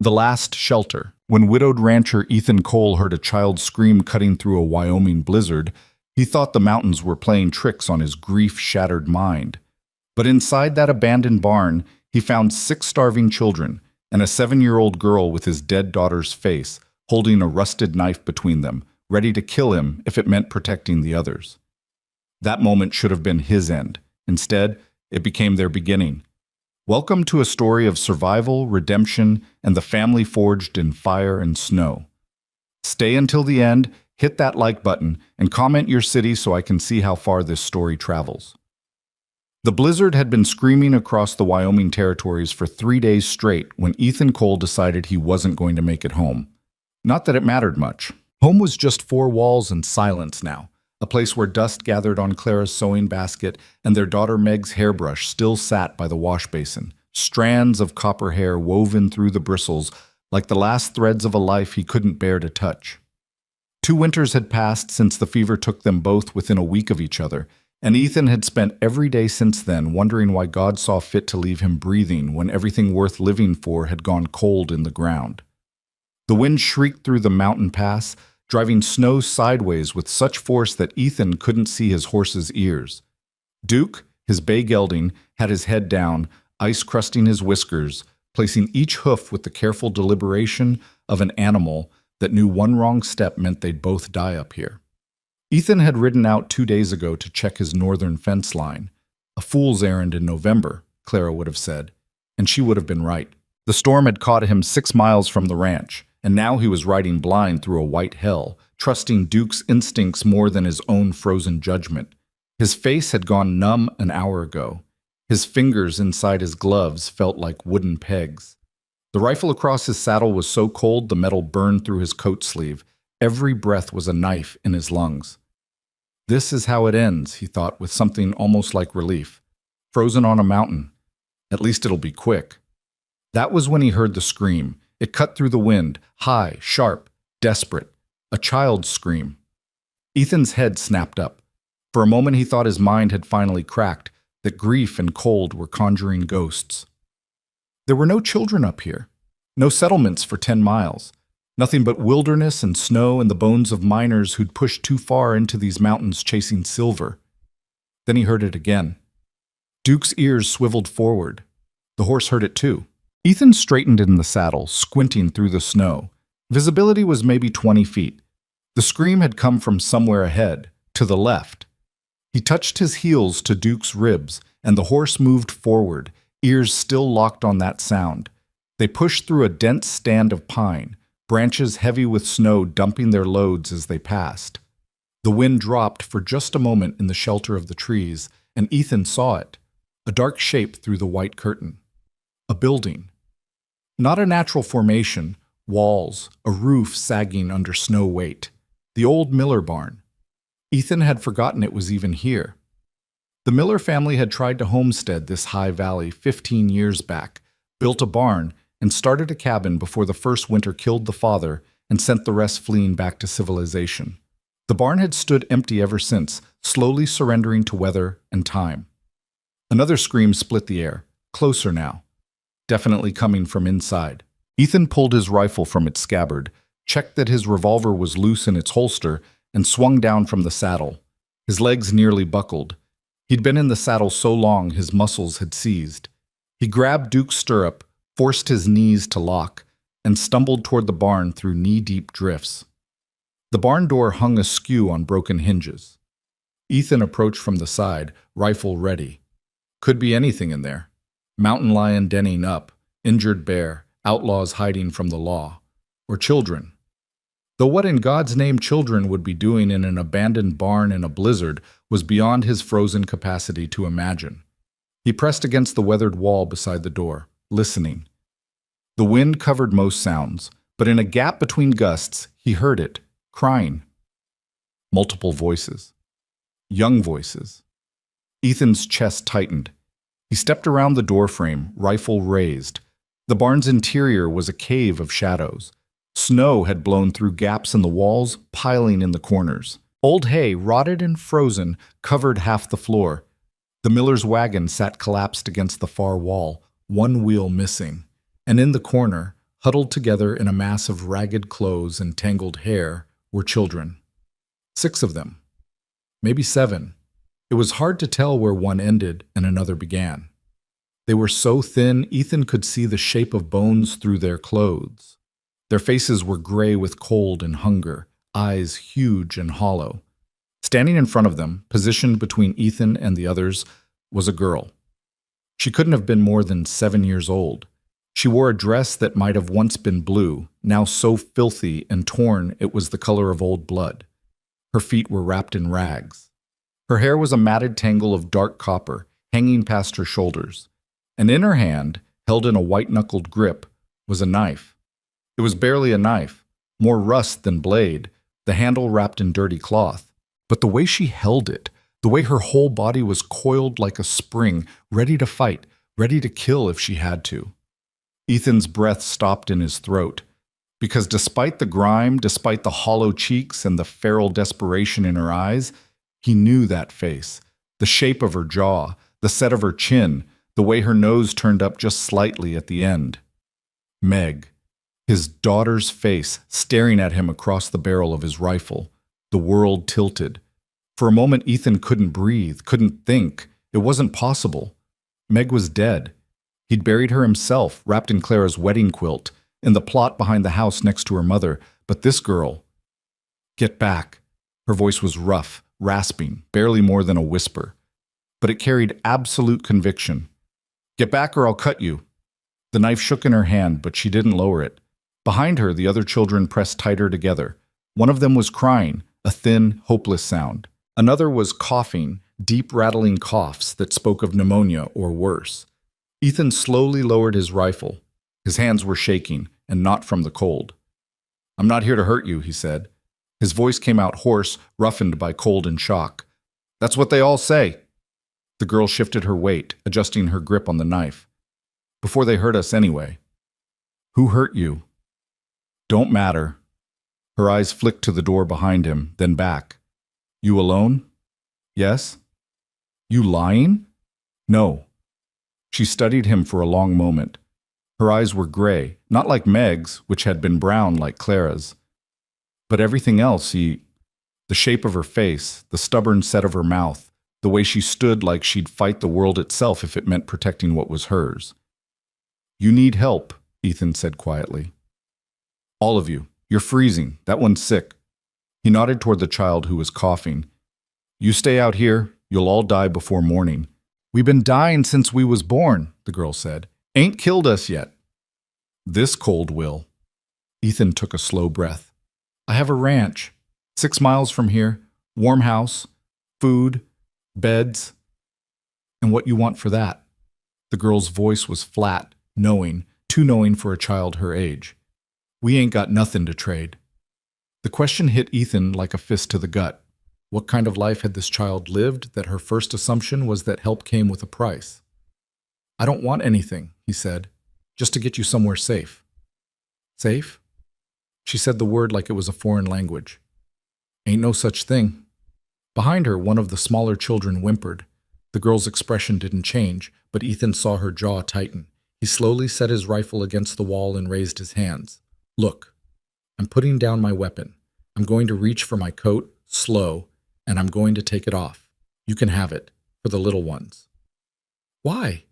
The Last Shelter. When widowed rancher Ethan Cole heard a child scream cutting through a Wyoming blizzard, he thought the mountains were playing tricks on his grief-shattered mind. But inside that abandoned barn, he found 6 starving children and a 7-year-old girl with his dead daughter's face, holding a rusted knife between them, ready to kill him if it meant protecting the others. That moment should have been his end. Instead, it became their beginning. Welcome to a story of survival, redemption, and the family forged in fire and snow. Stay until the end, hit that like button, and comment your city so I can see how far this story travels. The blizzard had been screaming across the Wyoming territories for 3 days straight when Ethan Cole decided he wasn't going to make it home. Not that it mattered much. Home was just 4 walls and silence now, a place where dust gathered on Clara's sewing basket and their daughter Meg's hairbrush still sat by the wash basin, strands of copper hair woven through the bristles like the last threads of a life he couldn't bear to touch. 2 winters had passed since the fever took them both within a week of each other, and Ethan had spent every day since then wondering why God saw fit to leave him breathing when everything worth living for had gone cold in the ground. The wind shrieked through the mountain pass, driving snow sideways with such force that Ethan couldn't see his horse's ears. Duke, his bay gelding, had his head down, ice crusting his whiskers, placing each hoof with the careful deliberation of an animal that knew one wrong step meant they'd both die up here. Ethan had ridden out 2 days ago to check his northern fence line. A fool's errand in November, Clara would have said, and she would have been right. The storm had caught him 6 miles from the ranch, and now he was riding blind through a white hell, trusting Duke's instincts more than his own frozen judgment. His face had gone numb an hour ago. His fingers inside his gloves felt like wooden pegs. The rifle across his saddle was so cold the metal burned through his coat sleeve. Every breath was a knife in his lungs. This is how it ends, he thought with something almost like relief. Frozen on a mountain. At least it'll be quick. That was when he heard the scream. It cut through the wind, high, sharp, desperate. A child's scream. Ethan's head snapped up. For a moment he thought his mind had finally cracked, that grief and cold were conjuring ghosts. There were no children up here. No settlements for 10 miles. Nothing but wilderness and snow and the bones of miners who'd pushed too far into these mountains chasing silver. Then he heard it again. Duke's ears swiveled forward. The horse heard it too. Ethan straightened in the saddle, squinting through the snow. Visibility was maybe 20 feet. The scream had come from somewhere ahead, to the left. He touched his heels to Duke's ribs, and the horse moved forward, ears still locked on that sound. They pushed through a dense stand of pine, branches heavy with snow dumping their loads as they passed. The wind dropped for just a moment in the shelter of the trees, and Ethan saw it, a dark shape through the white curtain. A building. Not a natural formation, walls, a roof sagging under snow weight. The old Miller barn. Ethan had forgotten it was even here. The Miller family had tried to homestead this high valley 15 years back, built a barn, and started a cabin before the first winter killed the father and sent the rest fleeing back to civilization. The barn had stood empty ever since, slowly surrendering to weather and time. Another scream split the air, closer now, definitely coming from inside. Ethan pulled his rifle from its scabbard, checked that his revolver was loose in its holster, and swung down from the saddle. His legs nearly buckled. He'd been in the saddle so long his muscles had seized. He grabbed Duke's stirrup, forced his knees to lock, and stumbled toward the barn through knee-deep drifts. The barn door hung askew on broken hinges. Ethan approached from the side, rifle ready. Could be anything in there. Mountain lion denning up, injured bear, outlaws hiding from the law, or children. Though what in God's name children would be doing in an abandoned barn in a blizzard was beyond his frozen capacity to imagine. He pressed against the weathered wall beside the door, listening. The wind covered most sounds, but in a gap between gusts, he heard it, crying. Multiple voices. Young voices. Ethan's chest tightened. He stepped around the doorframe, rifle raised. The barn's interior was a cave of shadows. Snow had blown through gaps in the walls, piling in the corners. Old hay, rotted and frozen, covered half the floor. The miller's wagon sat collapsed against the far wall, one wheel missing. And in the corner, huddled together in a mass of ragged clothes and tangled hair, were children. 6 of them. Maybe 7. It was hard to tell where one ended and another began. They were so thin Ethan could see the shape of bones through their clothes. Their faces were gray with cold and hunger, eyes huge and hollow. Standing in front of them, positioned between Ethan and the others, was a girl. She couldn't have been more than 7 years old. She wore a dress that might have once been blue, now so filthy and torn it was the color of old blood. Her feet were wrapped in rags. Her hair was a matted tangle of dark copper, hanging past her shoulders. And in her hand, held in a white-knuckled grip, was a knife. It was barely a knife, more rust than blade, the handle wrapped in dirty cloth. But the way she held it, the way her whole body was coiled like a spring, ready to fight, ready to kill if she had to. Ethan's breath stopped in his throat, because despite the grime, despite the hollow cheeks and the feral desperation in her eyes, he knew that face, the shape of her jaw, the set of her chin, the way her nose turned up just slightly at the end. Meg, his daughter's face, staring at him across the barrel of his rifle. The world tilted. For a moment, Ethan couldn't breathe, couldn't think. It wasn't possible. Meg was dead. He'd buried her himself, wrapped in Clara's wedding quilt, in the plot behind the house next to her mother. But this girl... Get back. Her voice was rough, rasping, barely more than a whisper. But it carried absolute conviction. Get back or I'll cut you. The knife shook in her hand, but she didn't lower it. Behind her, the other children pressed tighter together. One of them was crying, a thin, hopeless sound. Another was coughing, deep rattling coughs that spoke of pneumonia or worse. Ethan slowly lowered his rifle. His hands were shaking, and not from the cold. I'm not here to hurt you, he said. His voice came out hoarse, roughened by cold and shock. That's what they all say. The girl shifted her weight, adjusting her grip on the knife. Before they hurt us anyway. Who hurt you? Don't matter. Her eyes flicked to the door behind him, then back. You alone? Yes? You lying? No. She studied him for a long moment. Her eyes were gray, not like Meg's, which had been brown like Clara's. But everything else, the shape of her face, the stubborn set of her mouth, the way she stood like she'd fight the world itself if it meant protecting what was hers. You need help, Ethan said quietly. All of you. You're freezing. That one's sick. He nodded toward the child who was coughing. You stay out here. You'll all die before morning. We've been dying since we was born, the girl said. Ain't killed us yet. This cold will. Ethan took a slow breath. I have a ranch, 6 miles from here, warm house, food, beds. And what you want for that? The girl's voice was flat, knowing, too knowing for a child her age. We ain't got nothing to trade. The question hit Ethan like a fist to the gut. What kind of life had this child lived that her first assumption was that help came with a price? I don't want anything, he said, just to get you somewhere safe. Safe? She said the word like it was a foreign language. Ain't no such thing. Behind her, one of the smaller children whimpered. The girl's expression didn't change, but Ethan saw her jaw tighten. He slowly set his rifle against the wall and raised his hands. Look, I'm putting down my weapon. I'm going to reach for my coat, slow, and I'm going to take it off. You can have it, for the little ones. Why?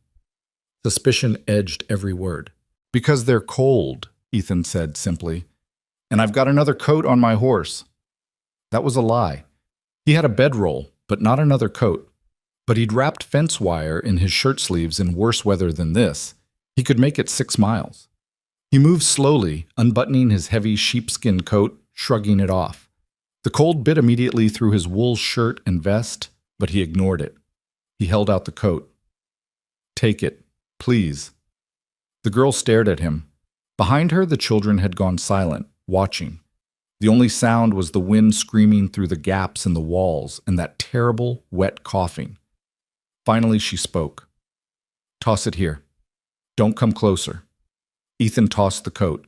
Suspicion edged every word. Because they're cold, Ethan said simply. And I've got another coat on my horse. That was a lie. He had a bedroll, but not another coat. But he'd wrapped fence wire in his shirt sleeves in worse weather than this. He could make it 6 miles. He moved slowly, unbuttoning his heavy sheepskin coat, shrugging it off. The cold bit immediately through his wool shirt and vest, but he ignored it. He held out the coat. Take it, please. The girl stared at him. Behind her, the children had gone silent, watching. The only sound was the wind screaming through the gaps in the walls and that terrible, wet coughing. Finally, she spoke. Toss it here. Don't come closer. Ethan tossed the coat.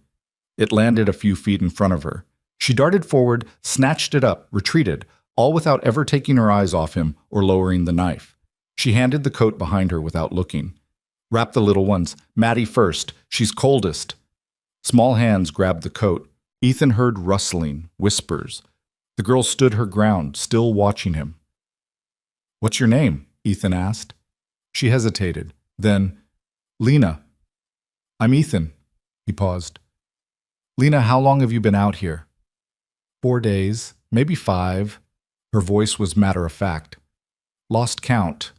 It landed a few feet in front of her. She darted forward, snatched it up, retreated, all without ever taking her eyes off him or lowering the knife. She handed the coat behind her without looking. Wrap the little ones. Maddie first. She's coldest. Small hands grabbed the coat. Ethan heard rustling, whispers. The girl stood her ground, still watching him. "What's your name?" Ethan asked. She hesitated. Then, "Lena." "I'm Ethan." He paused. "Lena, how long have you been out here?" 4 days, maybe 5. Her voice was matter-of-fact. "Lost count."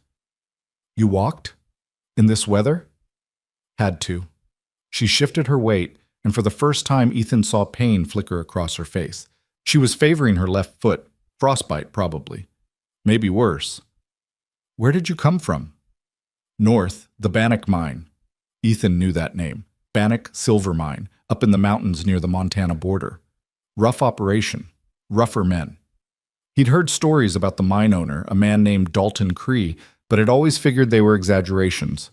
"You walked? In this weather?" "Had to." She shifted her weight, and for the first time Ethan saw pain flicker across her face. She was favoring her left foot. Frostbite, probably. Maybe worse. "Where did you come from?" "North, the Bannock Mine." Ethan knew that name. Bannock Silver Mine, up in the mountains near the Montana border. Rough operation. Rougher men. He'd heard stories about the mine owner, a man named Dalton Cree, but had always figured they were exaggerations.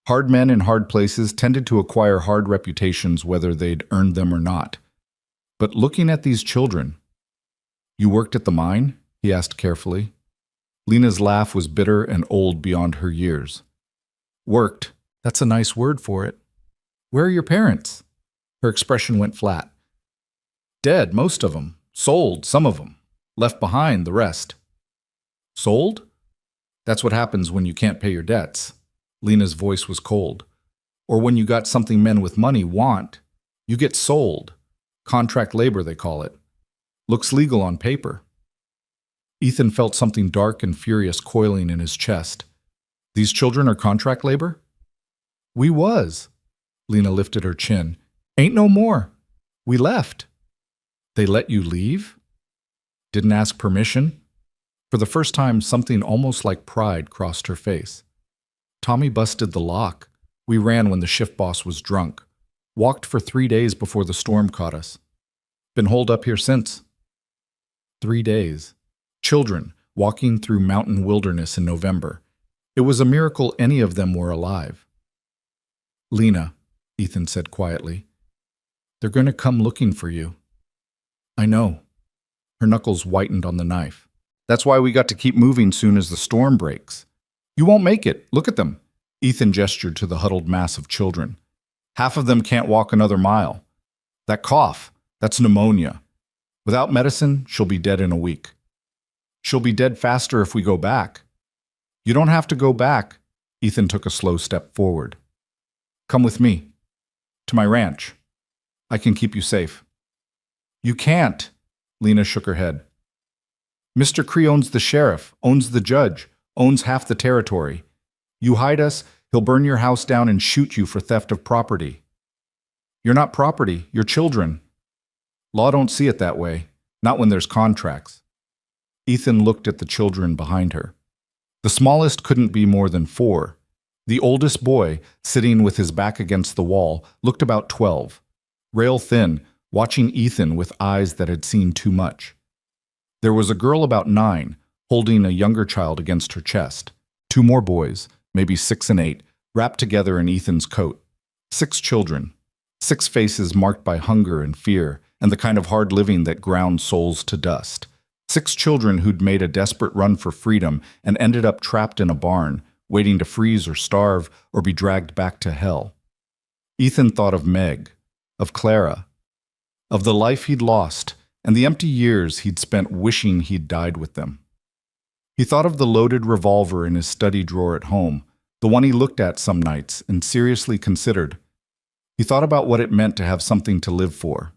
Hard men in hard places tended to acquire hard reputations whether they'd earned them or not. But looking at these children— "You worked at the mine?" he asked carefully. Lena's laugh was bitter and old beyond her years. "Worked? That's a nice word for it. Where are your parents?" Her expression went flat. "Dead, most of them. Sold, some of them. Left behind, the rest." "Sold?" "That's what happens when you can't pay your debts." Lena's voice was cold. "Or when you got something men with money want. You get sold. Contract labor, they call it. Looks legal on paper." Ethan felt something dark and furious coiling in his chest. "These children are contract labor?" "We was." Lena lifted her chin. "Ain't no more. We left." "They let you leave?" "Didn't ask permission?" For the first time, something almost like pride crossed her face. "Tommy busted the lock. We ran when the shift boss was drunk. Walked for 3 days before the storm caught us. Been holed up here since." 3 days. Children walking through mountain wilderness in November. It was a miracle any of them were alive. "Lena," Ethan said quietly, "they're going to come looking for you." "I know." Her knuckles whitened on the knife. "That's why we got to keep moving soon as the storm breaks." "You won't make it. Look at them." Ethan gestured to the huddled mass of children. "Half of them can't walk another mile. That cough, that's pneumonia. Without medicine, she'll be dead in a week." "She'll be dead faster if we go back." "You don't have to go back." Ethan took a slow step forward. "Come with me. To my ranch. I can keep you safe." "You can't." Lena shook her head. "Mr. Cree owns the sheriff, owns the judge, owns half the territory. You hide us, he'll burn your house down and shoot you for theft of property." "You're not property, you're children." "Law don't see it that way, not when there's contracts." Ethan looked at the children behind her. The smallest couldn't be more than 4. The oldest boy, sitting with his back against the wall, looked about 12, rail thin, watching Ethan with eyes that had seen too much. There was a girl about 9, holding a younger child against her chest. 2 more boys, maybe 6 and 8, wrapped together in Ethan's coat. 6 children. 6 faces marked by hunger and fear, and the kind of hard living that ground souls to dust. 6 children who'd made a desperate run for freedom and ended up trapped in a barn, waiting to freeze or starve or be dragged back to hell. Ethan thought of Meg, of Clara, of the life he'd lost, and the empty years he'd spent wishing he'd died with them. He thought of the loaded revolver in his study drawer at home, the one he looked at some nights and seriously considered. He thought about what it meant to have something to live for.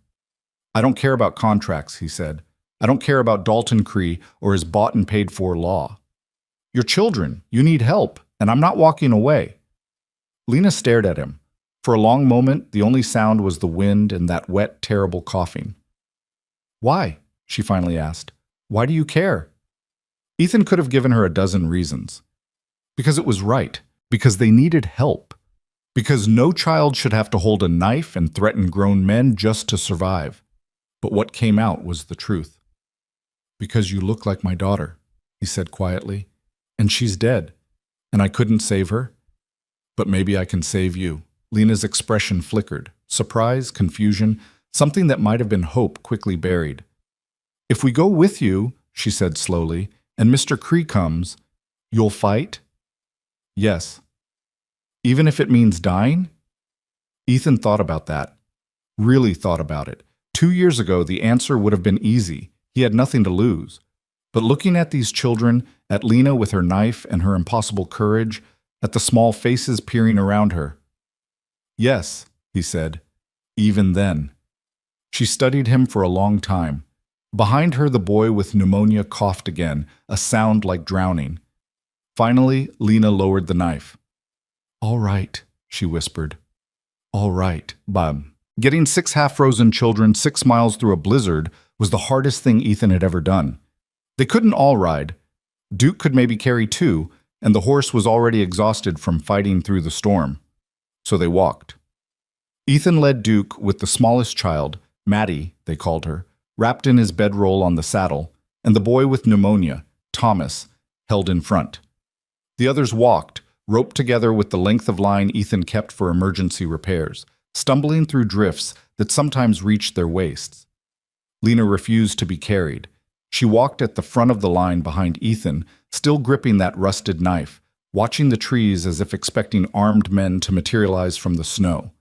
"I don't care about contracts," he said. "I don't care about Dalton Cree or his bought and paid for law. You're children, you need help, and I'm not walking away." Lena stared at him. For a long moment, the only sound was the wind and that wet, terrible coughing. "Why?" she finally asked. "Why do you care?" Ethan could have given her a dozen reasons. Because it was right. Because they needed help. Because no child should have to hold a knife and threaten grown men just to survive. But what came out was the truth. "Because you look like my daughter," he said quietly. "And she's dead. And I couldn't save her. But maybe I can save you." Lena's expression flickered. Surprise, confusion, something that might have been hope quickly buried. "If we go with you," she said slowly, "and Mr. Cree comes, you'll fight?" "Yes." "Even if it means dying?" Ethan thought about that. really thought about it. 2 years ago, the answer would have been easy. He had nothing to lose. But looking at these children, at Lena with her knife and her impossible courage, at the small faces peering around her. Yes, he said, even then. She studied him for a long time. Behind her, the boy with pneumonia coughed again, a sound like drowning. Finally, Lena lowered the knife. All right, she whispered. All right, Bum. Getting 6 half-frozen children 6 miles through a blizzard was the hardest thing Ethan had ever done. They couldn't all ride. Duke could maybe carry 2, and the horse was already exhausted from fighting through the storm. So they walked. Ethan led Duke with the smallest child, Maddie, they called her, wrapped in his bedroll on the saddle, and the boy with pneumonia, Thomas, held in front. The others walked, roped together with the length of line Ethan kept for emergency repairs, stumbling through drifts that sometimes reached their waists. Lena refused to be carried. She walked at the front of the line behind Ethan, still gripping that rusted knife, watching the trees as if expecting armed men to materialize from the snow.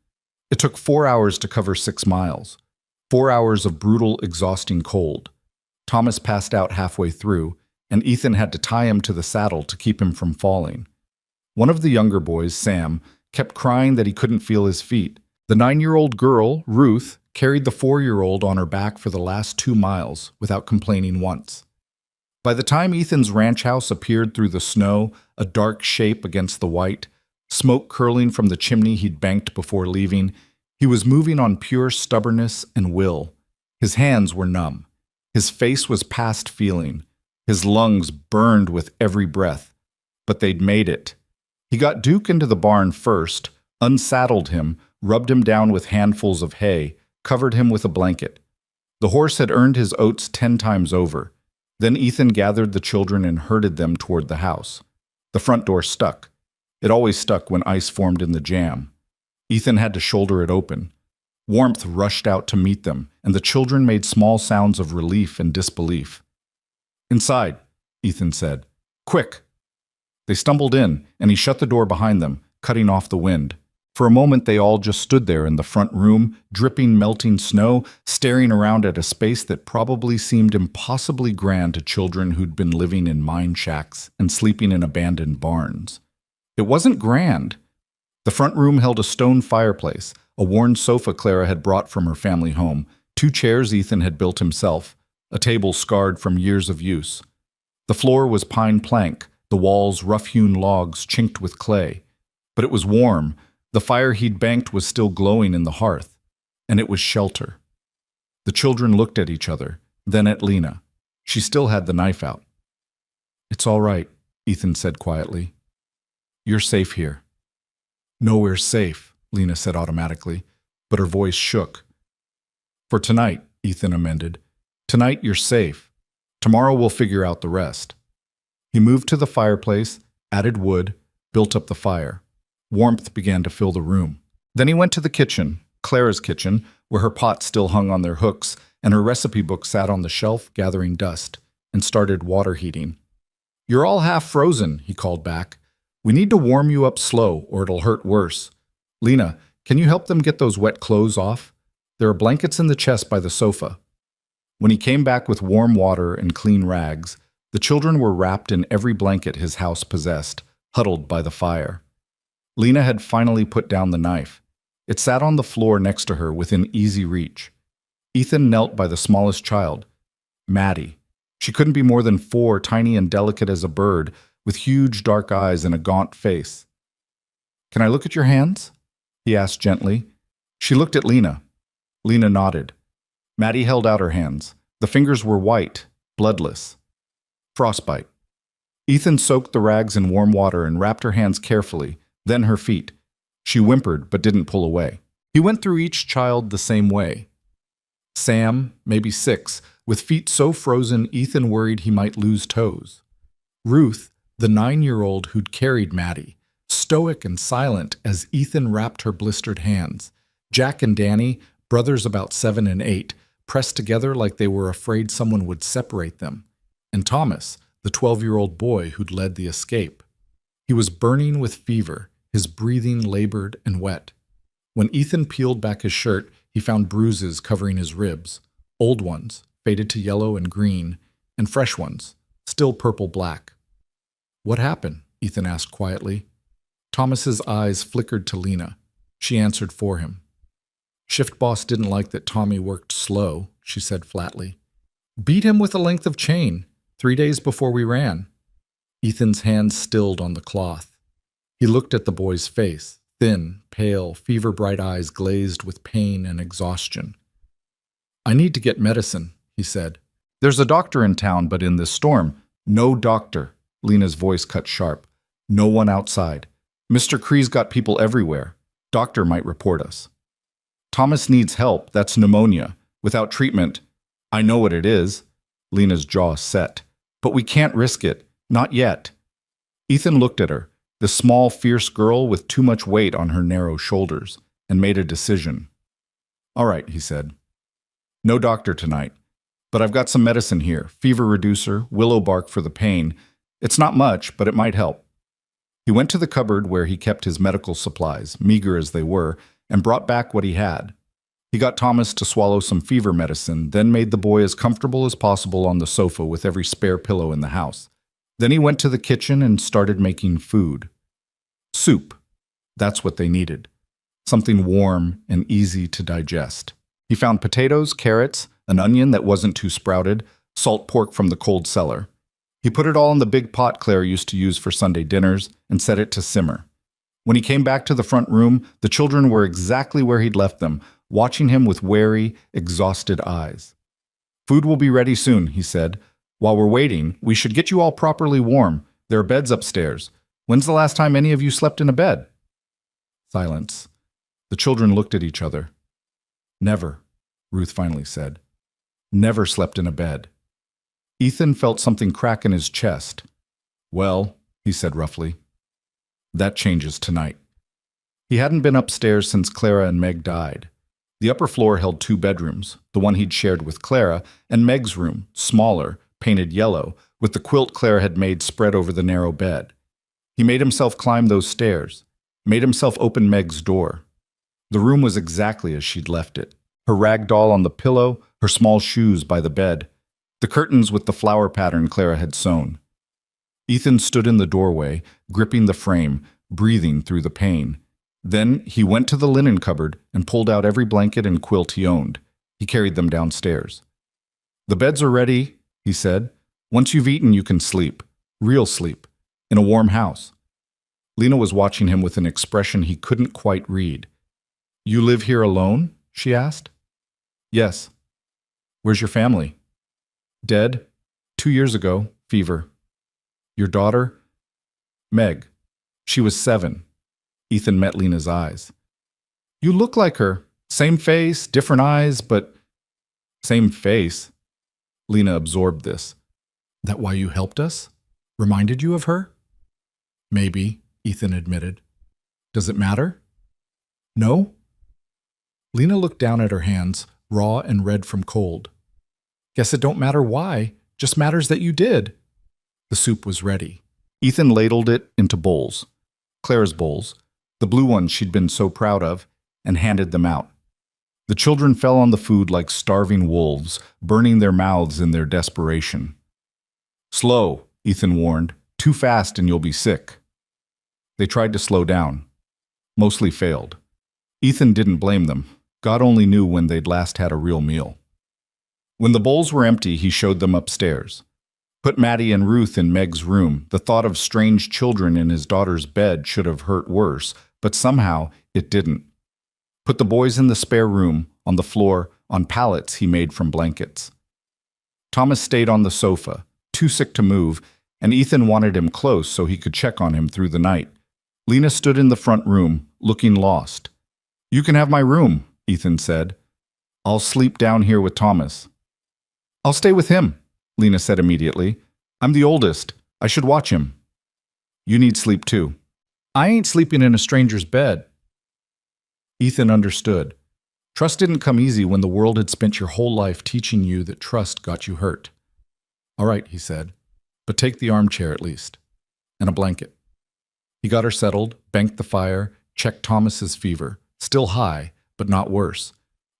It took 4 hours to cover 6 miles. 4 hours of brutal, exhausting cold. Thomas passed out halfway through, and Ethan had to tie him to the saddle to keep him from falling. One of the younger boys, Sam, kept crying that he couldn't feel his feet. The 9-year-old girl, Ruth, carried the 4-year-old on her back for the last 2 miles without complaining once. By the time Ethan's ranch house appeared through the snow, a dark shape against the white, smoke curling from the chimney he'd banked before leaving, he was moving on pure stubbornness and will. His hands were numb. His face was past feeling. His lungs burned with every breath. But they'd made it. He got Duke into the barn first, unsaddled him, rubbed him down with handfuls of hay, covered him with a blanket. The horse had earned his oats 10 times over. Then Ethan gathered the children and herded them toward the house. The front door stuck. It always stuck when ice formed in the jam. Ethan had to shoulder it open. Warmth rushed out to meet them, and the children made small sounds of relief and disbelief. Inside, Ethan said. Quick! They stumbled in, and he shut the door behind them, cutting off the wind. For a moment they all just stood there in the front room, dripping melting snow, staring around at a space that probably seemed impossibly grand to children who'd been living in mine shacks and sleeping in abandoned barns. It wasn't grand. The front room held a stone fireplace, a worn sofa Clara had brought from her family home, 2 chairs Ethan had built himself, a table scarred from years of use. The floor was pine plank, the walls rough-hewn logs chinked with clay. But it was warm. The fire he'd banked was still glowing in the hearth, and it was shelter. The children looked at each other, then at Lena. She still had the knife out. It's all right, Ethan said quietly. You're safe here. Nowhere's safe, Lena said automatically, but her voice shook. For tonight, Ethan amended. Tonight you're safe. Tomorrow we'll figure out the rest. He moved to the fireplace, added wood, built up the fire. Warmth began to fill the room. Then he went to the kitchen, Clara's kitchen, where her pot still hung on their hooks and her recipe book sat on the shelf gathering dust, and started water heating. You're all half frozen, he called back. We need to warm you up slow or it'll hurt worse. Lena, can you help them get those wet clothes off? There are blankets in the chest by the sofa. When he came back with warm water and clean rags, the children were wrapped in every blanket his house possessed, huddled by the fire. Lena had finally put down the knife. It sat on the floor next to her within easy reach. Ethan knelt by the smallest child, Maddie. She couldn't be more than 4, tiny and delicate as a bird, with huge dark eyes and a gaunt face. Can I look at your hands? He asked gently. She looked at Lena. Lena nodded. Maddie held out her hands. The fingers were white, bloodless. Frostbite. Ethan soaked the rags in warm water and wrapped her hands carefully, then her feet. She whimpered but didn't pull away. He went through each child the same way. Sam, maybe 6, with feet so frozen Ethan worried he might lose toes. Ruth, the 9-year-old who'd carried Maddie, stoic and silent as Ethan wrapped her blistered hands. Jack and Danny, brothers about 7 and 8, pressed together like they were afraid someone would separate them. And Thomas, the 12-year-old boy who'd led the escape. He was burning with fever, his breathing labored and wet. When Ethan peeled back his shirt, He found bruises covering his ribs, old ones, faded to yellow and green, and fresh ones, still purple-black. "What happened?" Ethan asked quietly. Thomas's eyes flickered to Lena. She answered for him. "Shift boss didn't like that Tommy worked slow," she said flatly. "Beat him with a length of chain, 3 days before we ran." Ethan's hands stilled on the cloth. He looked at the boy's face, thin, pale, fever-bright eyes glazed with pain and exhaustion. "I need to get medicine," he said. "There's a doctor in town, but in this storm, no doctor." Lena's voice cut sharp. "No one outside. Mr. Cree's got people everywhere. Doctor might report us." "Thomas needs help. That's pneumonia. Without treatment." "I know what it is." Lena's jaw set. "But we can't risk it. Not yet." Ethan looked at her, the small, fierce girl with too much weight on her narrow shoulders, and made a decision. "All right," he said. "No doctor tonight. But I've got some medicine here, fever reducer, willow bark for the pain. It's not much, but it might help." He went to the cupboard where he kept his medical supplies, meager as they were, and brought back what he had. He got Thomas to swallow some fever medicine, then made the boy as comfortable as possible on the sofa with every spare pillow in the house. Then he went to the kitchen and started making food. Soup. That's what they needed. Something warm and easy to digest. He found potatoes, carrots, an onion that wasn't too sprouted, salt pork from the cold cellar. He put it all in the big pot Claire used to use for Sunday dinners and set it to simmer. When he came back to the front room, the children were exactly where he'd left them, watching him with wary, exhausted eyes. "Food will be ready soon," he said. "While we're waiting, we should get you all properly warm. There are beds upstairs. When's the last time any of you slept in a bed?" Silence. The children looked at each other. "Never," Ruth finally said. "Never slept in a bed." Ethan felt something crack in his chest. "Well," he said roughly, "that changes tonight." He hadn't been upstairs since Clara and Meg died. The upper floor held 2 bedrooms, the one he'd shared with Clara, and Meg's room, smaller, painted yellow, with the quilt Clara had made spread over the narrow bed. He made himself climb those stairs, made himself open Meg's door. The room was exactly as she'd left it. Her rag doll on the pillow, her small shoes by the bed, the curtains with the flower pattern Clara had sewn. Ethan stood in the doorway, gripping the frame, breathing through the pain. Then he went to the linen cupboard and pulled out every blanket and quilt he owned. He carried them downstairs. "The beds are ready," he said. "Once you've eaten, you can sleep. Real sleep. In a warm house." Lena was watching him with an expression he couldn't quite read. "You live here alone?" she asked. "Yes." "Where's your family?" "Dead. 2 years ago. Fever." "Your daughter?" "Meg. She was 7. Ethan met Lena's eyes. "You look like her. Same face, different eyes, but—" "Same face." Lena absorbed this. "That why you helped us? Reminded you of her?" "Maybe," Ethan admitted. "Does it matter?" "No?" Lena looked down at her hands, raw and red from cold. "Guess it don't matter why, just matters that you did." The soup was ready. Ethan ladled it into bowls. Clara's bowls, the blue ones she'd been so proud of, and handed them out. The children fell on the food like starving wolves, burning their mouths in their desperation. "Slow," Ethan warned. "Too fast and you'll be sick." They tried to slow down. Mostly failed. Ethan didn't blame them. God only knew when they'd last had a real meal. When the bowls were empty, he showed them upstairs. Put Maddie and Ruth in Meg's room. The thought of strange children in his daughter's bed should have hurt worse, but somehow it didn't. Put the boys in the spare room, on the floor, on pallets he made from blankets. Thomas stayed on the sofa, too sick to move, and Ethan wanted him close so he could check on him through the night. Lena stood in the front room, looking lost. "You can have my room," Ethan said. "I'll sleep down here with Thomas." "I'll stay with him," Lena said immediately. "I'm the oldest. I should watch him." "You need sleep too." "I ain't sleeping in a stranger's bed." Ethan understood. Trust didn't come easy when the world had spent your whole life teaching you that trust got you hurt. "All right," he said, "but take the armchair at least. And a blanket." He got her settled, banked the fire, checked Thomas's fever, still high, but not worse.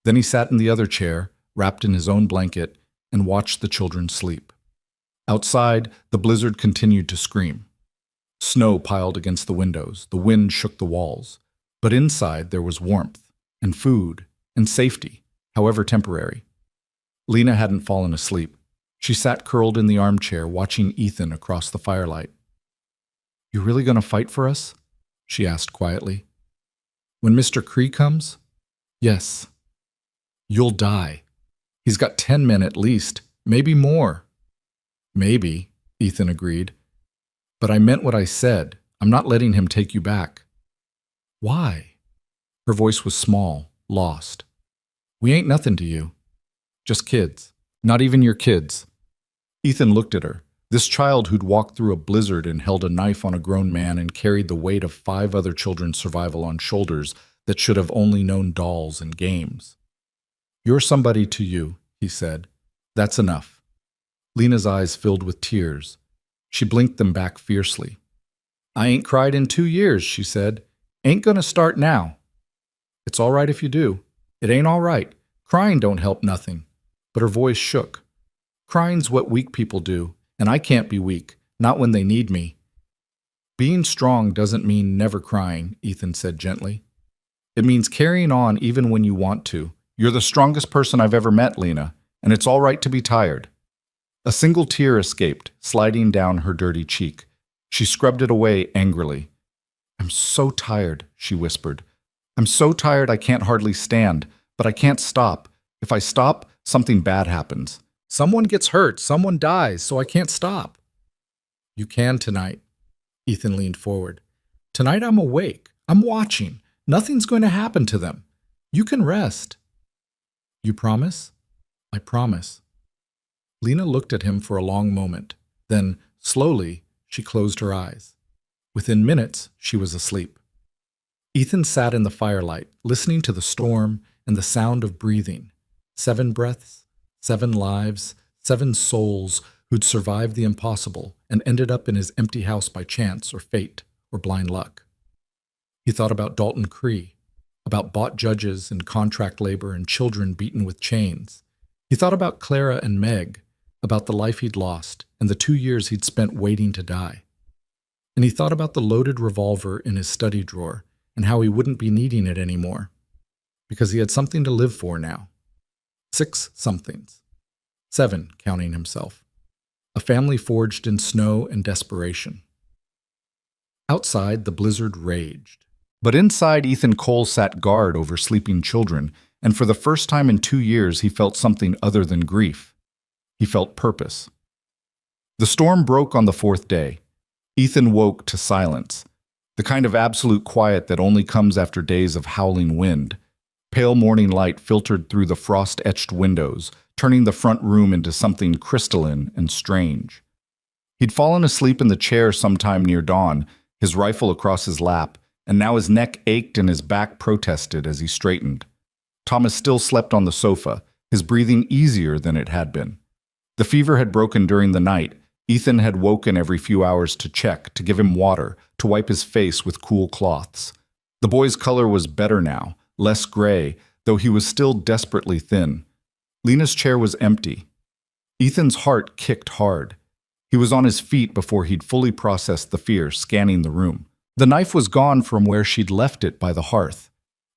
Then he sat in the other chair, wrapped in his own blanket, and watched the children sleep. Outside, the blizzard continued to scream. Snow piled against the windows, the wind shook the walls. But inside there was warmth, and food, and safety, however temporary. Lena hadn't fallen asleep. She sat curled in the armchair, watching Ethan across the firelight. "You really gonna fight for us?" she asked quietly. "When Mr. Cree comes?" "Yes." "You'll die. He's got 10 men at least, maybe more." "Maybe," Ethan agreed. "But I meant what I said. I'm not letting him take you back." "Why?" Her voice was small, lost. "We ain't nothing to you. Just kids. Not even your kids." Ethan looked at her, this child who'd walked through a blizzard and held a knife on a grown man and carried the weight of 5 other children's survival on shoulders that should have only known dolls and games. "You're somebody to you," he said. "That's enough." Lena's eyes filled with tears. She blinked them back fiercely. "I ain't cried in 2 years," she said. "Ain't gonna start now." "It's all right if you do. It ain't all right. Crying don't help nothing." But her voice shook. "Crying's what weak people do, and I can't be weak, not when they need me." "Being strong doesn't mean never crying," Ethan said gently. "It means carrying on even when you want to. You're the strongest person I've ever met, Lena, and it's all right to be tired." A single tear escaped, sliding down her dirty cheek. She scrubbed it away angrily. "I'm so tired," she whispered. "I'm so tired I can't hardly stand, but I can't stop. If I stop, something bad happens. Someone gets hurt, someone dies, so I can't stop." "You can tonight." Ethan leaned forward. "Tonight I'm awake. I'm watching. Nothing's going to happen to them. You can rest." "You promise?" "I promise." Lena looked at him for a long moment. Then, slowly, she closed her eyes. Within minutes, she was asleep. Ethan sat in the firelight, listening to the storm and the sound of breathing. 7 breaths, 7 lives, 7 souls who'd survived the impossible and ended up in his empty house by chance or fate or blind luck. He thought about Dalton Cree, about bought judges and contract labor and children beaten with chains. He thought about Clara and Meg, about the life he'd lost and the 2 years he'd spent waiting to die. And he thought about the loaded revolver in his study drawer and how he wouldn't be needing it anymore, because he had something to live for now. 6 somethings. 7, counting himself. A family forged in snow and desperation. Outside, the blizzard raged. But inside, Ethan Cole sat guard over sleeping children, and for the first time in 2 years, he felt something other than grief. He felt purpose. The storm broke on the 4th day. Ethan woke to silence, the kind of absolute quiet that only comes after days of howling wind. Pale morning light filtered through the frost-etched windows, turning the front room into something crystalline and strange. He'd fallen asleep in the chair sometime near dawn, his rifle across his lap, and now his neck ached and his back protested as he straightened. Thomas still slept on the sofa, his breathing easier than it had been. The fever had broken during the night. Ethan had woken every few hours to check, to give him water, to wipe his face with cool cloths. The boy's color was better now, less gray, though he was still desperately thin. Lena's chair was empty. Ethan's heart kicked hard. He was on his feet before he'd fully processed the fear, scanning the room. The knife was gone from where she'd left it by the hearth.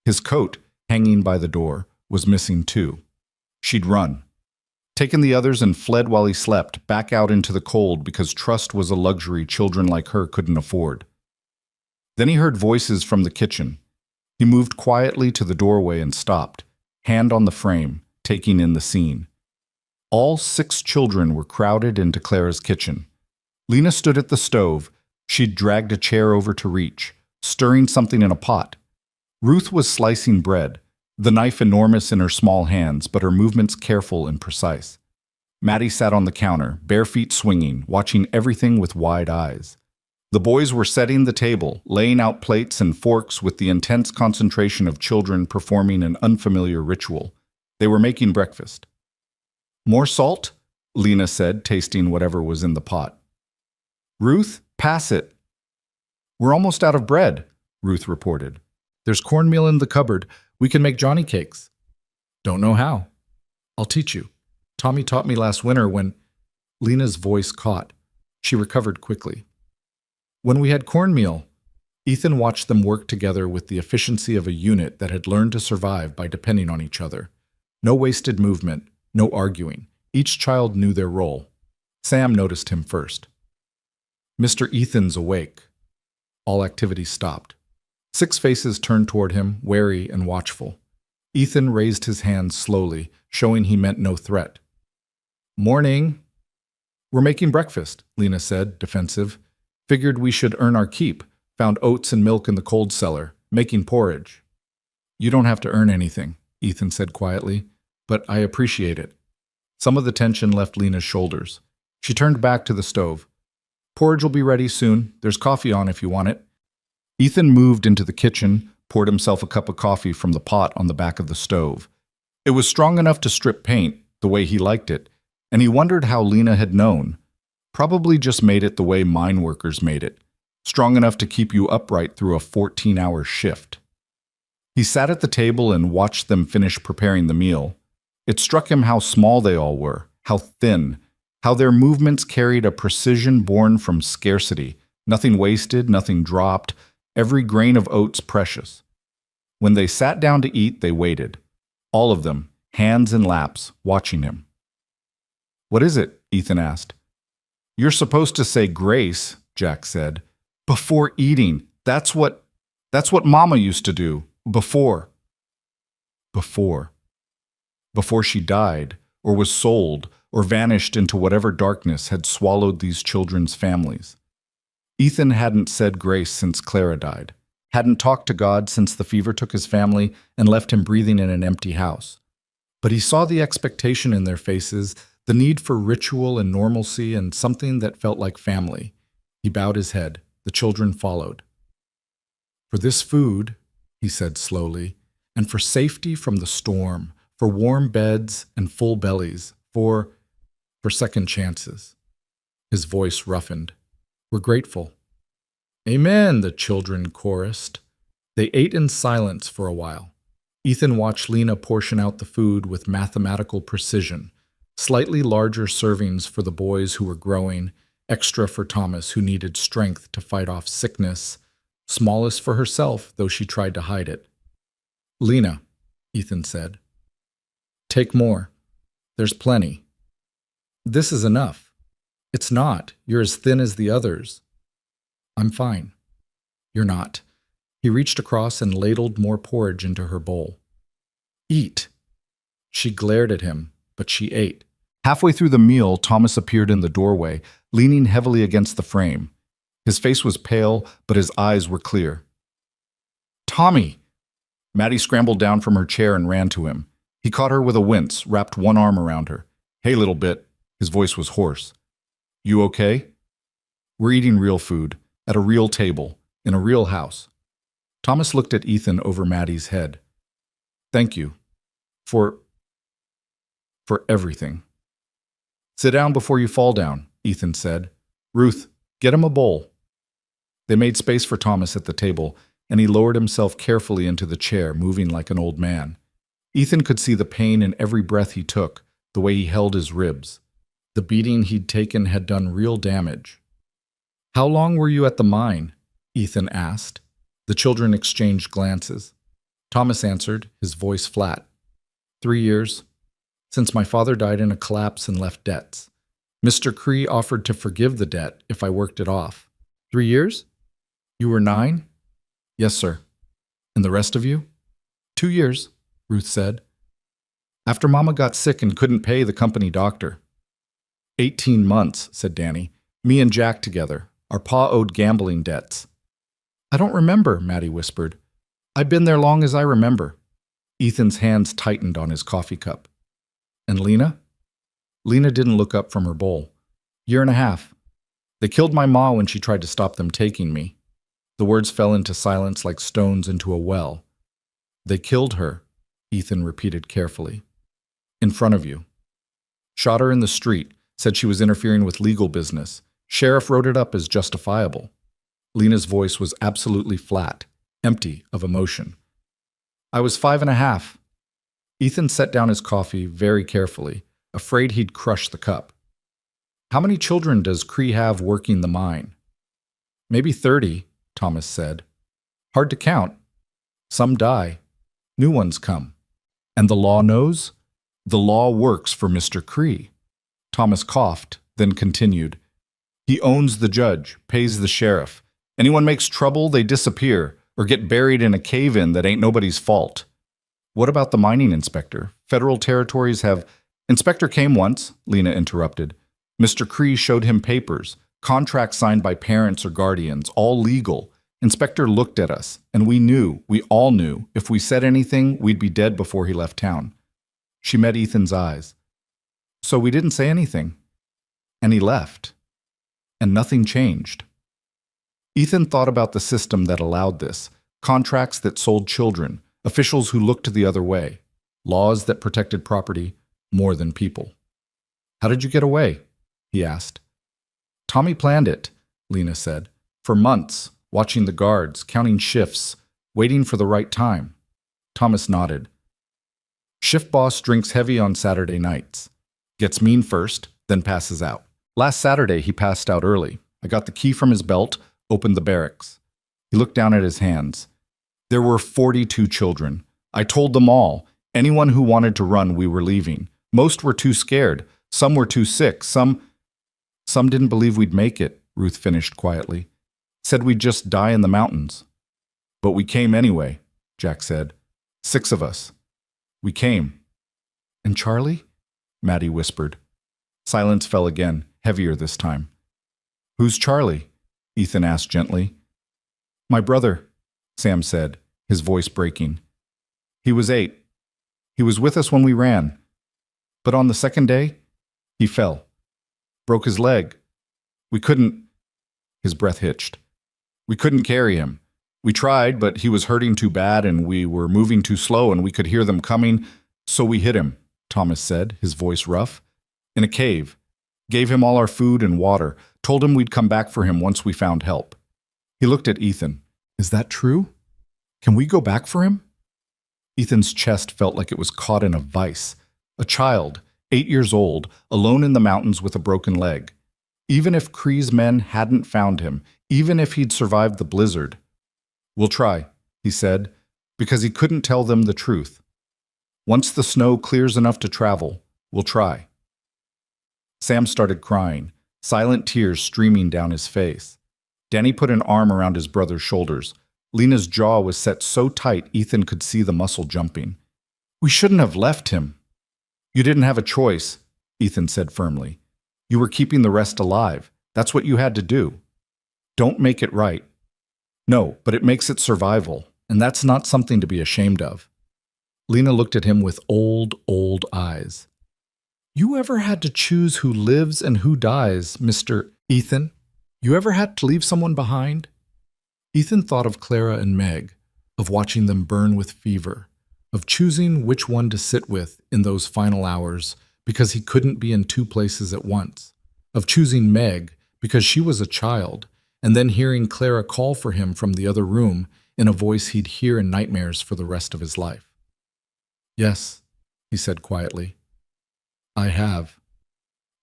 His coat, hanging by the door, was missing too. She'd run. Taken the others and fled while he slept, back out into the cold because trust was a luxury children like her couldn't afford. Then he heard voices from the kitchen. He moved quietly to the doorway and stopped, hand on the frame, taking in the scene. All 6 children were crowded into Clara's kitchen. Lena stood at the stove. She'd dragged a chair over to reach, stirring something in a pot. Ruth was slicing bread, the knife enormous in her small hands, but her movements careful and precise. Maddie sat on the counter, bare feet swinging, watching everything with wide eyes. The boys were setting the table, laying out plates and forks with the intense concentration of children performing an unfamiliar ritual. They were making breakfast. "More salt?" Lena said, tasting whatever was in the pot. "Ruth, pass it." "We're almost out of bread," Ruth reported. "There's cornmeal in the cupboard. We can make Johnny cakes." Don't know how. I'll teach you. Tommy taught me last winter when Lena's voice caught. She recovered quickly. When we had cornmeal, Ethan watched them work together with the efficiency of a unit that had learned to survive by depending on each other. No wasted movement, no arguing. Each child knew their role. Sam noticed him first. Mr. Ethan's awake. All activity stopped. 6 faces turned toward him, wary and watchful. Ethan raised his hands slowly, showing he meant no threat. Morning. We're making breakfast, Lena said, defensive. Figured we should earn our keep. Found oats and milk in the cold cellar. Making porridge. You don't have to earn anything, Ethan said quietly, but I appreciate it. Some of the tension left Lena's shoulders. She turned back to the stove. Porridge will be ready soon. There's coffee on if you want it. Ethan moved into the kitchen, poured himself a cup of coffee from the pot on the back of the stove. It was strong enough to strip paint, the way he liked it, and he wondered how Lena had known. Probably just made it the way mine workers made it, strong enough to keep you upright through a 14-hour shift. He sat at the table and watched them finish preparing the meal. It struck him how small they all were, how thin, how their movements carried a precision born from scarcity. Nothing wasted, nothing dropped, every grain of oats precious. When they sat down to eat, they waited. All of them, hands in laps, watching him. What is it? Ethan asked. You're supposed to say grace, Jack said. Before eating. That's what Mama used to do. Before. Before she died, or was sold, or vanished into whatever darkness had swallowed these children's families. Ethan hadn't said grace since Clara died, hadn't talked to God since the fever took his family and left him breathing in an empty house. But he saw the expectation in their faces, the need for ritual and normalcy and something that felt like family. He bowed his head. The children followed. For this food, he said slowly, and for safety from the storm, for warm beds and full bellies, for second chances. His voice roughened. We're grateful. Amen, the children chorused. They ate in silence for a while. Ethan watched Lena portion out the food with mathematical precision, slightly larger servings for the boys who were growing, extra for Thomas who needed strength to fight off sickness, smallest for herself, though she tried to hide it. Lena, Ethan said. Take more. There's plenty. This is enough. It's not. You're as thin as the others. I'm fine. You're not. He reached across and ladled more porridge into her bowl. Eat. She glared at him, but she ate. Halfway through the meal, Thomas appeared in the doorway, leaning heavily against the frame. His face was pale, but his eyes were clear. Tommy! Maddie scrambled down from her chair and ran to him. He caught her with a wince, wrapped one arm around her. Hey, little bit. His voice was hoarse. You okay? We're eating real food, at a real table, in a real house. Thomas looked at Ethan over Maddie's head. Thank you. For everything. Sit down before you fall down, Ethan said. Ruth, get him a bowl. They made space for Thomas at the table, and he lowered himself carefully into the chair, moving like an old man. Ethan could see the pain in every breath he took, the way he held his ribs. The beating he'd taken had done real damage. How long were you at the mine? Ethan asked. The children exchanged glances. Thomas answered, his voice flat. 3 years. Since my father died in a collapse and left debts. Mr. Cree offered to forgive the debt if I worked it off. 3 years? You were 9? Yes, sir. And the rest of you? 2 years, Ruth said. After Mama got sick and couldn't pay the company doctor. 18 months, said Danny. Me and Jack together. Our pa owed gambling debts. I don't remember, Maddie whispered. I've been there long as I remember. Ethan's hands tightened on his coffee cup. And Lena? Lena didn't look up from her bowl. 1.5 years. They killed my ma when she tried to stop them taking me. The words fell into silence like stones into a well. They killed her, Ethan repeated carefully. In front of you. Shot her in the street, said she was interfering with legal business. Sheriff wrote it up as justifiable. Lena's voice was absolutely flat, empty of emotion. I was 5.5. Ethan set down his coffee very carefully, afraid he'd crush the cup. How many children does Cree have working the mine? Maybe 30, Thomas said. Hard to count. Some die. New ones come. And the law knows? The law works for Mr. Cree. Thomas coughed, then continued. He owns the judge, pays the sheriff. Anyone makes trouble, they disappear, or get buried in a cave-in that ain't nobody's fault. What about the mining inspector? Federal territories have— Inspector came once, Lena interrupted. Mr. Cree showed him papers, contracts signed by parents or guardians, all legal. Inspector looked at us, and we all knew, if we said anything, we'd be dead before he left town. She met Ethan's eyes. So we didn't say anything. And he left. And nothing changed. Ethan thought about the system that allowed this, contracts that sold children, officials who looked the other way, laws that protected property more than people. How did you get away? He asked. Tommy planned it, Lena said, for months, watching the guards, counting shifts, waiting for the right time. Thomas nodded. Shift boss drinks heavy on Saturday nights. Gets mean first, then passes out. Last Saturday, he passed out early. I got the key from his belt, opened the barracks. He looked down at his hands. There were 42 children. I told them all. Anyone who wanted to run, we were leaving. Most were too scared. Some were too sick. Some didn't believe we'd make it, Ruth finished quietly. Said we'd just die in the mountains. But we came anyway, Jack said. 6 of us. We came. And Charlie? Maddie whispered. Silence fell again, heavier this time. Who's Charlie? Ethan asked gently. My brother, Sam said, his voice breaking. He was 8. He was with us when we ran. But on the second day, he fell. Broke his leg. We couldn't— His breath hitched. We couldn't carry him. We tried, but he was hurting too bad and we were moving too slow and we could hear them coming, so we hid him, Thomas said, his voice rough. In a cave. Gave him all our food and water. Told him we'd come back for him once we found help. He looked at Ethan. Is that true? Can we go back for him? Ethan's chest felt like it was caught in a vice. A child, 8 years old, alone in the mountains with a broken leg. Even if Cree's men hadn't found him, even if he'd survived the blizzard. We'll try, he said, because he couldn't tell them the truth. Once the snow clears enough to travel, we'll try. Sam started crying, silent tears streaming down his face. Danny put an arm around his brother's shoulders. Lena's jaw was set so tight Ethan could see the muscle jumping. We shouldn't have left him. You didn't have a choice, Ethan said firmly. You were keeping the rest alive. That's what you had to do. Don't make it right. No, but it makes it survival, and that's not something to be ashamed of. Lena looked at him with old eyes. You ever had to choose who lives and who dies, Mr. Ethan? You ever had to leave someone behind? Ethan thought of Clara and Meg, of watching them burn with fever, of choosing which one to sit with in those final hours because he couldn't be in 2 places at once, of choosing Meg because she was a child, and then hearing Clara call for him from the other room in a voice he'd hear in nightmares for the rest of his life. Yes, he said quietly. I have.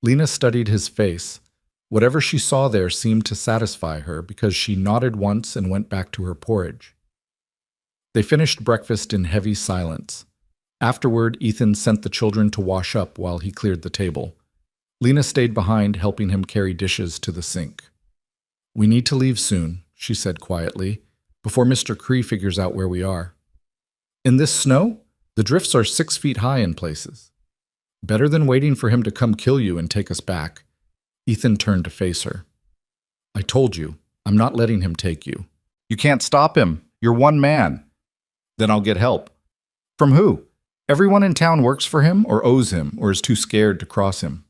Lena studied his face. Whatever she saw there seemed to satisfy her because she nodded once and went back to her porridge. They finished breakfast in heavy silence. Afterward, Ethan sent the children to wash up while he cleared the table. Lena stayed behind, helping him carry dishes to the sink. We need to leave soon, she said quietly, before Mr. Cree figures out where we are. In this snow, the drifts are 6 feet high in places. Better than waiting for him to come kill you and take us back. Ethan turned to face her. I told you, I'm not letting him take you. You can't stop him. You're one man. Then I'll get help. From who? Everyone in town works for him or owes him or is too scared to cross him.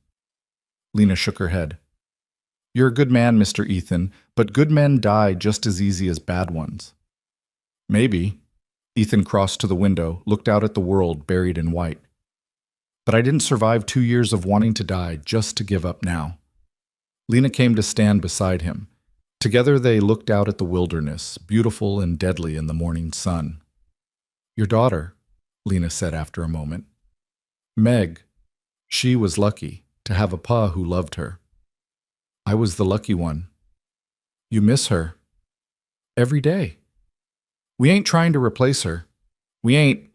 Lena shook her head. You're a good man, Mr. Ethan, but good men die just as easy as bad ones. Maybe. Ethan crossed to the window, looked out at the world buried in white. But I didn't survive 2 years of wanting to die just to give up now. Lena came to stand beside him. Together they looked out at the wilderness, beautiful and deadly in the morning sun. Your daughter, Lena said after a moment. Meg, she was lucky to have a pa who loved her. I was the lucky one. You miss her. Every day. We ain't trying to replace her. We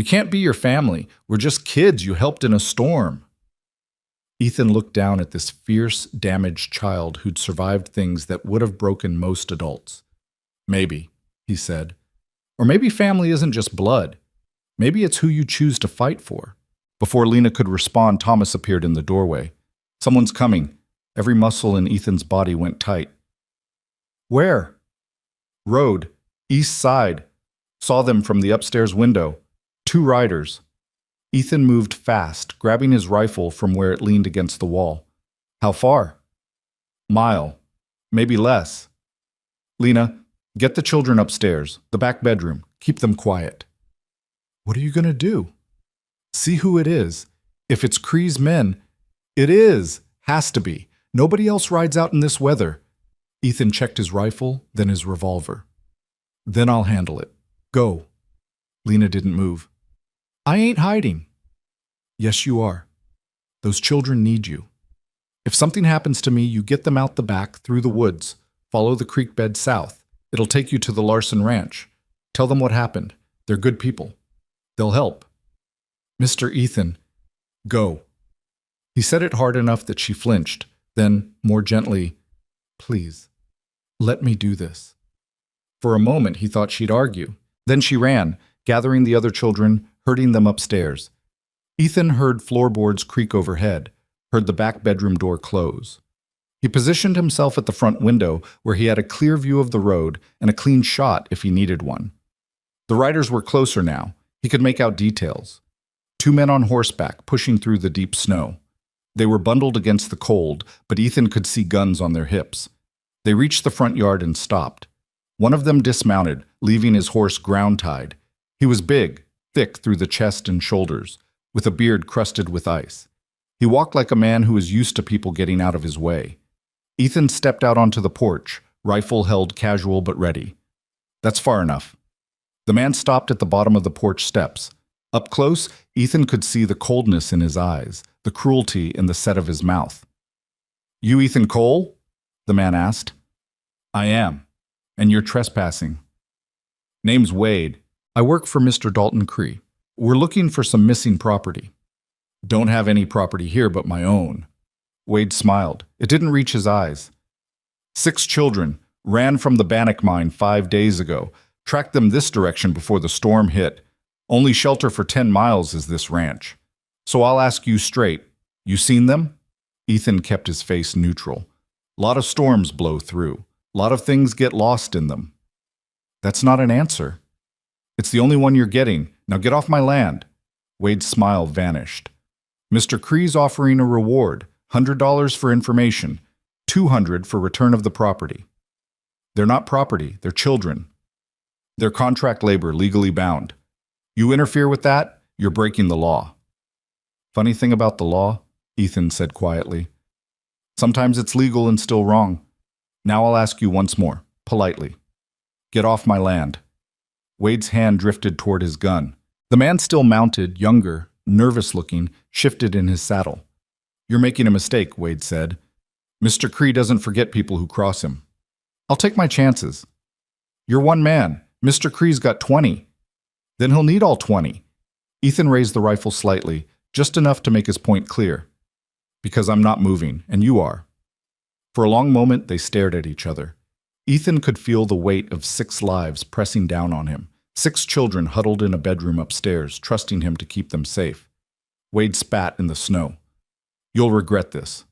can't be your family. We're just kids you helped in a storm. Ethan looked down at this fierce, damaged child who'd survived things that would have broken most adults. Maybe, he said. Or maybe family isn't just blood. Maybe it's who you choose to fight for. Before Lena could respond, Thomas appeared in the doorway. Someone's coming. Every muscle in Ethan's body went tight. Where? Road. East side. Saw them from the upstairs window. 2 riders. Ethan moved fast, grabbing his rifle from where it leaned against the wall. How far? Mile. Maybe less. Lena, get the children upstairs, the back bedroom. Keep them quiet. What are you going to do? See who it is. If it's Cree's men, it is. Has to be. Nobody else rides out in this weather. Ethan checked his rifle, then his revolver. Then I'll handle it. Go. Lena didn't move. I ain't hiding. Yes, you are. Those children need you. If something happens to me, you get them out the back, through the woods. Follow the creek bed south. It'll take you to the Larson Ranch. Tell them what happened. They're good people. They'll help. Mr. Ethan, go. He said it hard enough that she flinched. Then, more gently, please, let me do this. For a moment, he thought she'd argue. Then she ran, gathering the other children, herding them upstairs. Ethan heard floorboards creak overhead, heard the back bedroom door close. He positioned himself at the front window where he had a clear view of the road and a clean shot if he needed one. The riders were closer now. He could make out details. 2 men on horseback pushing through the deep snow. They were bundled against the cold, but Ethan could see guns on their hips. They reached the front yard and stopped. One of them dismounted, leaving his horse ground-tied. He was big, thick through the chest and shoulders, with a beard crusted with ice. He walked like a man who was used to people getting out of his way. Ethan stepped out onto the porch, rifle held casual but ready. That's far enough. The man stopped at the bottom of the porch steps. Up close, Ethan could see the coldness in his eyes, the cruelty in the set of his mouth. You Ethan Cole? The man asked. I am. And you're trespassing. Name's Wade. I work for Mr. Dalton Cree. We're looking for some missing property. Don't have any property here but my own. Wade smiled. It didn't reach his eyes. 6 children ran from the Bannock mine 5 days ago. Tracked them this direction before the storm hit. Only shelter for 10 miles is this ranch. So I'll ask you straight. You seen them? Ethan kept his face neutral. Lot of storms blow through. Lot of things get lost in them. That's not an answer. It's the only one you're getting. Now get off my land. Wade's smile vanished. Mr. Cree's offering a reward. $100 for information. $200 for return of the property. They're not property. They're children. They're contract labor, legally bound. You interfere with that, you're breaking the law. Funny thing about the law, Ethan said quietly. Sometimes it's legal and still wrong. Now I'll ask you once more, politely. Get off my land. Wade's hand drifted toward his gun. The man still mounted, younger, nervous-looking, shifted in his saddle. You're making a mistake, Wade said. Mr. Cree doesn't forget people who cross him. I'll take my chances. You're one man. Mr. Cree's got 20. Then he'll need all 20. Ethan raised the rifle slightly, just enough to make his point clear. Because I'm not moving, and you are. For a long moment, they stared at each other. Ethan could feel the weight of 6 lives pressing down on him. 6 children huddled in a bedroom upstairs, trusting him to keep them safe. Wade spat in the snow. You'll regret this.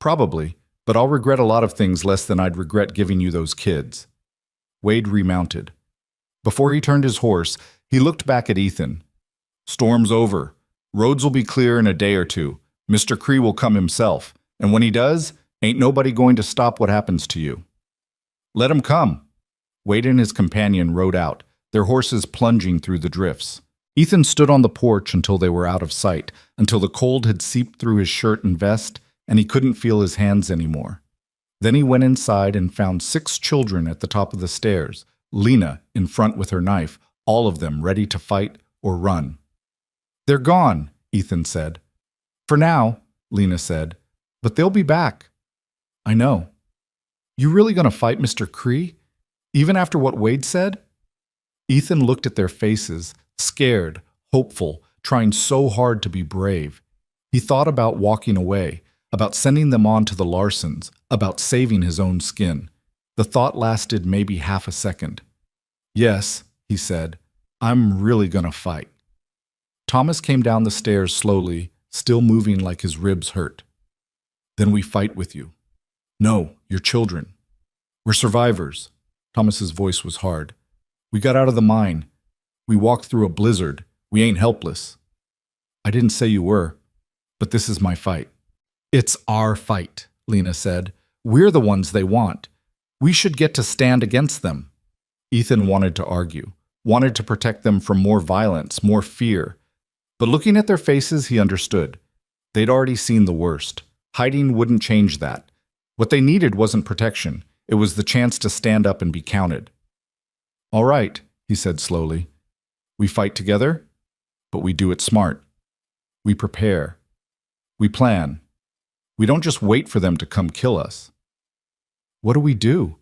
Probably, but I'll regret a lot of things less than I'd regret giving you those kids. Wade remounted. Before he turned his horse, he looked back at Ethan. Storm's over. Roads will be clear in a day or 2. Mr. Cree will come himself, and when he does, ain't nobody going to stop what happens to you. Let him come. Wade and his companion rode out, their horses plunging through the drifts. Ethan stood on the porch until they were out of sight, until the cold had seeped through his shirt and vest, and he couldn't feel his hands anymore. Then he went inside and found 6 children at the top of the stairs, Lena in front with her knife, all of them ready to fight, or run. They're gone, Ethan said. For now, Lena said, but they'll be back. I know. You really gonna fight Mr. Cree? Even after what Wade said? Ethan looked at their faces, scared, hopeful, trying so hard to be brave. He thought about walking away, about sending them on to the Larsons, about saving his own skin. The thought lasted maybe half a second. Yes, he said, I'm really gonna fight. Thomas came down the stairs slowly, still moving like his ribs hurt. Then we fight with you. No, you're children. We're survivors. Thomas's voice was hard. We got out of the mine. We walked through a blizzard. We ain't helpless. I didn't say you were, but this is my fight. It's our fight, Lena said. We're the ones they want. We should get to stand against them. Ethan wanted to argue, wanted to protect them from more violence, more fear. But looking at their faces, he understood. They'd already seen the worst. Hiding wouldn't change that. What they needed wasn't protection. It was the chance to stand up and be counted. All right, he said slowly. We fight together, but we do it smart. We prepare. We plan. We don't just wait for them to come kill us. What do we do?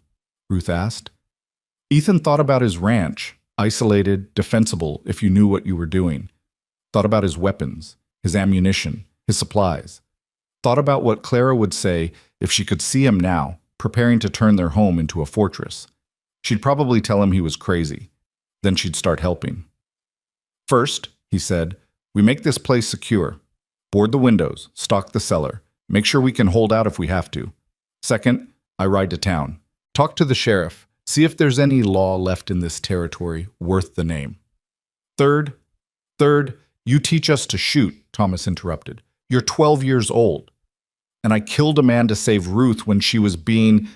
Ruth asked. Ethan thought about his ranch, isolated, defensible if you knew what you were doing. Thought about his weapons, his ammunition, his supplies. Thought about what Clara would say if she could see him now, preparing to turn their home into a fortress. She'd probably tell him he was crazy. Then she'd start helping. First, he said, we make this place secure. Board the windows, stock the cellar, make sure we can hold out if we have to. Second, I ride to town. Talk to the sheriff, see if there's any law left in this territory worth the name. Third, you teach us to shoot, Thomas interrupted. You're 12 years old. And I killed a man to save Ruth when she was being,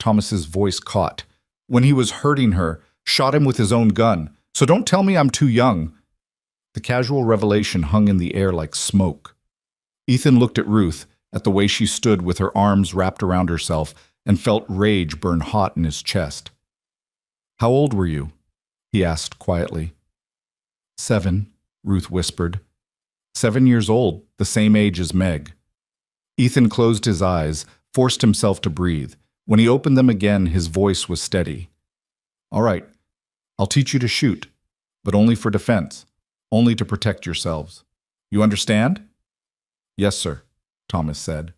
Thomas's voice caught, when he was hurting her, shot him with his own gun. So don't tell me I'm too young. The casual revelation hung in the air like smoke. Ethan looked at Ruth, at the way she stood with her arms wrapped around herself, and felt rage burn hot in his chest. How old were you? He asked quietly. 7, Ruth whispered. 7 years old, the same age as Meg. Ethan closed his eyes, forced himself to breathe. When he opened them again, his voice was steady. All right, I'll teach you to shoot, but only for defense, only to protect yourselves. You understand? Yes, sir, Thomas said.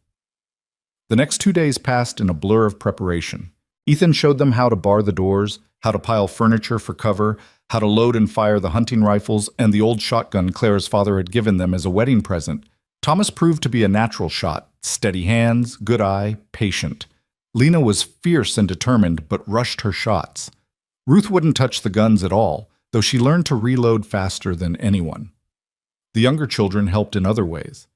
The next 2 days passed in a blur of preparation. Ethan showed them how to bar the doors, how to pile furniture for cover, how to load and fire the hunting rifles and the old shotgun Clara's father had given them as a wedding present. Thomas proved to be a natural shot, steady hands, good eye, patient. Lena was fierce and determined, but rushed her shots. Ruth wouldn't touch the guns at all, though she learned to reload faster than anyone. The younger children helped in other ways.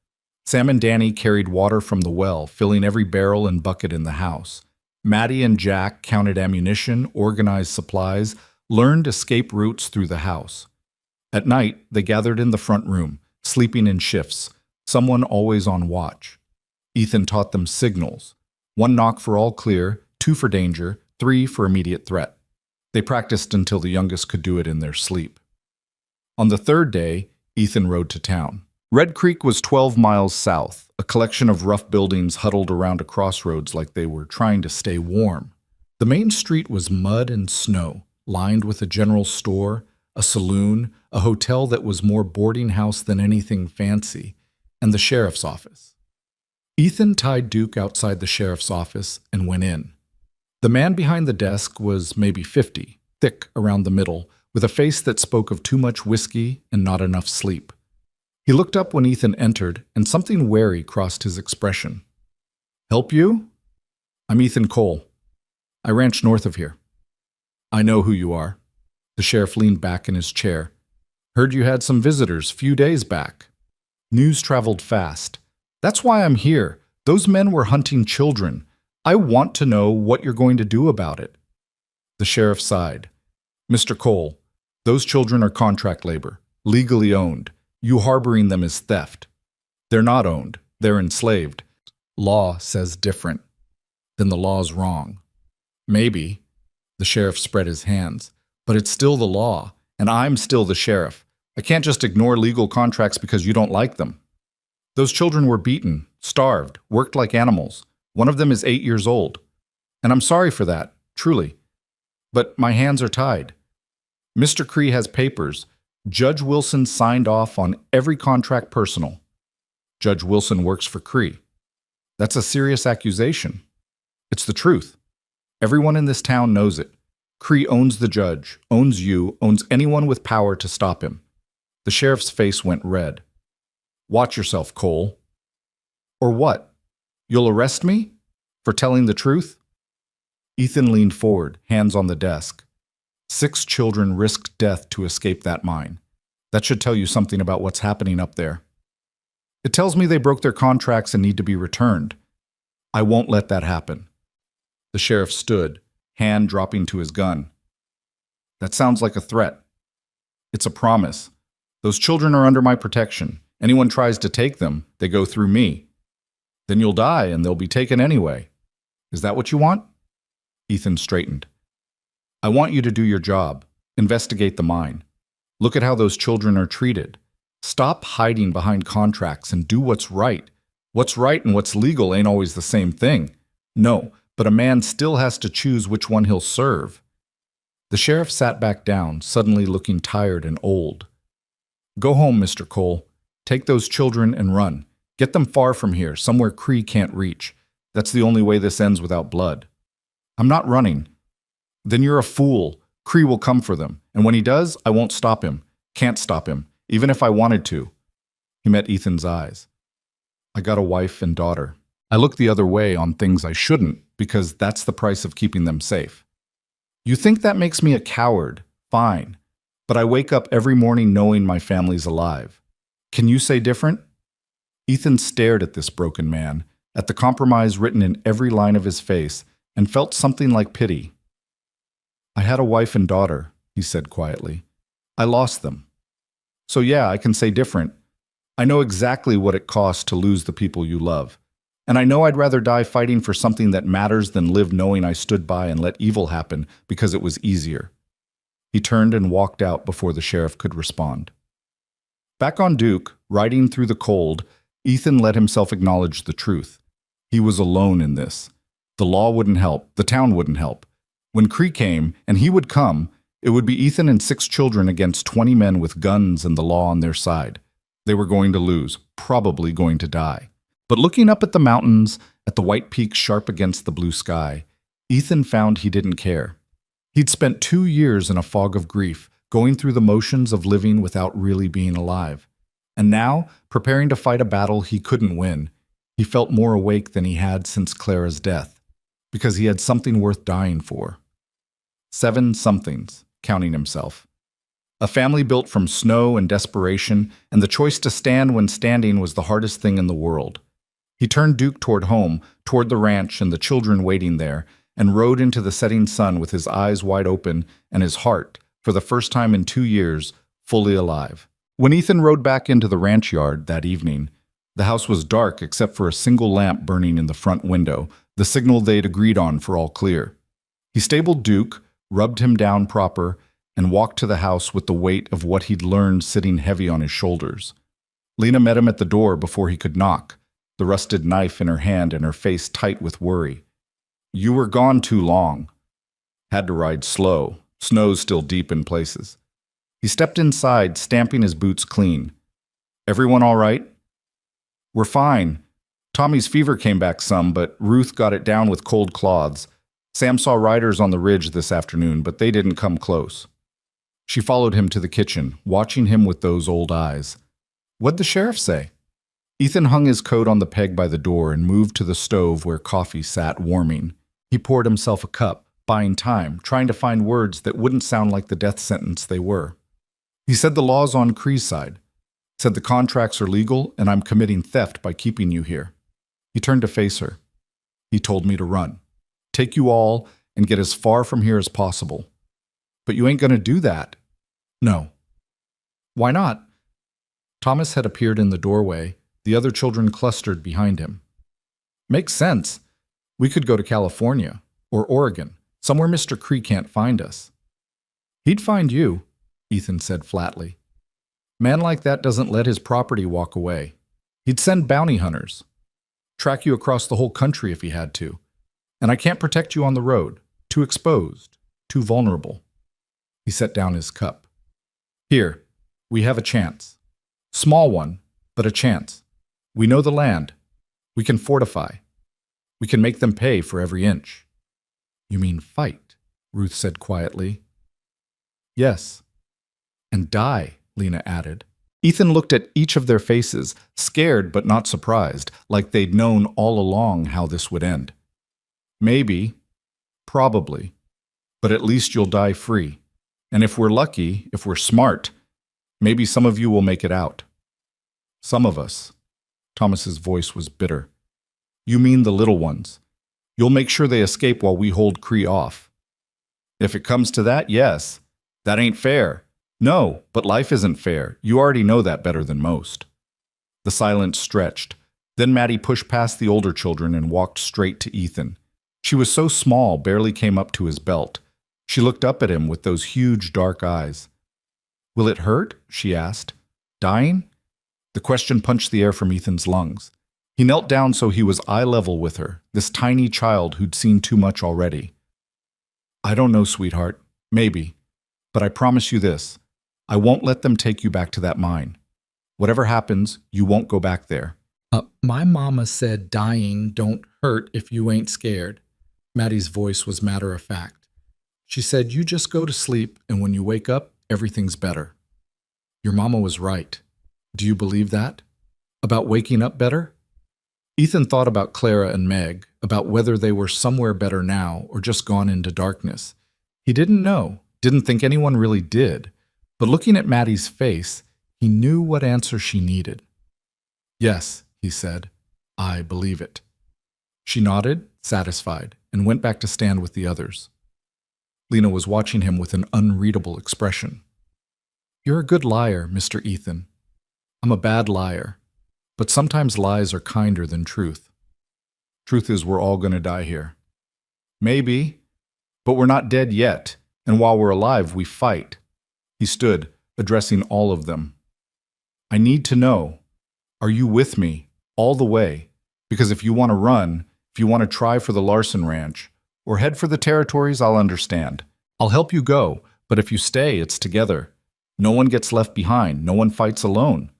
Sam and Danny carried water from the well, filling every barrel and bucket in the house. Maddie and Jack counted ammunition, organized supplies, learned escape routes through the house. At night, they gathered in the front room, sleeping in shifts, someone always on watch. Ethan taught them signals. 1 knock for all clear, 2 for danger, 3 for immediate threat. They practiced until the youngest could do it in their sleep. On the 3rd day, Ethan rode to town. Red Creek was 12 miles south, a collection of rough buildings huddled around a crossroads like they were trying to stay warm. The main street was mud and snow, lined with a general store, a saloon, a hotel that was more boarding house than anything fancy, and the sheriff's office. Ethan tied Duke outside the sheriff's office and went in. The man behind the desk was maybe 50, thick around the middle, with a face that spoke of too much whiskey and not enough sleep. He looked up when Ethan entered, and something wary crossed his expression. Help you? I'm Ethan Cole. I ranch north of here. I know who you are. The sheriff leaned back in his chair. Heard you had some visitors few days back. News traveled fast. That's why I'm here. Those men were hunting children. I want to know what you're going to do about it. The sheriff sighed. Mr. Cole, those children are contract labor, legally owned. You harboring them is theft. They're not owned. They're enslaved. Law says different. Then the law's wrong. Maybe. The sheriff spread his hands. But it's still the law, and I'm still the sheriff. I can't just ignore legal contracts because you don't like them. Those children were beaten, starved, worked like animals. One of them is 8 years old. And I'm sorry for that, truly. But my hands are tied. Mr. Cree has papers. Judge Wilson signed off on every contract personal. Judge Wilson works for Cree. That's a serious accusation. It's the truth. Everyone in this town knows it. Cree owns the judge, owns you, owns anyone with power to stop him. The sheriff's face went red. Watch yourself, Cole. Or what? You'll arrest me? For telling the truth? Ethan leaned forward, hands on the desk. 6 children risked death to escape that mine. That should tell you something about what's happening up there. It tells me they broke their contracts and need to be returned. I won't let that happen. The sheriff stood, hand dropping to his gun. That sounds like a threat. It's a promise. Those children are under my protection. Anyone tries to take them, they go through me. Then you'll die and they'll be taken anyway. Is that what you want? Ethan straightened. I want you to do your job. Investigate the mine. Look at how those children are treated. Stop hiding behind contracts and do what's right. What's right and what's legal ain't always the same thing. No, but a man still has to choose which one he'll serve. The sheriff sat back down, suddenly looking tired and old. Go home, Mr. Cole. Take those children and run. Get them far from here, somewhere Cree can't reach. That's the only way this ends without blood. I'm not running. Then you're a fool. Cree will come for them. And when he does, I won't stop him. Can't stop him, even if I wanted to. He met Ethan's eyes. I got a wife and daughter. I look the other way on things I shouldn't, because that's the price of keeping them safe. You think that makes me a coward? Fine. But I wake up every morning knowing my family's alive. Can you say different? Ethan stared at this broken man, at the compromise written in every line of his face, and felt something like pity. I had a wife and daughter, he said quietly. I lost them. So yeah, I can say different. I know exactly what it costs to lose the people you love. And I know I'd rather die fighting for something that matters than live knowing I stood by and let evil happen because it was easier. He turned and walked out before the sheriff could respond. Back on Duke, riding through the cold, Ethan let himself acknowledge the truth. He was alone in this. The law wouldn't help. The town wouldn't help. When Cree came, and he would come, it would be Ethan and 6 children against 20 men with guns and the law on their side. They were going to lose, probably going to die. But looking up at the mountains, at the white peaks sharp against the blue sky, Ethan found he didn't care. He'd spent 2 years in a fog of grief, going through the motions of living without really being alive. And now, preparing to fight a battle he couldn't win, he felt more awake than he had since Clara's death, because he had something worth dying for. 7 somethings, counting himself. A family built from snow and desperation, and the choice to stand when standing was the hardest thing in the world. He turned Duke toward home, toward the ranch and the children waiting there, and rode into the setting sun with his eyes wide open and his heart, for the first time in 2 years, fully alive. When Ethan rode back into the ranch yard that evening, the house was dark except for a single lamp burning in the front window, the signal they'd agreed on for all clear. He stabled Duke, rubbed him down proper, and walked to the house with the weight of what he'd learned sitting heavy on his shoulders. Lena met him at the door before he could knock, the rusted knife in her hand and her face tight with worry. You were gone too long. Had to ride slow, snow's still deep in places. He stepped inside, stamping his boots clean. Everyone all right? We're fine. Tommy's fever came back some, but Ruth got it down with cold cloths. Sam saw riders on the ridge this afternoon, but they didn't come close. She followed him to the kitchen, watching him with those old eyes. What'd the sheriff say? Ethan hung his coat on the peg by the door and moved to the stove where coffee sat warming. He poured himself a cup, buying time, trying to find words that wouldn't sound like the death sentence they were. He said the law's on Cree's side. Said the contracts are legal and I'm committing theft by keeping you here. He turned to face her. He told me to run. Take you all and get as far from here as possible. But you ain't going to do that. No. Why not? Thomas had appeared in the doorway. The other children clustered behind him. Makes sense. We could go to California or Oregon, somewhere Mr. Cree can't find us. He'd find you, Ethan said flatly. Man like that doesn't let his property walk away. He'd send bounty hunters, track you across the whole country if he had to. And I can't protect you on the road. Too exposed, too vulnerable. He set down his cup. Here, we have a chance. Small one, but a chance. We know the land. We can fortify. We can make them pay for every inch. You mean fight, Ruth said quietly. Yes. And die, Lena added. Ethan looked at each of their faces, scared but not surprised, like they'd known all along how this would end. Maybe, probably, but at least you'll die free. And if we're lucky, if we're smart, maybe some of you will make it out. Some of us. Thomas's voice was bitter. You mean the little ones. You'll make sure they escape while we hold Cree off. If it comes to that, yes. That ain't fair. No, but life isn't fair. You already know that better than most. The silence stretched. Then Maddie pushed past the older children and walked straight to Ethan. She was so small, barely came up to his belt. She looked up at him with those huge dark eyes. Will it hurt? She asked. Dying? The question punched the air from Ethan's lungs. He knelt down so he was eye level with her, this tiny child who'd seen too much already. I don't know, sweetheart. Maybe. But I promise you this. I won't let them take you back to that mine. Whatever happens, you won't go back there. My mama said dying don't hurt if you ain't scared. Maddie's voice was matter of fact. She said, you just go to sleep, and when you wake up, everything's better. Your mama was right. Do you believe that? About waking up better? Ethan thought about Clara and Meg, about whether they were somewhere better now or just gone into darkness. He didn't know, didn't think anyone really did, but looking at Maddie's face, he knew what answer she needed. Yes, he said, I believe it. She nodded, satisfied, and went back to stand with the others. Lena was watching him with an unreadable expression. You're a good liar, Mr. Ethan. I'm a bad liar, but sometimes lies are kinder than truth. Truth is we're all going to die here. Maybe, but we're not dead yet, and while we're alive, we fight. He stood, addressing all of them. I need to know, are you with me all the way? Because if you want to run, if you want to try for the Larson Ranch, or head for the territories, I'll understand. I'll help you go, but if you stay, it's together. No one gets left behind. No one fights alone.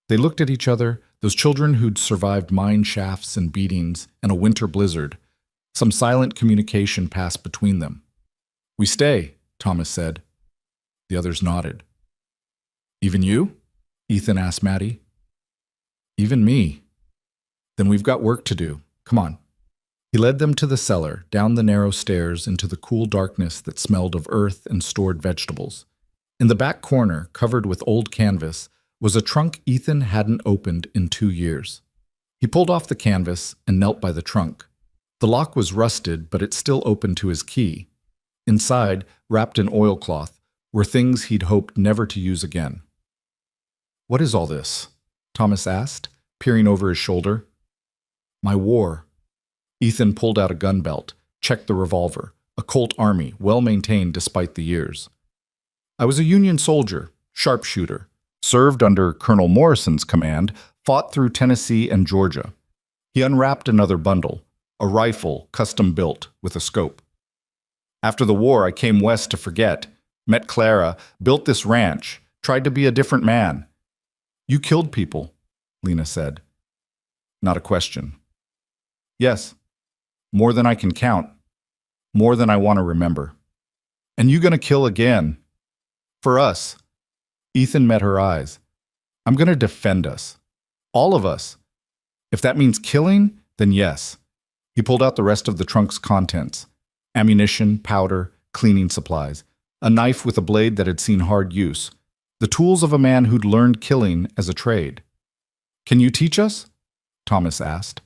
They looked at each other, those children who'd survived mine shafts and beatings and a winter blizzard. Some silent communication passed between them. We stay, Thomas said. The others nodded. Even you? Ethan asked Maddie. Even me. Then we've got work to do. Come on. He led them to the cellar, down the narrow stairs into the cool darkness that smelled of earth and stored vegetables. In the back corner, covered with old canvas, was a trunk Ethan hadn't opened in 2 years. He pulled off the canvas and knelt by the trunk. The lock was rusted, but it still opened to his key. Inside, wrapped in oilcloth, were things he'd hoped never to use again. What is all this? Thomas asked, peering over his shoulder. My war. Ethan pulled out a gun belt, checked the revolver, a Colt Army, well-maintained despite the years. I was a Union soldier, sharpshooter, served under Colonel Morrison's command, fought through Tennessee and Georgia. He unwrapped another bundle, a rifle custom-built with a scope. After the war, I came west to forget, met Clara, built this ranch, tried to be a different man. You killed people, Lena said. Not a question. Yes, more than I can count, more than I want to remember. And you gonna kill again. For us. Ethan met her eyes. I'm gonna defend us. All of us. If that means killing, then yes. He pulled out the rest of the trunk's contents. Ammunition, powder, cleaning supplies. A knife with a blade that had seen hard use. The tools of a man who'd learned killing as a trade. Can you teach us? Thomas asked.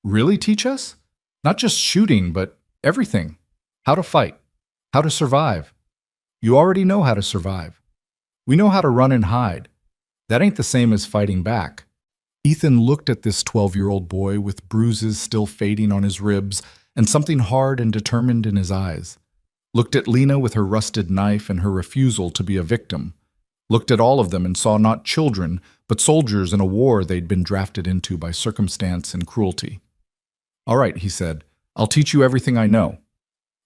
Really teach us? Not just shooting, but everything. How to fight. How to survive. You already know how to survive. We know how to run and hide. That ain't the same as fighting back. Ethan looked at this 12-year-old boy with bruises still fading on his ribs and something hard and determined in his eyes. Looked at Lena with her rusted knife and her refusal to be a victim. looked at all of them and saw not children, but soldiers in a war they'd been drafted into by circumstance and cruelty. "All right," he said, "I'll teach you everything I know.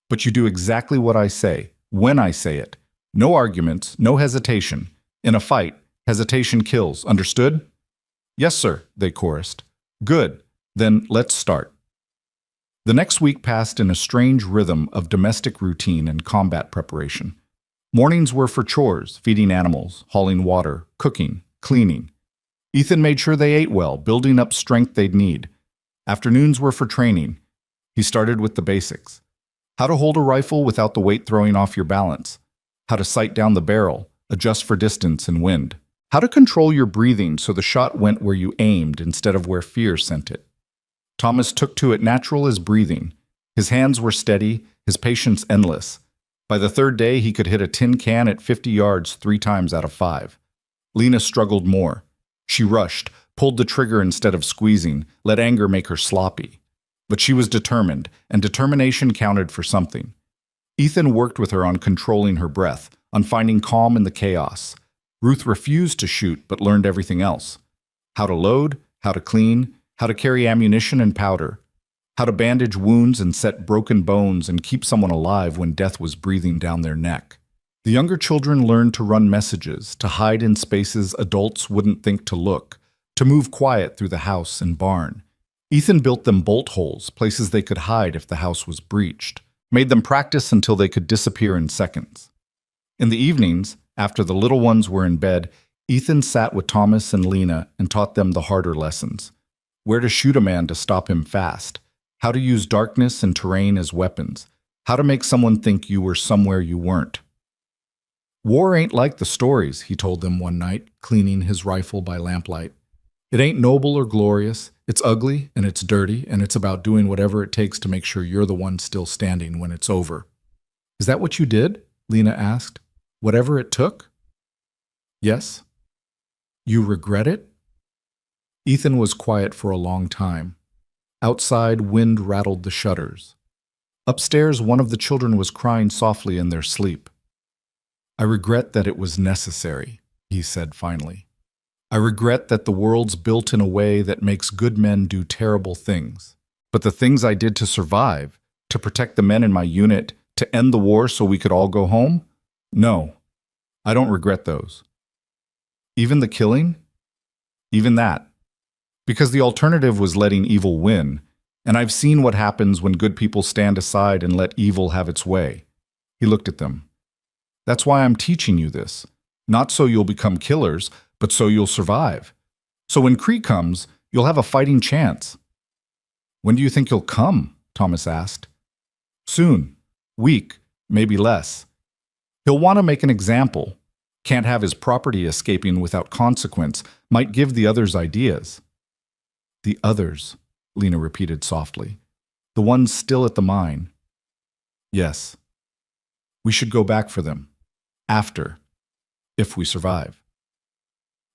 But you do exactly what I say, when I say it. No arguments, no hesitation. In a fight, hesitation kills. Understood?" "Yes, sir," they chorused. "Good. Then let's start." The next week passed in a strange rhythm of domestic routine and combat preparation. Mornings were for chores, feeding animals, hauling water, cooking, cleaning. Ethan made sure they ate well, building up strength they'd need. Afternoons were for training. He started with the basics. How to hold a rifle without the weight throwing off your balance. How to sight down the barrel, adjust for distance and wind. How to control your breathing so the shot went where you aimed instead of where fear sent it. Thomas took to it natural as breathing. His hands were steady, his patience endless. By the third day, he could hit a tin can at 50 yards 3 times out of 5. Lena struggled more. She rushed, pulled the trigger instead of squeezing, let anger make her sloppy. But she was determined, and determination counted for something. Ethan worked with her on controlling her breath, on finding calm in the chaos. Ruth refused to shoot, but learned everything else. How to load, how to clean, how to carry ammunition and powder, how to bandage wounds and set broken bones and keep someone alive when death was breathing down their neck. The younger children learned to run messages, to hide in spaces adults wouldn't think to look, to move quiet through the house and barn. Ethan built them bolt holes, places they could hide if the house was breached, made them practice until they could disappear in seconds. In the evenings, after the little ones were in bed, Ethan sat with Thomas and Lena and taught them the harder lessons. Where to shoot a man to stop him fast, how to use darkness and terrain as weapons, how to make someone think you were somewhere you weren't. "War ain't like the stories," he told them one night, cleaning his rifle by lamplight. "It ain't noble or glorious. It's ugly and it's dirty, and it's about doing whatever it takes to make sure you're the one still standing when it's over." "Is that what you did?" Lena asked. "Whatever it took?" "Yes." "You regret it?" Ethan was quiet for a long time. Outside, wind rattled the shutters. Upstairs, one of the children was crying softly in their sleep. "I regret that it was necessary," he said finally. "I regret that the world's built in a way that makes good men do terrible things. But the things I did to survive, to protect the men in my unit, to end the war so we could all go home? No, I don't regret those." "Even the killing?" "Even that. Because the alternative was letting evil win, and I've seen what happens when good people stand aside and let evil have its way." He looked at them. "That's why I'm teaching you this. Not so you'll become killers, but so you'll survive. So when Cree comes, you'll have a fighting chance." "When do you think he'll come?" Thomas asked. "Soon. Week, maybe less. He'll want to make an example. Can't have his property escaping without consequence. Might give the others ideas." "The others," Lena repeated softly. "The ones still at the mine." "Yes. We should go back for them. After. If we survive."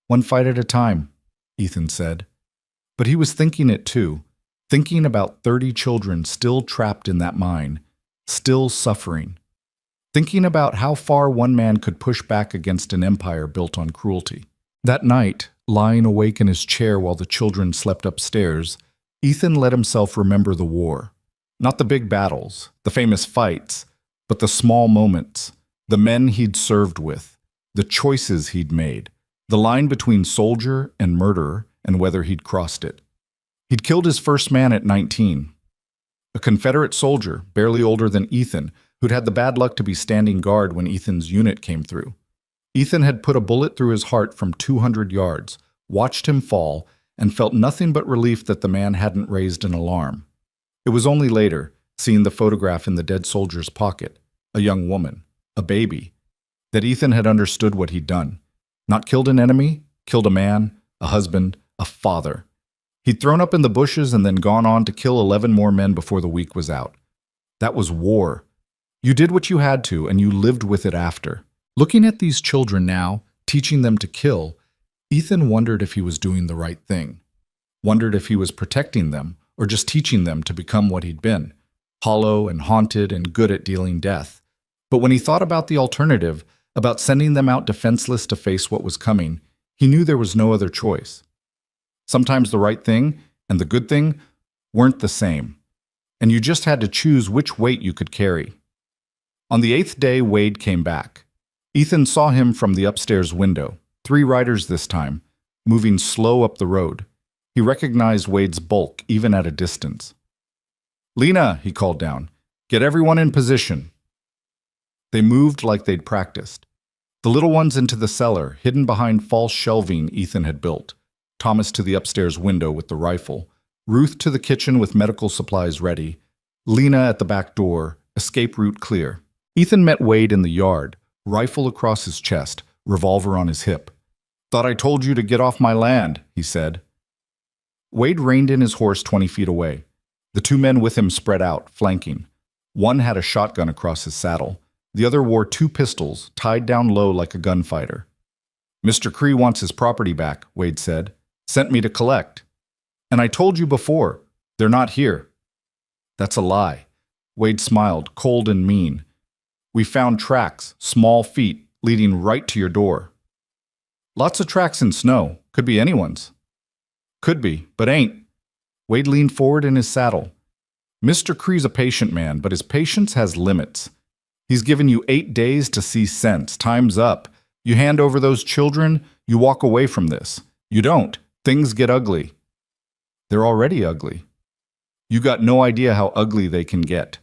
"One fight at a time," Ethan said. But he was thinking it too, thinking about 30 children still trapped in that mine, still suffering. Thinking about how far one man could push back against an empire built on cruelty. That night, lying awake in his chair while the children slept upstairs, Ethan let himself remember the war. Not the big battles, the famous fights, but the small moments, the men he'd served with, the choices he'd made, the line between soldier and murderer, and whether he'd crossed it. He'd killed his first man at 19. A Confederate soldier, barely older than Ethan, who'd had the bad luck to be standing guard when Ethan's unit came through. Ethan had put a bullet through his heart from 200 yards, watched him fall, and felt nothing but relief that the man hadn't raised an alarm. It was only later, seeing the photograph in the dead soldier's pocket, a young woman, a baby, that Ethan had understood what he'd done. Not killed an enemy, killed a man, a husband, a father. He'd thrown up in the bushes and then gone on to kill 11 more men before the week was out. That was war. You did what you had to, and you lived with it after. Looking at these children now, teaching them to kill, Ethan wondered if he was doing the right thing. Wondered if he was protecting them, or just teaching them to become what he'd been, hollow and haunted and good at dealing death. But when he thought about the alternative, about sending them out defenseless to face what was coming. He knew there was no other choice. Sometimes the right thing and the good thing weren't the same, and you just had to choose which weight you could carry. On the 8th day, Wade came back. Ethan saw him from the upstairs window, 3 riders this time, moving slow up the road. He recognized Wade's bulk even at a distance. "Lena," he called down, "get everyone in position." They moved like they'd practiced. The little ones into the cellar, hidden behind false shelving Ethan had built. Thomas to the upstairs window with the rifle. Ruth to the kitchen with medical supplies ready. Lena at the back door, escape route clear. Ethan met Wade in the yard, rifle across his chest, revolver on his hip. "Thought I told you to get off my land," he said. Wade reined in his horse 20 feet away. The 2 men with him spread out, flanking. One had a shotgun across his saddle. The other wore 2 pistols, tied down low like a gunfighter. "Mr. Cree wants his property back," Wade said. "Sent me to collect. And I told you before, they're not here." "That's a lie." Wade smiled, cold and mean. "We found tracks, small feet, leading right to your door." "Lots of tracks in snow. Could be anyone's." "Could be, but ain't." Wade leaned forward in his saddle. "Mr. Cree's a patient man, but his patience has limits. He's given you 8 days to see sense. Time's up. You hand over those children, you walk away from this. You don't. Things get ugly." "They're already ugly." "You got no idea how ugly they can get."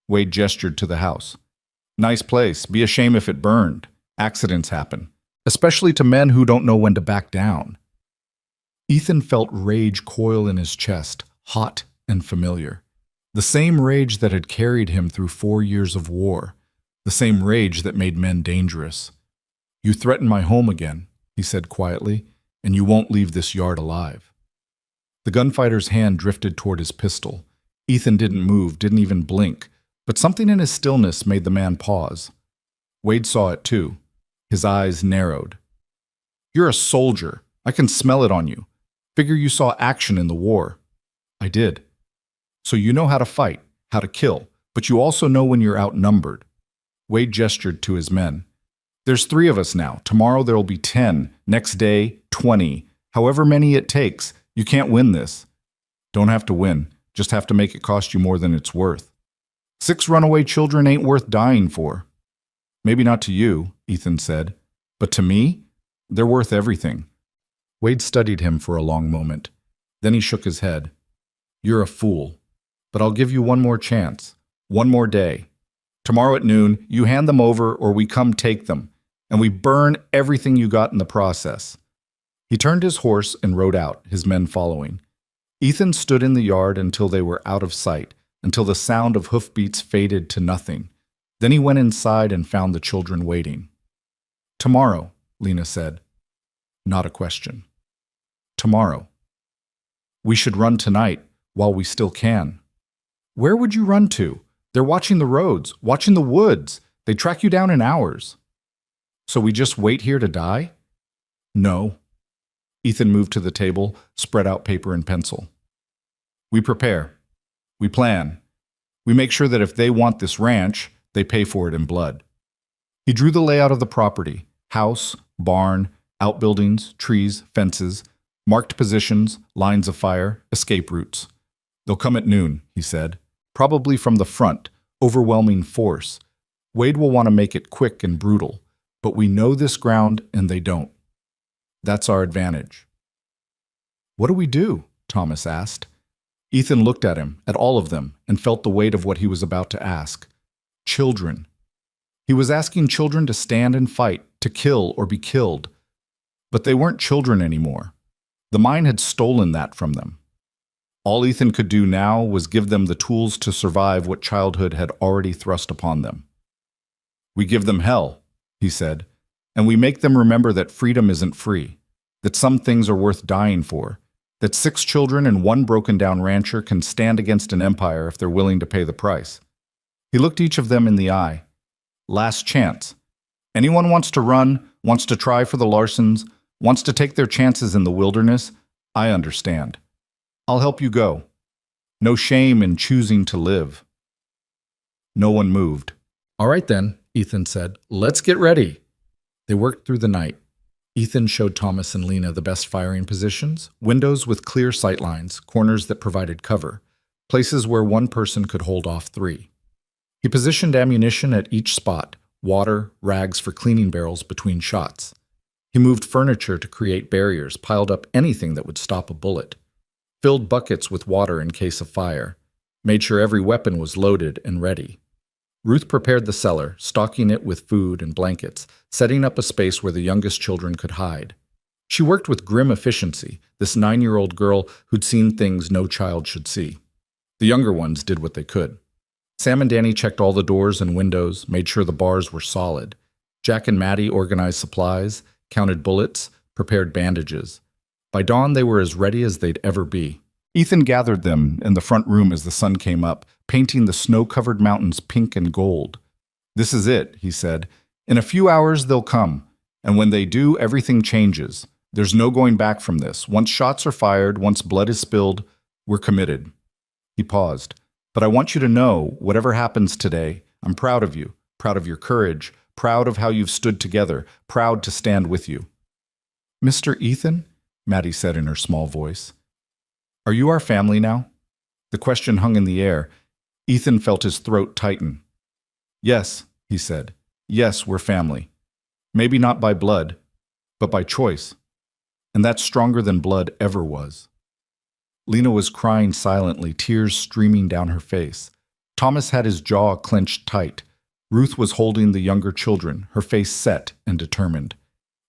Wade gestured to the house. "Nice place. Be a shame if it burned. Accidents happen, especially to men who don't know when to back down." Ethan felt rage coil in his chest, hot and familiar. The same rage that had carried him through 4 years of war. The same rage that made men dangerous. "You threaten my home again," he said quietly, "and you won't leave this yard alive." The gunfighter's hand drifted toward his pistol. Ethan didn't move, didn't even blink, but something in his stillness made the man pause. Wade saw it too. His eyes narrowed. "You're a soldier. I can smell it on you. Figure you saw action in the war." "I did." "So you know how to fight, how to kill, but you also know when you're outnumbered." Wade gestured to his men. "There's 3 of us now. Tomorrow there'll be 10. Next day, 20. However many it takes, you can't win this." "Don't have to win. Just have to make it cost you more than it's worth." 6 runaway children ain't worth dying for." "Maybe not to you," Ethan said, "but to me, they're worth everything." Wade studied him for a long moment. Then he shook his head. "You're a fool. But I'll give you one more chance. One more day. Tomorrow at noon, you hand them over or we come take them, and we burn everything you got in the process." He turned his horse and rode out, his men following. Ethan stood in the yard until they were out of sight, until the sound of hoofbeats faded to nothing. Then he went inside and found the children waiting. "Tomorrow," Lena said. Not a question. "Tomorrow. We should run tonight, while we still can." "Where would you run to? They're watching the roads, watching the woods. They track you down in hours." "So we just wait here to die?" "No." Ethan moved to the table, spread out paper and pencil. "We prepare. We plan. We make sure that if they want this ranch, they pay for it in blood." He drew the layout of the property: house, barn, outbuildings, trees, fences, marked positions, lines of fire, escape routes. "They'll come at noon," he said. "Probably from the front, overwhelming force. Wade will want to make it quick and brutal, but we know this ground and they don't. That's our advantage." "What do we do?" Thomas asked. Ethan looked at him, at all of them, and felt the weight of what he was about to ask. Children. He was asking children to stand and fight, to kill or be killed. But they weren't children anymore. The mine had stolen that from them. All Ethan could do now was give them the tools to survive what childhood had already thrust upon them. "We give them hell," he said, "and we make them remember that freedom isn't free, that some things are worth dying for, that 6 children and 1 broken-down rancher can stand against an empire if they're willing to pay the price." He looked each of them in the eye. "Last chance. Anyone wants to run, wants to try for the Larsons, wants to take their chances in the wilderness, I understand. I'll help you go. No shame in choosing to live." No one moved. "All right then," Ethan said. "Let's get ready." They worked through the night. Ethan showed Thomas and Lena the best firing positions, windows with clear sight lines, corners that provided cover, places where one person could hold off three. He positioned ammunition at each spot, water, rags for cleaning barrels between shots. He moved furniture to create barriers, piled up anything that would stop a bullet, filled buckets with water in case of fire, made sure every weapon was loaded and ready. Ruth prepared the cellar, stocking it with food and blankets, setting up a space where the youngest children could hide. She worked with grim efficiency, this 9-year-old girl who'd seen things no child should see. The younger ones did what they could. Sam and Danny checked all the doors and windows, made sure the bars were solid. Jack and Maddie organized supplies, counted bullets, prepared bandages. By dawn, they were as ready as they'd ever be. Ethan gathered them in the front room as the sun came up, painting the snow-covered mountains pink and gold. "This is it," he said. "In a few hours they'll come, and when they do, everything changes. There's no going back from this. Once shots are fired, once blood is spilled, we're committed." He paused. "But I want you to know, whatever happens today, I'm proud of you, proud of your courage, proud of how you've stood together, proud to stand with you." "Mr. Ethan?" Maddie said in her small voice. "Are you our family now?" The question hung in the air. Ethan felt his throat tighten. "Yes," he said. "Yes, we're family. Maybe not by blood, but by choice. And that's stronger than blood ever was." Lena was crying silently, tears streaming down her face. Thomas had his jaw clenched tight. Ruth was holding the younger children, her face set and determined.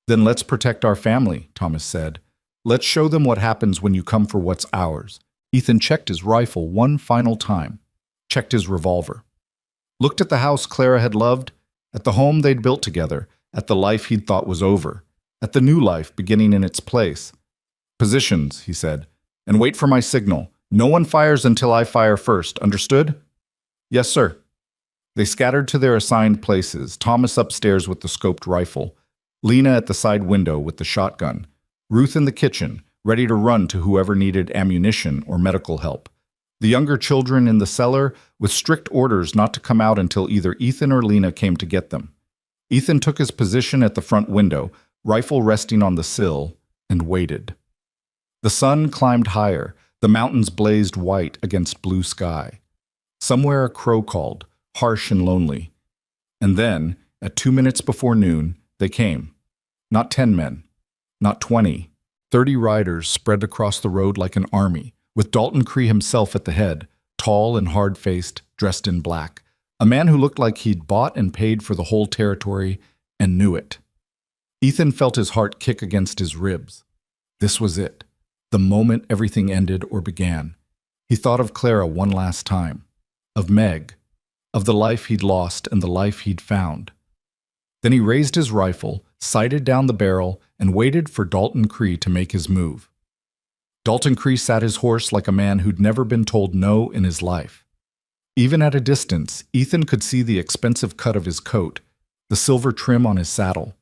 "Then let's protect our family," Thomas said. "Let's show them what happens when you come for what's ours." Ethan checked his rifle one final time, checked his revolver. Looked at the house Clara had loved, at the home they'd built together, at the life he'd thought was over, at the new life beginning in its place. "Positions," he said, "and wait for my signal. No one fires until I fire first, understood?" "Yes, sir." They scattered to their assigned places, Thomas upstairs with the scoped rifle, Lena at the side window with the shotgun, Ruth in the kitchen, ready to run to whoever needed ammunition or medical help. The younger children in the cellar with strict orders not to come out until either Ethan or Lena came to get them. Ethan took his position at the front window, rifle resting on the sill, and waited. The sun climbed higher, the mountains blazed white against blue sky. Somewhere a crow called, harsh and lonely. And then, at 2 minutes before noon, they came. Not 10 men. Not 20, 30 riders spread across the road like an army, with Dalton Cree himself at the head, tall and hard-faced, dressed in black, a man who looked like he'd bought and paid for the whole territory and knew it. Ethan felt his heart kick against his ribs. This was it, the moment everything ended or began. He thought of Clara one last time, of Meg, of the life he'd lost and the life he'd found. Then he raised his rifle, sighted down the barrel, and waited for Dalton Cree to make his move. Dalton Cree sat his horse like a man who'd never been told no in his life. Even at a distance, Ethan could see the expensive cut of his coat, the silver trim on his saddle,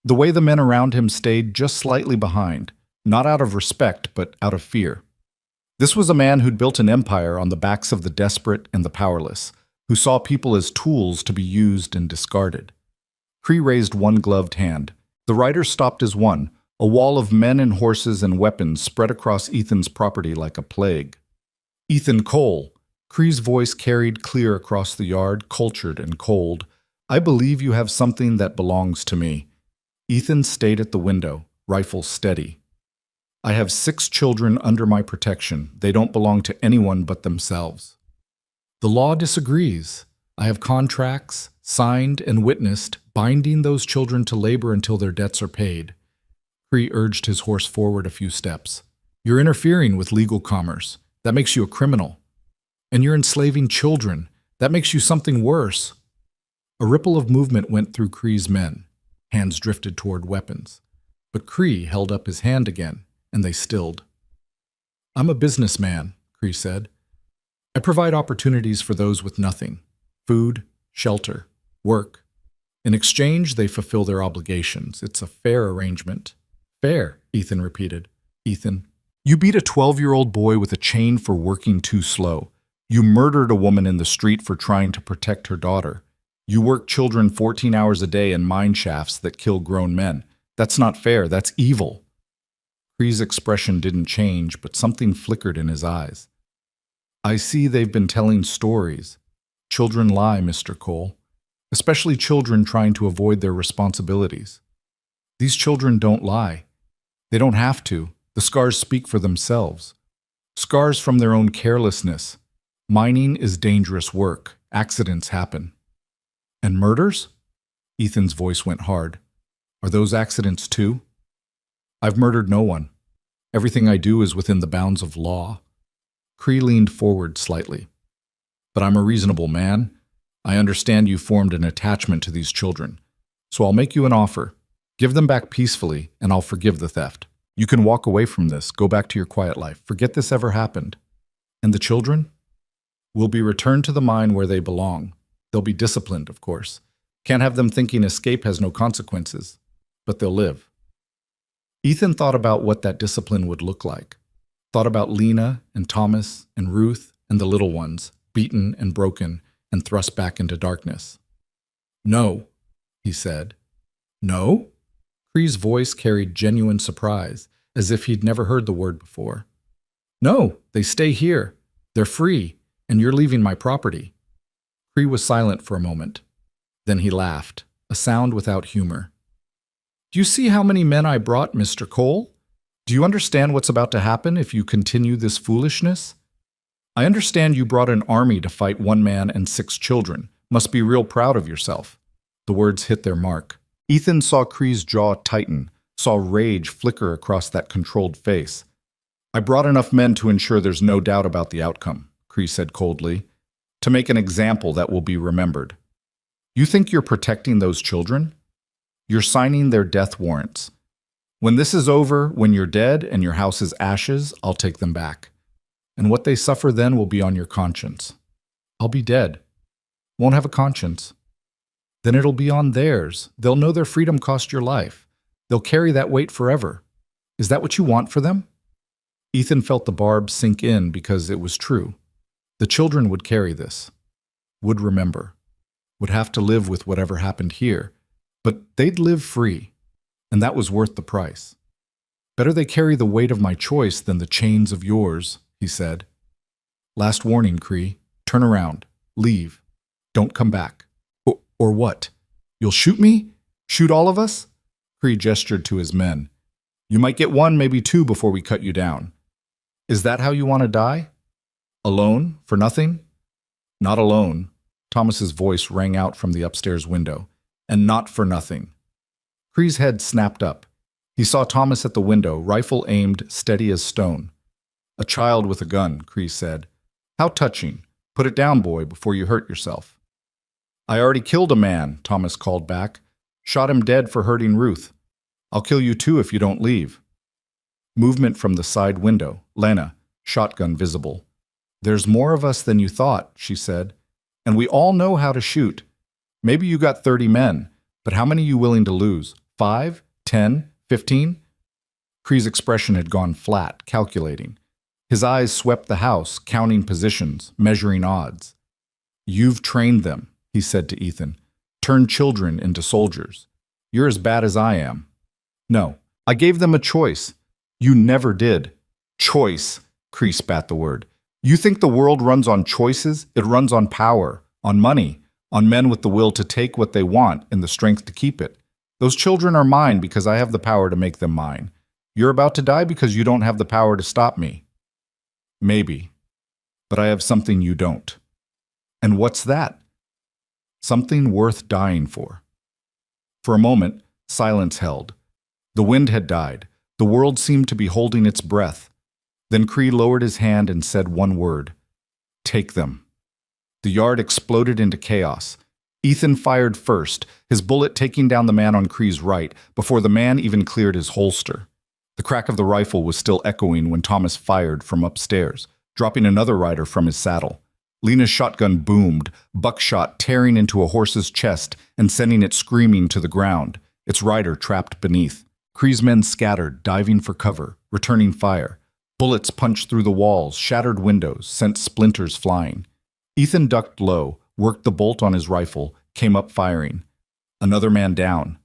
the way the men around him stayed just slightly behind, not out of respect, but out of fear. This was a man who'd built an empire on the backs of the desperate and the powerless, who saw people as tools to be used and discarded. Cree raised one gloved hand. The rider stopped as one, a wall of men and horses and weapons spread across Ethan's property like a plague. "Ethan Cole," Cree's voice carried clear across the yard, cultured and cold. "I believe you have something that belongs to me." Ethan stayed at the window, rifle steady. "I have 6 children under my protection. They don't belong to anyone but themselves." "The law disagrees. I have contracts, signed and witnessed, binding those children to labor until their debts are paid." Cree urged his horse forward a few steps. "You're interfering with legal commerce. That makes you a criminal. And you're enslaving children. That makes you something worse." A ripple of movement went through Cree's men. Hands drifted toward weapons. But Cree held up his hand again, and they stilled. "I'm a businessman," Cree said. "I provide opportunities for those with nothing. Food, shelter, work. In exchange, they fulfill their obligations. It's a fair arrangement." "Fair," Ethan repeated. "Ethan, you beat a 12-year-old boy with a chain for working too slow. You murdered a woman in the street for trying to protect her daughter. You work children 14 hours a day in mine shafts that kill grown men. That's not fair. That's evil. Cree's expression didn't change, but something flickered in his eyes. I see they've been telling stories. Children lie, Mr. Cole, especially children trying to avoid their responsibilities. These children don't lie. They don't have to. The scars speak for themselves. Scars from their own carelessness. Mining is dangerous work. Accidents happen. And murders? Ethan's voice went hard. Are those accidents too? I've murdered no one. Everything I do is within the bounds of law. Cree leaned forward slightly. But I'm a reasonable man. I understand you formed an attachment to these children. So I'll make you an offer. Give them back peacefully, and I'll forgive the theft. You can walk away from this, go back to your quiet life. Forget this ever happened. And the children? Will be returned to the mine where they belong. They'll be disciplined, of course. Can't have them thinking escape has no consequences. But they'll live. Ethan thought about what that discipline would look like. Thought about Lena and Thomas and Ruth and the little ones, beaten and broken and thrust back into darkness. No, he said. No? Cree's voice carried genuine surprise, as if he'd never heard the word before. No, they stay here. They're free, and you're leaving my property. Cree was silent for a moment. Then he laughed, a sound without humor. Do you see how many men I brought, Mr. Cole? Do you understand what's about to happen if you continue this foolishness? I understand you brought an army to fight one man and 6 children. Must be real proud of yourself. The words hit their mark. Ethan saw Cree's jaw tighten, saw rage flicker across that controlled face. I brought enough men to ensure there's no doubt about the outcome, Cree said coldly, to make an example that will be remembered. You think you're protecting those children? You're signing their death warrants. When this is over, when you're dead and your house is ashes, I'll take them back. And what they suffer then will be on your conscience. I'll be dead. Won't have a conscience. Then it'll be on theirs. They'll know their freedom cost your life. They'll carry that weight forever. Is that what you want for them? Ethan felt the barb sink in because it was true. The children would carry this, would remember, would have to live with whatever happened here, but they'd live free, and that was worth the price. Better they carry the weight of my choice than the chains of yours, he said. Last warning, Cree. Turn around. Leave. Don't come back. Or what? You'll shoot me? Shoot all of us? Cree gestured to his men. You might get 1, maybe 2 before we cut you down. Is that how you want to die? Alone? For nothing? Not alone. Thomas's voice rang out from the upstairs window. And not for nothing. Cree's head snapped up. He saw Thomas at the window, rifle aimed, steady as stone. A child with a gun, Cree said. How touching. Put it down, boy, before you hurt yourself. I already killed a man, Thomas called back. Shot him dead for hurting Ruth. I'll kill you too if you don't leave. Movement from the side window. Lena, shotgun visible. There's more of us than you thought, she said. And we all know how to shoot. Maybe you got 30 men, but how many are you willing to lose? 5? 10? 15? Cree's expression had gone flat, calculating. His eyes swept the house, counting positions, measuring odds. You've trained them, he said to Ethan. Turned children into soldiers. You're as bad as I am. No, I gave them a choice. You never did. Choice, Cree spat the word. You think the world runs on choices? It runs on power, on money, on men with the will to take what they want and the strength to keep it. Those children are mine because I have the power to make them mine. You're about to die because you don't have the power to stop me. Maybe, but I have something you don't. And what's that? Something worth dying for. For a moment, silence held. The wind had died. The world seemed to be holding its breath. Then Cree lowered his hand and said one word. Take them. The yard exploded into chaos. Ethan fired first, his bullet taking down the man on Cree's right, before the man even cleared his holster. The crack of the rifle was still echoing when Thomas fired from upstairs, dropping another rider from his saddle. Lena's shotgun boomed, buckshot tearing into a horse's chest and sending it screaming to the ground, its rider trapped beneath. Cree's men scattered, diving for cover, returning fire. Bullets punched through the walls, shattered windows, sent splinters flying. Ethan ducked low, worked the bolt on his rifle, came up firing. Another man down.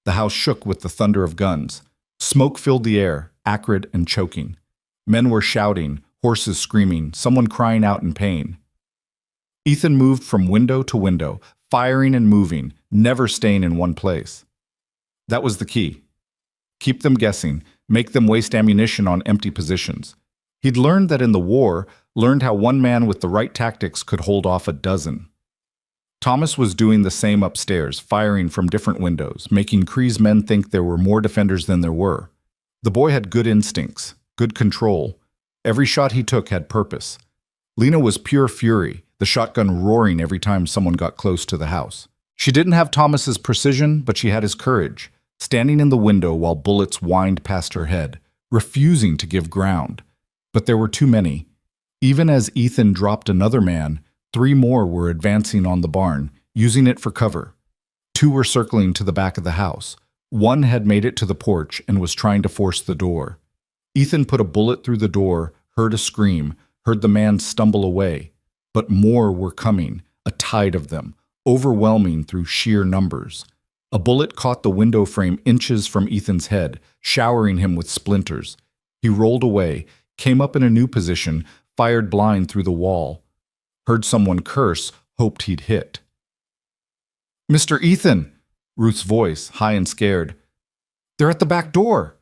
The house shook with the thunder of guns. Smoke filled the air, acrid and choking. Men were shouting, horses screaming, someone crying out in pain. Ethan moved from window to window, firing and moving, never staying in one place. That was the key. Keep them guessing, make them waste ammunition on empty positions. He'd learned that in the war, learned how one man with the right tactics could hold off a dozen. Thomas was doing the same upstairs, firing from different windows, making Cree's men think there were more defenders than there were. The boy had good instincts, good control. Every shot he took had purpose. Lena was pure fury, the shotgun roaring every time someone got close to the house. She didn't have Thomas's precision, but she had his courage, standing in the window while bullets whined past her head, refusing to give ground. But there were too many. Even as Ethan dropped another man, 3 more were advancing on the barn, using it for cover. 2 were circling to the back of the house. 1 had made it to the porch and was trying to force the door. Ethan put a bullet through the door, heard a scream, heard the man stumble away. But more were coming, a tide of them, overwhelming through sheer numbers. A bullet caught the window frame inches from Ethan's head, showering him with splinters. He rolled away, came up in a new position, fired blind through the wall. Heard someone curse, hoped he'd hit. "Mr. Ethan!" Ruth's voice, high and scared. "They're at the back door!"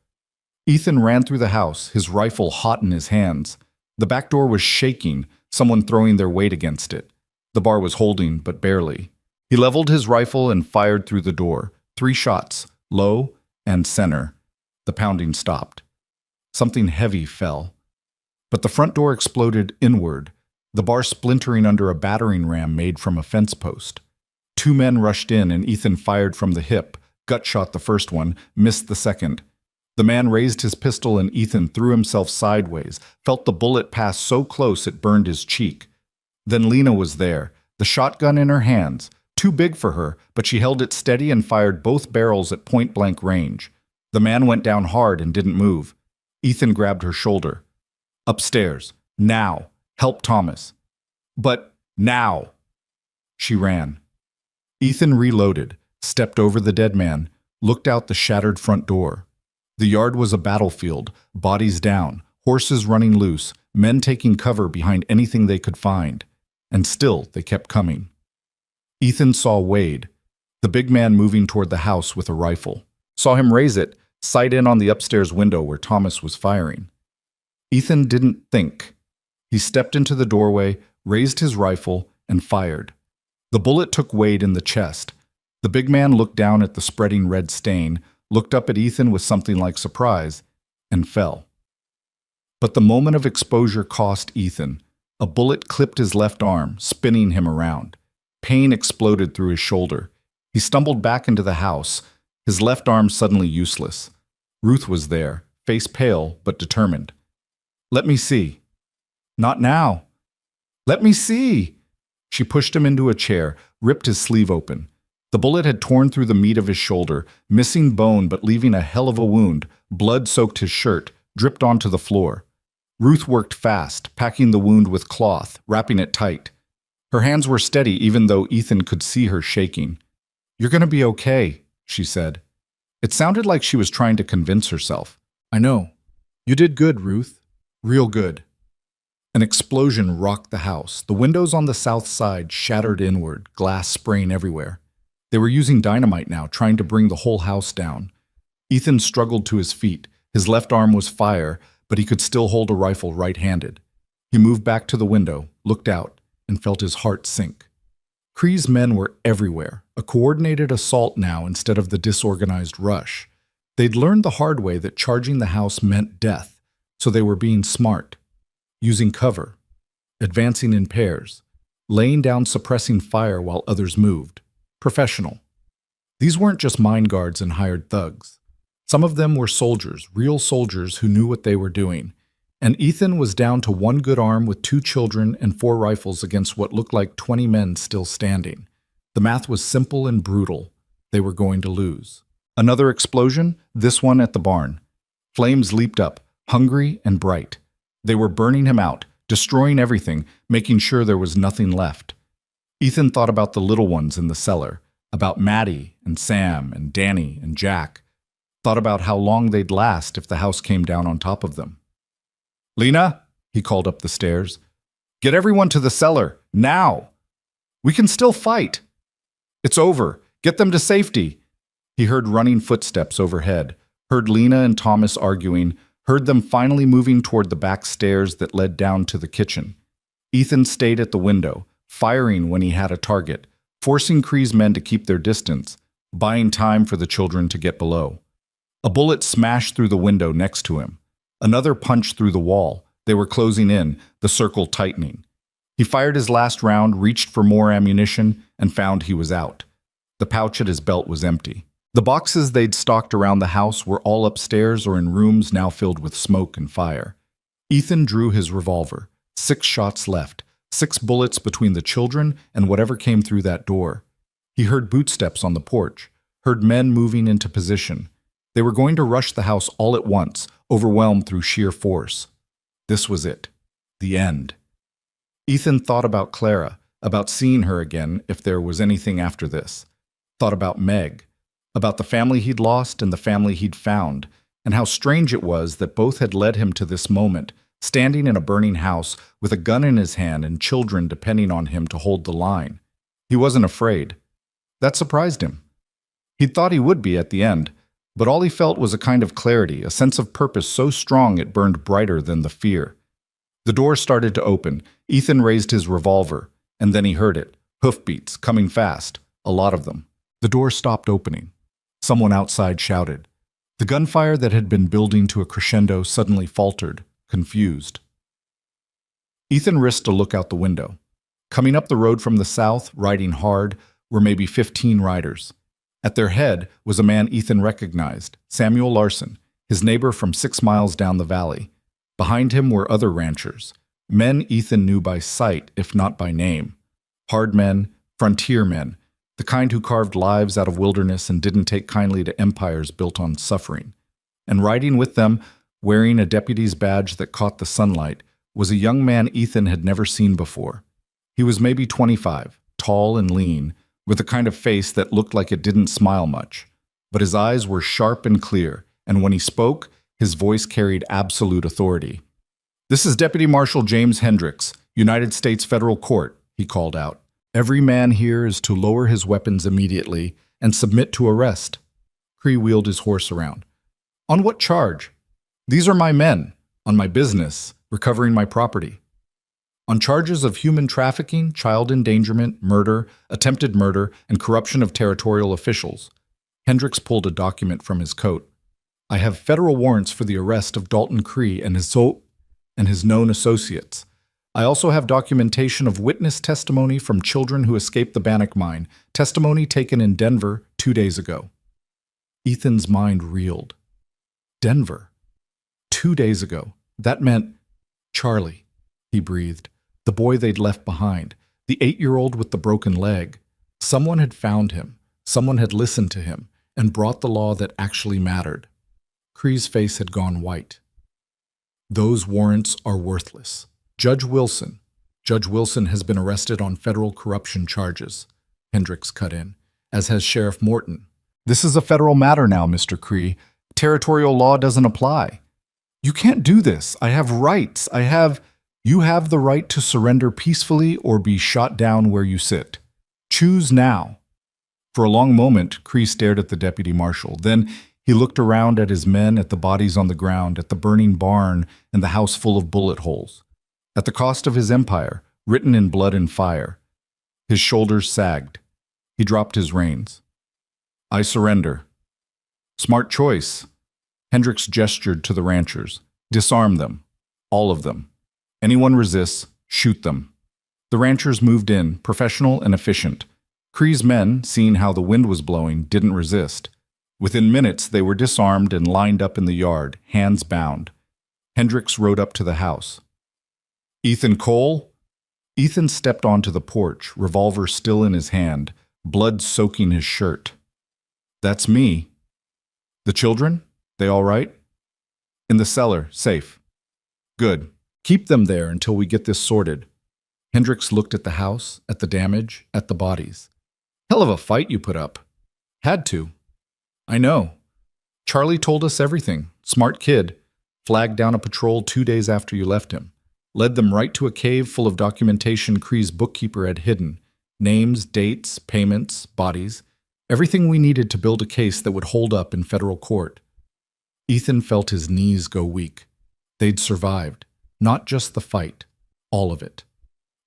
Ethan ran through the house, his rifle hot in his hands. The back door was shaking, someone throwing their weight against it. The bar was holding, but barely. He leveled his rifle and fired through the door. 3 shots, low and center. The pounding stopped. Something heavy fell. But the front door exploded inward, the bar splintering under a battering ram made from a fence post. 2 men rushed in and Ethan fired from the hip, gut-shot the first one, missed the second. The man raised his pistol and Ethan threw himself sideways, felt the bullet pass so close it burned his cheek. Then Lena was there, the shotgun in her hands, too big for her, but she held it steady and fired both barrels at point-blank range. The man went down hard and didn't move. Ethan grabbed her shoulder. "Upstairs. Now. Help Thomas." "But now." She ran. Ethan reloaded, stepped over the dead man, looked out the shattered front door. The yard was a battlefield, bodies down, horses running loose, men taking cover behind anything they could find. And still they kept coming. Ethan saw Wade, the big man moving toward the house with a rifle. Saw him raise it, sight in on the upstairs window where Thomas was firing. Ethan didn't think. He stepped into the doorway, raised his rifle, and fired. The bullet took Wade in the chest. The big man looked down at the spreading red stain, looked up at Ethan with something like surprise, and fell. But the moment of exposure cost Ethan. A bullet clipped his left arm, spinning him around. Pain exploded through his shoulder. He stumbled back into the house, his left arm suddenly useless. Ruth was there, face pale but determined. "Let me see." "Not now." "Let me see." She pushed him into a chair, ripped his sleeve open. The bullet had torn through the meat of his shoulder, missing bone but leaving a hell of a wound. Blood soaked his shirt, dripped onto the floor. Ruth worked fast, packing the wound with cloth, wrapping it tight. Her hands were steady even though Ethan could see her shaking. "You're going to be okay," she said. It sounded like she was trying to convince herself. "I know. You did good, Ruth. Real good." An explosion rocked the house. The windows on the south side shattered inward, glass spraying everywhere. They were using dynamite now, trying to bring the whole house down. Ethan struggled to his feet. His left arm was fire, but he could still hold a rifle right-handed. He moved back to the window, looked out, and felt his heart sink. Cree's men were everywhere, a coordinated assault now instead of the disorganized rush. They'd learned the hard way that charging the house meant death, so they were being smart, using cover, advancing in pairs, laying down suppressing fire while others moved. Professional. These weren't just mine guards and hired thugs. Some of them were soldiers, real soldiers who knew what they were doing. And Ethan was down to 1 good arm with 2 children and 4 rifles against what looked like 20 men still standing. The math was simple and brutal. They were going to lose. Another explosion, this one at the barn. Flames leaped up, hungry and bright. They were burning him out, destroying everything, making sure there was nothing left. Ethan thought about the little ones in the cellar, about Maddie and Sam and Danny and Jack, thought about how long they'd last if the house came down on top of them. "Lena," he called up the stairs, "get everyone to the cellar, now! We can still fight! It's over, get them to safety!" He heard running footsteps overhead, heard Lena and Thomas arguing, heard them finally moving toward the back stairs that led down to the kitchen. Ethan stayed at the window, firing when he had a target, forcing Cree's men to keep their distance, buying time for the children to get below. A bullet smashed through the window next to him. Another punched through the wall. They were closing in, the circle tightening. He fired his last round, reached for more ammunition, and found he was out. The pouch at his belt was empty. The boxes they'd stocked around the house were all upstairs or in rooms now filled with smoke and fire. Ethan drew his revolver. 6 shots left, 6 bullets between the children and whatever came through that door. He heard bootsteps on the porch, heard men moving into position. They were going to rush the house all at once, overwhelmed through sheer force. This was it. The end. Ethan thought about Clara, about seeing her again if there was anything after this. Thought about Meg, about the family he'd lost and the family he'd found, and how strange it was that both had led him to this moment, standing in a burning house with a gun in his hand and children depending on him to hold the line. He wasn't afraid. That surprised him. He'd thought he would be at the end, but all he felt was a kind of clarity, a sense of purpose so strong it burned brighter than the fear. The door started to open. Ethan raised his revolver, and then he heard it. Hoofbeats, coming fast, a lot of them. The door stopped opening. Someone outside shouted. The gunfire that had been building to a crescendo suddenly faltered, confused. Ethan risked a look out the window. Coming up the road from the south, riding hard, were maybe 15 riders. At their head was a man Ethan recognized, Samuel Larson, his neighbor from 6 miles down the valley. Behind him were other ranchers, men Ethan knew by sight, if not by name. Hard men, frontier men, the kind who carved lives out of wilderness and didn't take kindly to empires built on suffering. And riding with them, wearing a deputy's badge that caught the sunlight, was a young man Ethan had never seen before. He was maybe 25, tall and lean, with a kind of face that looked like it didn't smile much. But his eyes were sharp and clear, and when he spoke, his voice carried absolute authority. "This is Deputy Marshal James Hendricks, United States Federal Court," he called out. "Every man here is to lower his weapons immediately and submit to arrest." Cree wheeled his horse around. "On what charge?" "These are my men, on my business, recovering my property." "On charges of human trafficking, child endangerment, murder, attempted murder, and corruption of territorial officials." Hendricks pulled a document from his coat. "I have federal warrants for the arrest of Dalton Cree and his known associates. I also have documentation of witness testimony from children who escaped the Bannock mine, testimony taken in Denver 2 days ago." Ethan's mind reeled. Denver. 2 days ago. That meant Charlie, he breathed. The boy they'd left behind. The 8-year-old with the broken leg. Someone had found him. Someone had listened to him and brought the law that actually mattered. Cree's face had gone white. "Those warrants are worthless. Judge Wilson has been arrested on federal corruption charges," Hendricks cut in, "as has Sheriff Morton. This is a federal matter now, Mr. Cree. Territorial law doesn't apply. You can't do this. I have rights. You have the right to surrender peacefully or be shot down where you sit. Choose now." For a long moment, Cree stared at the deputy marshal. Then he looked around at his men, at the bodies on the ground, at the burning barn and the house full of bullet holes. At the cost of his empire, written in blood and fire. His shoulders sagged. He dropped his reins. "I surrender." "Smart choice." Hendricks gestured to the ranchers. "Disarm them. All of them. Anyone resists, shoot them." The ranchers moved in, professional and efficient. Cree's men, seeing how the wind was blowing, didn't resist. Within minutes, they were disarmed and lined up in the yard, hands bound. Hendricks rode up to the house. "Ethan Cole?" Ethan stepped onto the porch, revolver still in his hand, blood soaking his shirt. "That's me." "The children? They all right?" "In the cellar, safe." "Good. Keep them there until we get this sorted." Hendricks looked at the house, at the damage, at the bodies. Hell of a fight you put up. Had to. I know. Charlie told us everything. Smart kid. Flagged down a patrol 2 days after you left him. Led them right to a cave full of documentation Cree's bookkeeper had hidden. Names, dates, payments, bodies. Everything we needed to build a case that would hold up in federal court. Ethan felt his knees go weak. They'd survived. Not just the fight. All of it.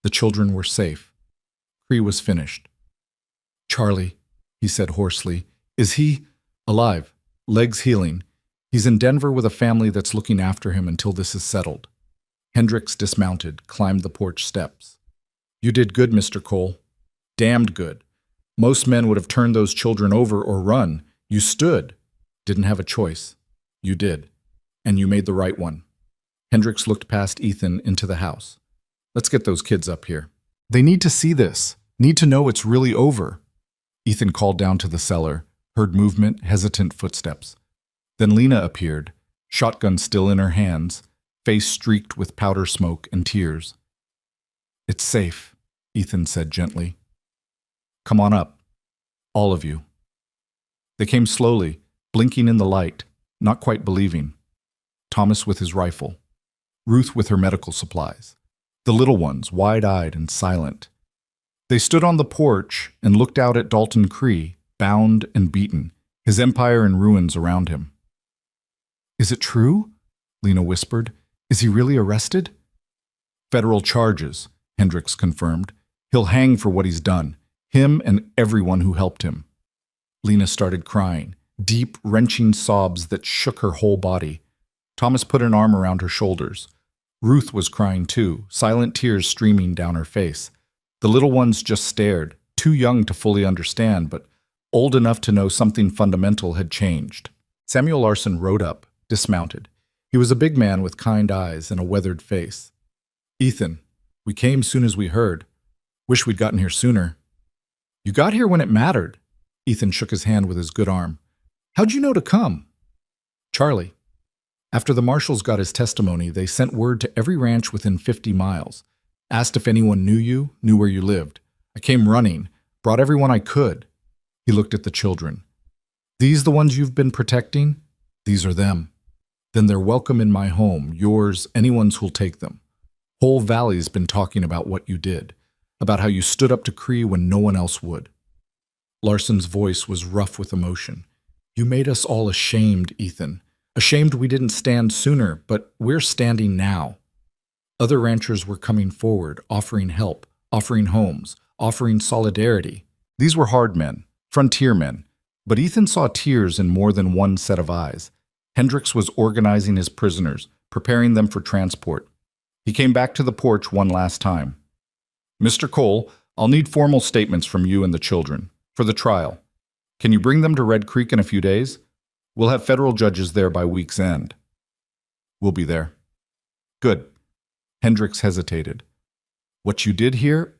The children were safe. Cree was finished. Charlie, he said hoarsely, is he alive? Legs healing. He's in Denver with a family that's looking after him until this is settled. Hendricks dismounted, climbed the porch steps. You did good, Mr. Cole. Damned good. Most men would have turned those children over or run. You stood. Didn't have a choice. You did. And you made the right one. Hendricks looked past Ethan into the house. Let's get those kids up here. They need to see this. Need to know it's really over. Ethan called down to the cellar, heard movement, hesitant footsteps. Then Lena appeared, shotgun still in her hands, face streaked with powder smoke and tears. It's safe, Ethan said gently. Come on up. All of you. They came slowly, blinking in the light, not quite believing. Thomas with his rifle. Ruth with her medical supplies. The little ones, wide-eyed and silent. They stood on the porch and looked out at Dalton Cree, bound and beaten, his empire in ruins around him. Is it true? Lena whispered. Is he really arrested? Federal charges, Hendricks confirmed. He'll hang for what he's done. Him and everyone who helped him. Lena started crying, deep, wrenching sobs that shook her whole body. Thomas put an arm around her shoulders. Ruth was crying too, silent tears streaming down her face. The little ones just stared, too young to fully understand, but old enough to know something fundamental had changed. Samuel Larson rode up, dismounted. He was a big man with kind eyes and a weathered face. Ethan, we came soon as we heard. Wish we'd gotten here sooner. You got here when it mattered. Ethan shook his hand with his good arm. How'd you know to come? Charlie. After the marshals got his testimony, they sent word to every ranch within 50 miles. Asked if anyone knew you, knew where you lived. I came running, brought everyone I could. He looked at the children. These the ones you've been protecting? These are them. Then they're welcome in my home, yours, anyone's who'll take them. Whole Valley's been talking about what you did, about how you stood up to Cree when no one else would. Larson's voice was rough with emotion. You made us all ashamed, Ethan. Ashamed we didn't stand sooner, but we're standing now. Other ranchers were coming forward, offering help, offering homes, offering solidarity. These were hard men, frontier men, but Ethan saw tears in more than one set of eyes. Hendricks was organizing his prisoners, preparing them for transport. He came back to the porch one last time. Mr. Cole, I'll need formal statements from you and the children, for the trial. Can you bring them to Red Creek in a few days? We'll have federal judges there by week's end. We'll be there. Good. Hendricks hesitated. What you did here?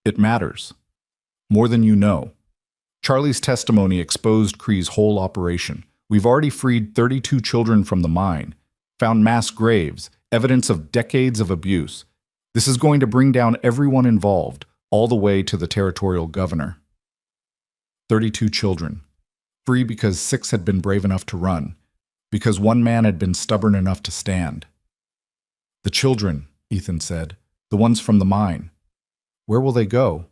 It matters. More than you know. Charlie's testimony exposed Cree's whole operation. We've already freed 32 children from the mine, found mass graves, evidence of decades of abuse. This is going to bring down everyone involved, all the way to the territorial governor. 32 children. Free because 6 had been brave enough to run, because one man had been stubborn enough to stand. The children, Ethan said, the ones from the mine. Where will they go?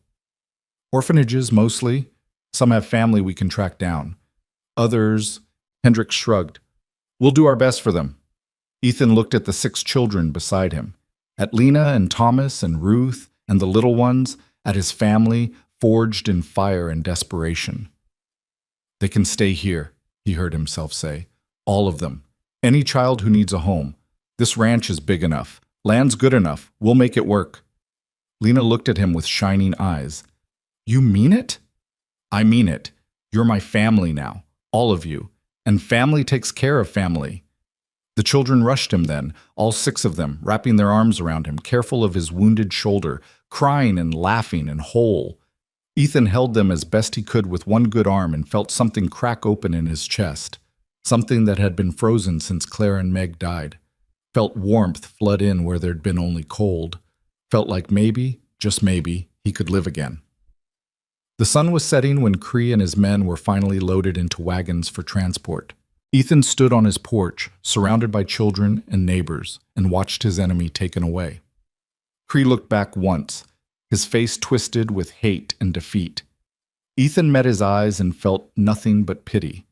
Orphanages, mostly. Some have family we can track down. Others, Hendricks shrugged. We'll do our best for them. Ethan looked at the 6 children beside him, at Lena and Thomas and Ruth and the little ones, at his family, forged in fire and desperation. They can stay here, he heard himself say. All of them. Any child who needs a home. This ranch is big enough. Land's good enough. We'll make it work. Lena looked at him with shining eyes. You mean it? I mean it. You're my family now. All of you. And family takes care of family. The children rushed him then, all 6 of them, wrapping their arms around him, careful of his wounded shoulder, crying and laughing and whole. Ethan held them as best he could with one good arm and felt something crack open in his chest, something that had been frozen since Claire and Meg died. Felt warmth flood in where there'd been only cold. Felt like maybe, just maybe, he could live again. The sun was setting when Cree and his men were finally loaded into wagons for transport. Ethan stood on his porch, surrounded by children and neighbors, and watched his enemy taken away. Cree looked back once, his face twisted with hate and defeat. Ethan met his eyes and felt nothing but pity.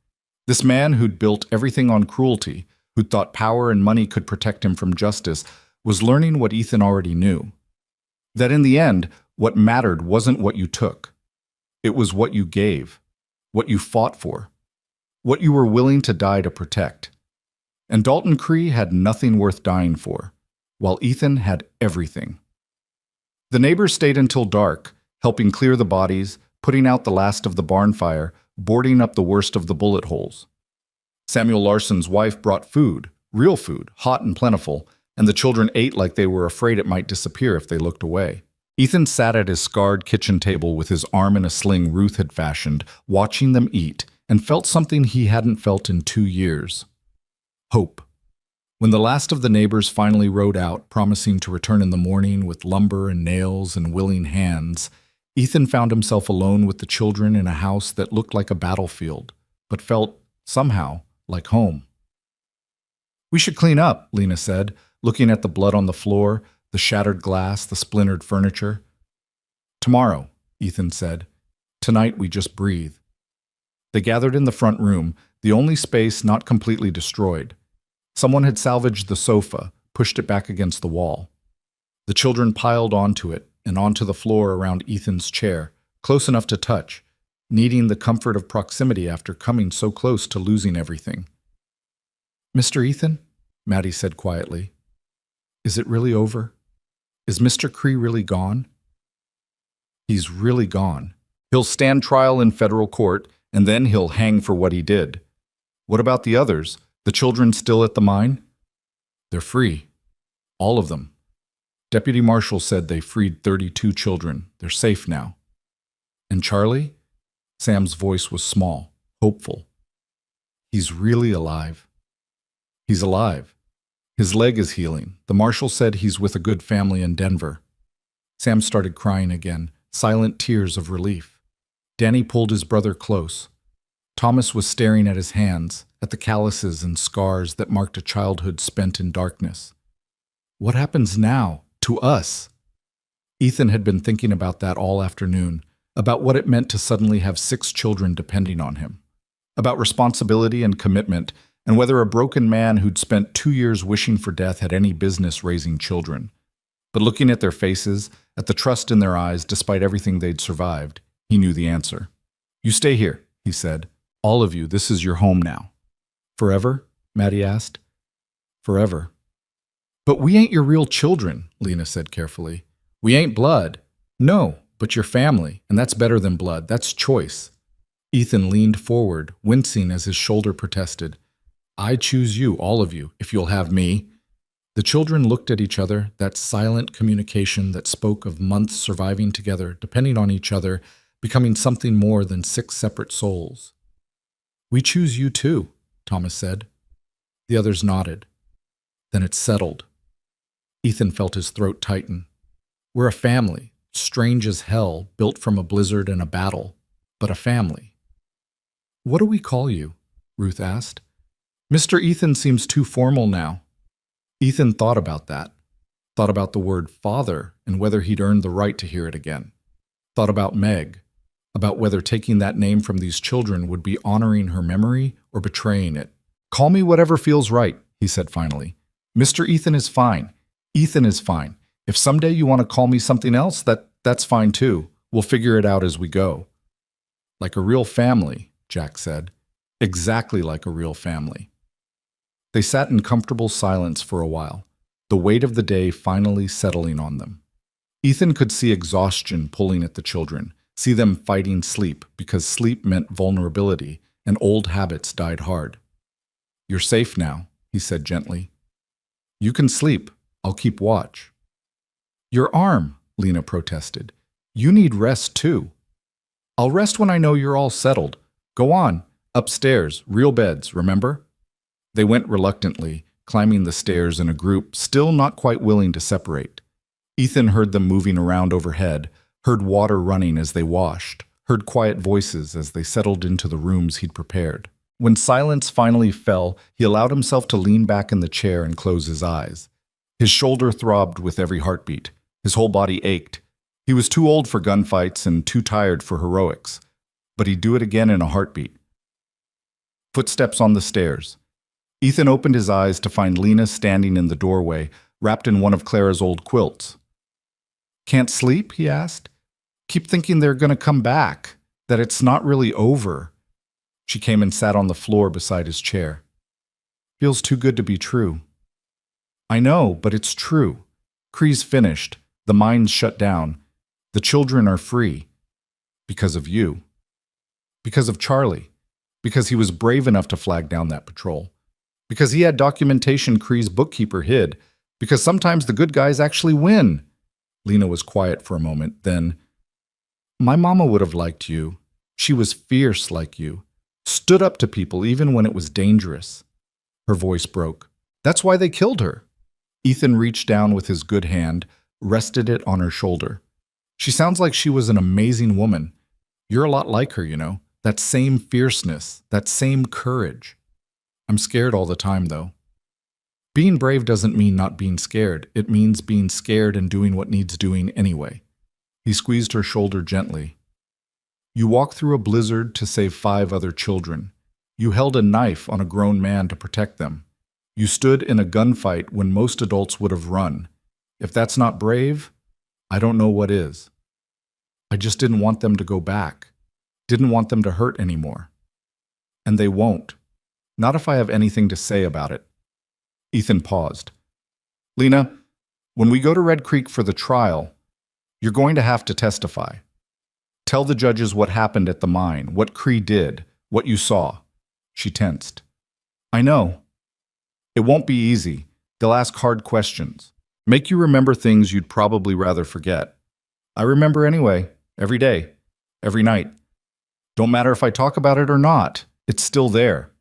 This man who'd built everything on cruelty, who'd thought power and money could protect him from justice, was learning what Ethan already knew. That in the end, what mattered wasn't what you took. It was what you gave, what you fought for, what you were willing to die to protect. And Dalton Cree had nothing worth dying for, while Ethan had everything. The neighbors stayed until dark, helping clear the bodies, putting out the last of the barn fire, boarding up the worst of the bullet holes. Samuel Larson's wife brought food, real food, hot and plentiful, and the children ate like they were afraid it might disappear if they looked away. Ethan sat at his scarred kitchen table with his arm in a sling Ruth had fashioned, watching them eat, and felt something he hadn't felt in 2 years. Hope. When the last of the neighbors finally rode out, promising to return in the morning with lumber and nails and willing hands, Ethan found himself alone with the children in a house that looked like a battlefield, but felt, somehow, like home. "We should clean up," Lena said, looking at the blood on the floor, the shattered glass, the splintered furniture. "Tomorrow," Ethan said. "Tonight we just breathe." They gathered in the front room, the only space not completely destroyed. Someone had salvaged the sofa, pushed it back against the wall. The children piled onto it and onto the floor around Ethan's chair, close enough to touch, needing the comfort of proximity after coming so close to losing everything. "Mr. Ethan," Maddie said quietly, "is it really over? Is Mr. Cree really gone?" "He's really gone. He'll stand trial in federal court, and then he'll hang for what he did. What about the others? The children still at the mine?" "They're free. All of them. Deputy Marshal said they freed 32 children. They're safe now." "And Charlie?" Sam's voice was small, hopeful. "He's really alive." "He's alive. His leg is healing. The marshal said he's with a good family in Denver." Sam started crying again, silent tears of relief. Danny pulled his brother close. Thomas was staring at his hands, at the calluses and scars that marked a childhood spent in darkness. What happens now, to us? Ethan had been thinking about that all afternoon, about what it meant to suddenly have 6 children depending on him, about responsibility and commitment, and whether a broken man who'd spent 2 years wishing for death had any business raising children. But looking at their faces, at the trust in their eyes despite everything they'd survived, he knew the answer. "You stay here," he said. "All of you, this is your home now." "Forever?" Maddie asked. "Forever." "But we ain't your real children," Lena said carefully. "We ain't blood." "No, but your family, and that's better than blood. That's choice." Ethan leaned forward, wincing as his shoulder protested. "I choose you, all of you, if you'll have me." The children looked at each other, that silent communication that spoke of months surviving together, depending on each other, becoming something more than 6 separate souls. "We choose you too," Thomas said. The others nodded. Then it settled. Ethan felt his throat tighten. "We're a family, strange as hell, built from a blizzard and a battle, but a family." "What do we call you?" Ruth asked. "Mr. Ethan seems too formal now." Ethan thought about that. Thought about the word father and whether he'd earned the right to hear it again. Thought about Meg, about whether taking that name from these children would be honoring her memory or betraying it. "Call me whatever feels right," he said finally. "Mr. Ethan is fine. Ethan is fine. If someday you want to call me something else, that's fine too. We'll figure it out as we go." "Like a real family," Jack said. "Exactly like a real family." They sat in comfortable silence for a while, the weight of the day finally settling on them. Ethan could see exhaustion pulling at the children, see them fighting sleep because sleep meant vulnerability and old habits died hard. "You're safe now," he said gently. "You can sleep. I'll keep watch." "Your arm," Lena protested. "You need rest too." "I'll rest when I know you're all settled. Go on. Upstairs, real beds, remember?" They went reluctantly, climbing the stairs in a group, still not quite willing to separate. Ethan heard them moving around overhead, heard water running as they washed, heard quiet voices as they settled into the rooms he'd prepared. When silence finally fell, he allowed himself to lean back in the chair and close his eyes. His shoulder throbbed with every heartbeat. His whole body ached. He was too old for gunfights and too tired for heroics. But he'd do it again in a heartbeat. Footsteps on the stairs. Ethan opened his eyes to find Lena standing in the doorway, wrapped in one of Clara's old quilts. "Can't sleep?" he asked. "Keep thinking they're going to come back, that it's not really over." She came and sat on the floor beside his chair. "Feels too good to be true." "I know, but it's true. Cree's finished. The mine's shut down. The children are free. Because of you. Because of Charlie. Because he was brave enough to flag down that patrol. Because he had documentation Cree's bookkeeper hid. Because sometimes the good guys actually win." Lena was quiet for a moment, then, "My mama would have liked you. She was fierce like you. Stood up to people even when it was dangerous." Her voice broke. "That's why they killed her." Ethan reached down with his good hand, rested it on her shoulder. "She sounds like she was an amazing woman. You're a lot like her, you know. That same fierceness, that same courage. I'm scared all the time, though." Being brave doesn't mean not being scared. It means being scared and doing what needs doing anyway. He squeezed her shoulder gently. "You walked through a blizzard to save 5 other children. You held a knife on a grown man to protect them. You stood in a gunfight when most adults would have run. If that's not brave, I don't know what is. I just didn't want them to go back. Didn't want them to hurt anymore. And they won't. Not if I have anything to say about it." Ethan paused. "Lena, when we go to Red Creek for the trial, you're going to have to testify. Tell the judges what happened at the mine, what Cree did, what you saw." She tensed. "I know. It won't be easy. They'll ask hard questions. Make you remember things you'd probably rather forget. I remember anyway, every day, every night. Don't matter if I talk about it or not, it's still there.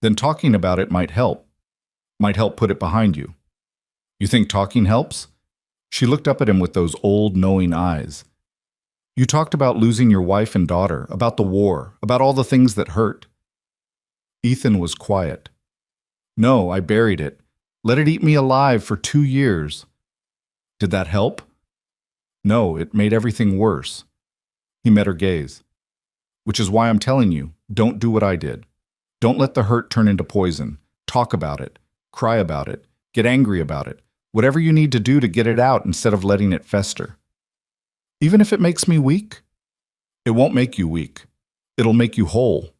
Then talking about it might help. Might help put it behind you." "You think talking helps?" She looked up at him with those old, knowing eyes. "You talked about losing your wife and daughter, about the war, about all the things that hurt." Ethan was quiet. "No, I buried it. Let it eat me alive for 2 years. Did that help?" "No, it made everything worse." He met her gaze. "Which is why I'm telling you, don't do what I did. Don't let the hurt turn into poison. Talk about it. Cry about it. Get angry about it. Whatever you need to do to get it out instead of letting it fester. Even if it makes me weak?" "It won't make you weak. It'll make you whole."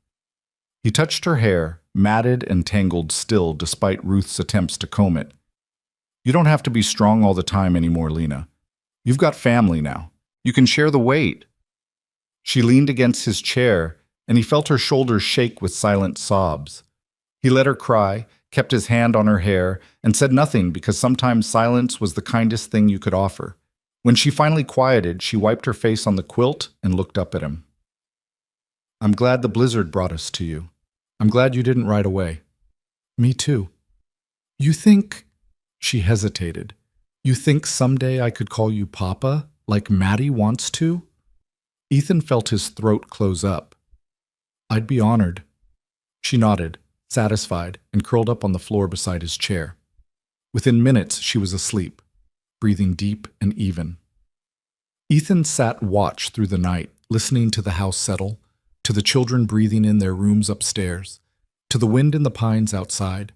He touched her hair, matted and tangled still despite Ruth's attempts to comb it. "You don't have to be strong all the time anymore, Lena. You've got family now. You can share the weight." She leaned against his chair, and he felt her shoulders shake with silent sobs. He let her cry, kept his hand on her hair, and said nothing because sometimes silence was the kindest thing you could offer. When she finally quieted, she wiped her face on the quilt and looked up at him. "I'm glad the blizzard brought us to you. I'm glad you didn't ride away." "Me too." "You think—" She hesitated. "You think someday I could call you Papa, like Maddie wants to?" Ethan felt his throat close up. "I'd be honored." She nodded, satisfied, and curled up on the floor beside his chair. Within minutes, she was asleep, breathing deep and even. Ethan sat watch through the night, listening to the house settle, to the children breathing in their rooms upstairs, to the wind in the pines outside.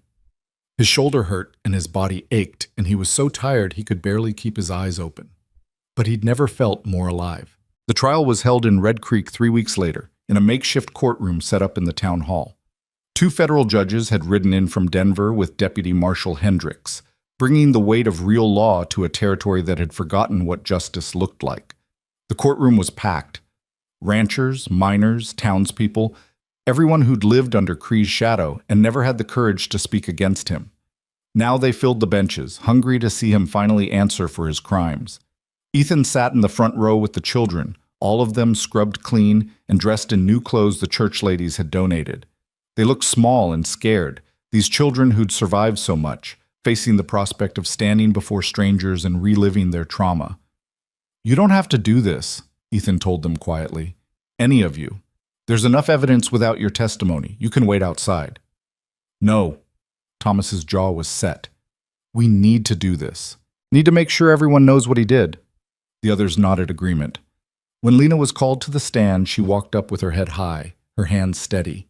His shoulder hurt and his body ached, and he was so tired he could barely keep his eyes open. But he'd never felt more alive. The trial was held in Red Creek 3 weeks later, in a makeshift courtroom set up in the town hall. 2 federal judges had ridden in from Denver with Deputy Marshal Hendricks, bringing the weight of real law to a territory that had forgotten what justice looked like. The courtroom was packed. Ranchers, miners, townspeople, everyone who'd lived under Cree's shadow and never had the courage to speak against him. Now they filled the benches, hungry to see him finally answer for his crimes. Ethan sat in the front row with the children, all of them scrubbed clean and dressed in new clothes the church ladies had donated. They looked small and scared, these children who'd survived so much, facing the prospect of standing before strangers and reliving their trauma. "You don't have to do this," Ethan told them quietly. "Any of you. There's enough evidence without your testimony. You can wait outside." "No." Thomas's jaw was set. "We need to do this. Need to make sure everyone knows what he did." The others nodded agreement. When Lena was called to the stand, she walked up with her head high, her hands steady.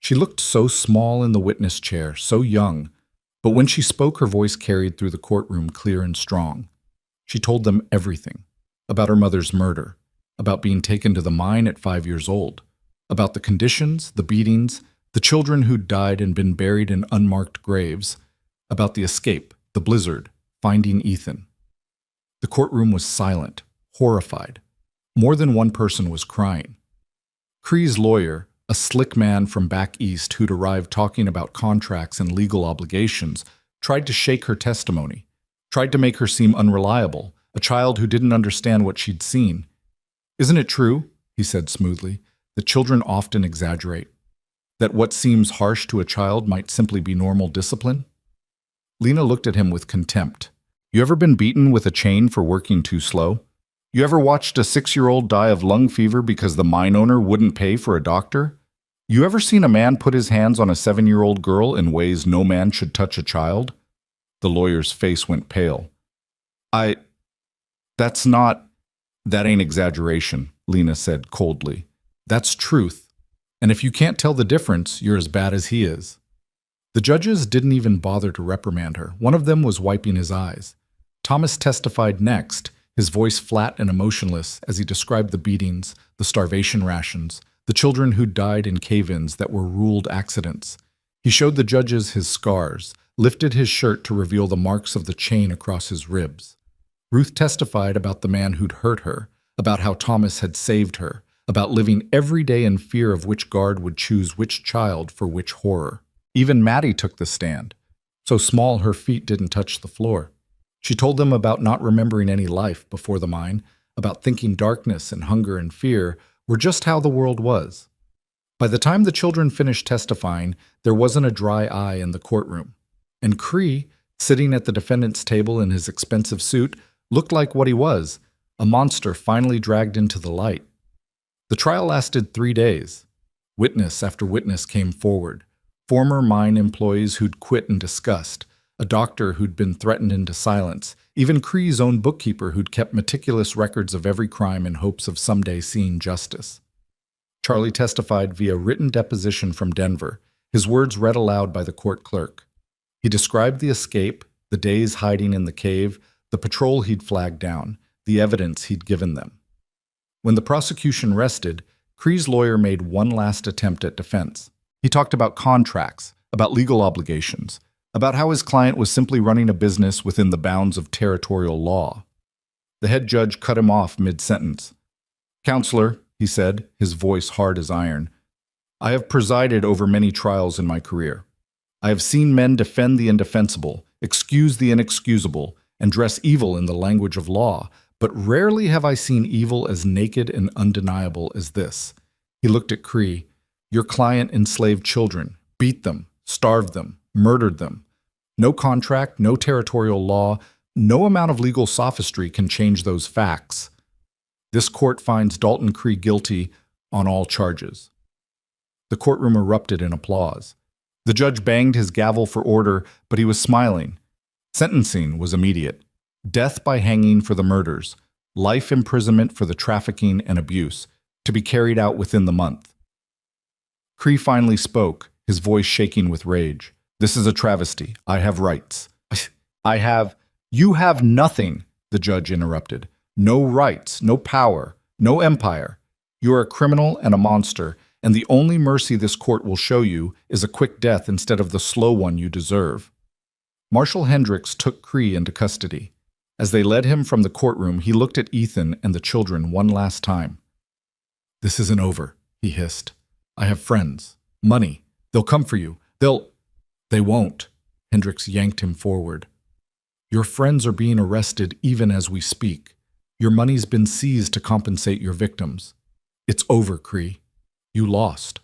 She looked so small in the witness chair, so young, but when she spoke, her voice carried through the courtroom clear and strong. She told them everything, about her mother's murder, about being taken to the mine at 5 years old, about the conditions, the beatings, the children who'd died and been buried in unmarked graves, about the escape, the blizzard, finding Ethan. The courtroom was silent, horrified. More than one person was crying. Cree's lawyer, a slick man from back east who'd arrived talking about contracts and legal obligations, tried to shake her testimony, tried to make her seem unreliable, a child who didn't understand what she'd seen. "Isn't it true," he said smoothly, "that children often exaggerate? That what seems harsh to a child might simply be normal discipline?" Lena looked at him with contempt. "You ever been beaten with a chain for working too slow? You ever watched a 6-year-old die of lung fever because the mine owner wouldn't pay for a doctor? You ever seen a man put his hands on a 7-year-old girl in ways no man should touch a child?" The lawyer's face went pale. That ain't exaggeration," Lena said coldly. "That's truth. And if you can't tell the difference, you're as bad as he is." The judges didn't even bother to reprimand her. One of them was wiping his eyes. Thomas testified next, his voice flat and emotionless as he described the beatings, the starvation rations, the children who died in cave-ins that were ruled accidents. He showed the judges his scars, lifted his shirt to reveal the marks of the chain across his ribs. Ruth testified about the man who'd hurt her, about how Thomas had saved her, about living every day in fear of which guard would choose which child for which horror. Even Maddie took the stand, so small her feet didn't touch the floor. She told them about not remembering any life before the mine, about thinking darkness and hunger and fear were just how the world was. By the time the children finished testifying, there wasn't a dry eye in the courtroom. And Cree, sitting at the defendant's table in his expensive suit, looked like what he was, a monster finally dragged into the light. The trial lasted 3 days. Witness after witness came forward. Former mine employees who'd quit in disgust, a doctor who'd been threatened into silence, even Cree's own bookkeeper who'd kept meticulous records of every crime in hopes of someday seeing justice. Charlie testified via written deposition from Denver, his words read aloud by the court clerk. He described the escape, the days hiding in the cave, the patrol he'd flagged down, the evidence he'd given them. When the prosecution rested, Cree's lawyer made one last attempt at defense. He talked about contracts, about legal obligations, about how his client was simply running a business within the bounds of territorial law. The head judge cut him off mid-sentence. "Counselor," he said, his voice hard as iron, "I have presided over many trials in my career. I have seen men defend the indefensible, excuse the inexcusable, and dress evil in the language of law, but rarely have I seen evil as naked and undeniable as this." He looked at Cree. "Your client enslaved children, beat them, starved them, murdered them. No contract, no territorial law, no amount of legal sophistry can change those facts. This court finds Dalton Cree guilty on all charges." The courtroom erupted in applause. The judge banged his gavel for order, but he was smiling. Sentencing was immediate. Death by hanging for the murders, life imprisonment for the trafficking and abuse, to be carried out within the month. Cree finally spoke, his voice shaking with rage. "This is a travesty. I have rights." You have nothing," the judge interrupted. "No rights, no power, no empire. You are a criminal and a monster, and the only mercy this court will show you is a quick death instead of the slow one you deserve." Marshal Hendricks took Cree into custody. As they led him from the courtroom, he looked at Ethan and the children one last time. "This isn't over," he hissed. "I have friends, money. They'll come for you. They won't." Hendricks yanked him forward. "Your friends are being arrested even as we speak. Your money's been seized to compensate your victims. It's over, Cree. You lost."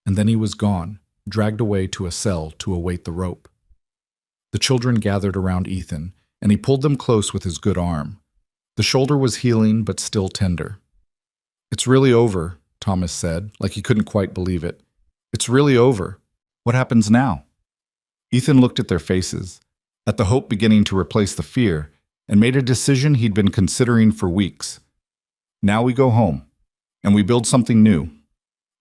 And then he was gone, dragged away to a cell to await the rope. The children gathered around Ethan, and he pulled them close with his good arm. The shoulder was healing, but still tender. "It's really over," Thomas said, like he couldn't quite believe it. "It's really over. What happens now?" Ethan looked at their faces, at the hope beginning to replace the fear, and made a decision he'd been considering for weeks. "Now we go home, and we build something new."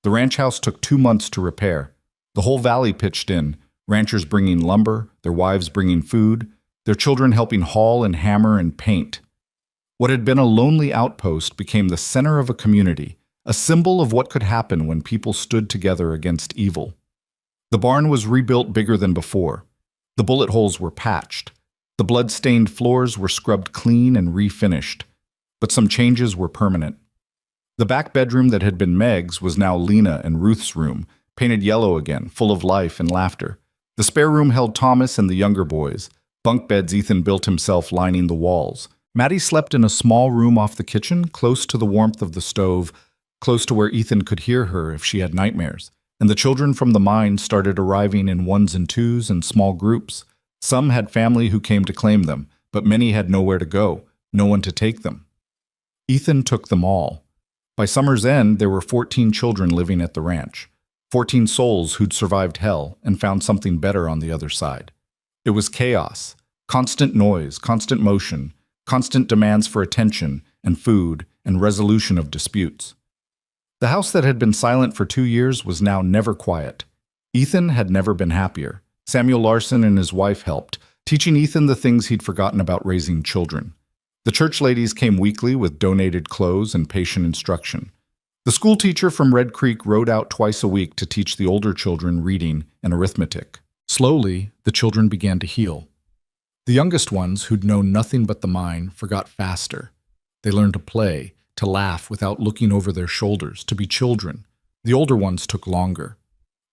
The ranch house took 2 months to repair. The whole valley pitched in, ranchers bringing lumber, their wives bringing food, their children helping haul and hammer and paint. What had been a lonely outpost became the center of a community, a symbol of what could happen when people stood together against evil. The barn was rebuilt bigger than before. The bullet holes were patched. The blood-stained floors were scrubbed clean and refinished. But some changes were permanent. The back bedroom that had been Meg's was now Lena and Ruth's room, painted yellow again, full of life and laughter. The spare room held Thomas and the younger boys. Bunk beds Ethan built himself lining the walls. Maddie slept in a small room off the kitchen, close to the warmth of the stove, close to where Ethan could hear her if she had nightmares. And the children from the mine started arriving in ones and twos and small groups. Some had family who came to claim them, but many had nowhere to go, no one to take them. Ethan took them all. By summer's end, there were 14 children living at the ranch. 14 souls who'd survived hell and found something better on the other side. It was chaos, constant noise, constant motion, constant demands for attention and food and resolution of disputes. The house that had been silent for 2 years was now never quiet. Ethan had never been happier. Samuel Larson and his wife helped, teaching Ethan the things he'd forgotten about raising children. The church ladies came weekly with donated clothes and patient instruction. The school teacher from Red Creek rode out twice a week to teach the older children reading and arithmetic. Slowly, the children began to heal. The youngest ones, who'd known nothing but the mine, forgot faster. They learned to play, to laugh without looking over their shoulders, to be children. The older ones took longer.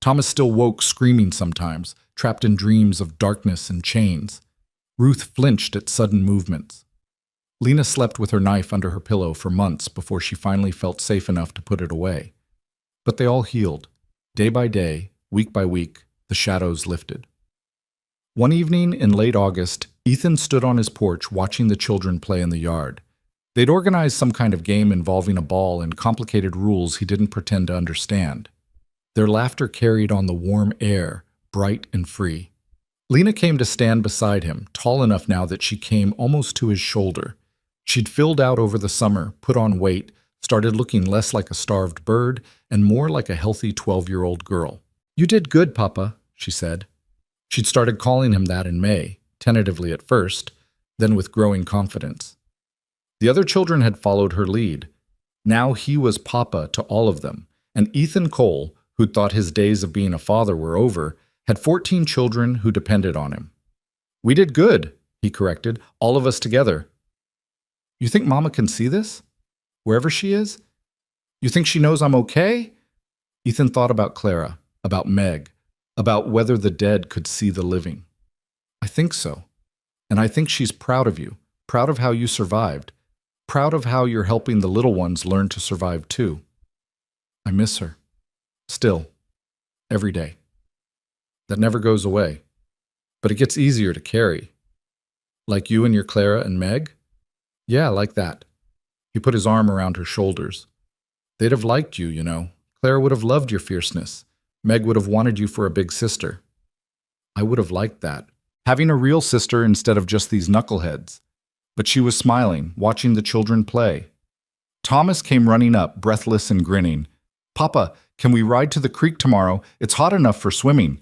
Thomas still woke screaming sometimes, trapped in dreams of darkness and chains. Ruth flinched at sudden movements. Lena slept with her knife under her pillow for months before she finally felt safe enough to put it away. But they all healed. Day by day, week by week, the shadows lifted. One evening in late August, Ethan stood on his porch watching the children play in the yard. They'd organized some kind of game involving a ball and complicated rules he didn't pretend to understand. Their laughter carried on the warm air, bright and free. Lena came to stand beside him, tall enough now that she came almost to his shoulder. She'd filled out over the summer, put on weight, started looking less like a starved bird and more like a healthy 12-year-old girl. "You did good, Papa," she said. She'd started calling him that in May, tentatively at first, then with growing confidence. The other children had followed her lead. Now he was Papa to all of them, and Ethan Cole, who'd thought his days of being a father were over, had 14 children who depended on him. "We did good," he corrected, "all of us together." "You think Mama can see this? Wherever she is? You think she knows I'm okay?" Ethan thought about Clara, about Meg, about whether the dead could see the living. "I think so. And I think she's proud of you, proud of how you survived, proud of how you're helping the little ones learn to survive too. I miss her. Still. Every day. That never goes away. But it gets easier to carry. Like you and your Clara and Meg? Yeah, like that." He put his arm around her shoulders. "They'd have liked you, you know. Clara would have loved your fierceness. Meg would have wanted you for a big sister. I would have liked that. Having a real sister instead of just these knuckleheads." But she was smiling, watching the children play. Thomas came running up, breathless and grinning. "Papa, can we ride to the creek tomorrow? It's hot enough for swimming.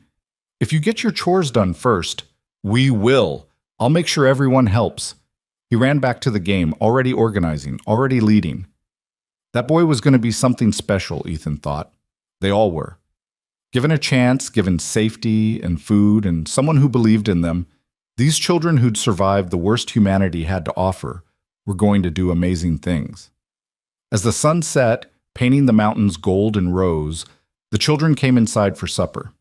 If you get your chores done first." "We will. I'll make sure everyone helps." He ran back to the game, already organizing, already leading. That boy was going to be something special, Ethan thought. They all were. Given a chance, given safety and food and someone who believed in them, these children who'd survived the worst humanity had to offer were going to do amazing things. As the sun set, painting the mountains gold and rose, the children came inside for supper.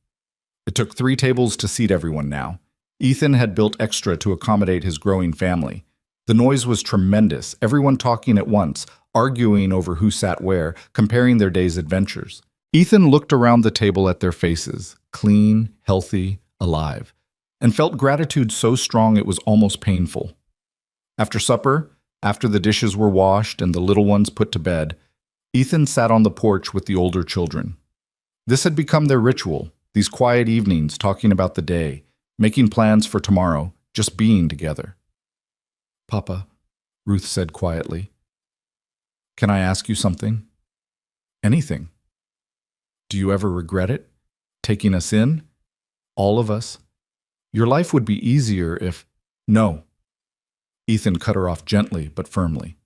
It took 3 tables to seat everyone now. Ethan had built extra to accommodate his growing family. The noise was tremendous, everyone talking at once, arguing over who sat where, comparing their day's adventures. Ethan looked around the table at their faces, clean, healthy, alive. and felt gratitude so strong it was almost painful. After supper, after the dishes were washed and the little ones put to bed, Ethan sat on the porch with the older children. This had become their ritual, these quiet evenings talking about the day, making plans for tomorrow, just being together. "Papa," Ruth said quietly, "can I ask you something?" "Anything." "Do you ever regret it? Taking us in? All of us? Your life would be easier if—" "No." Ethan cut her off gently but firmly.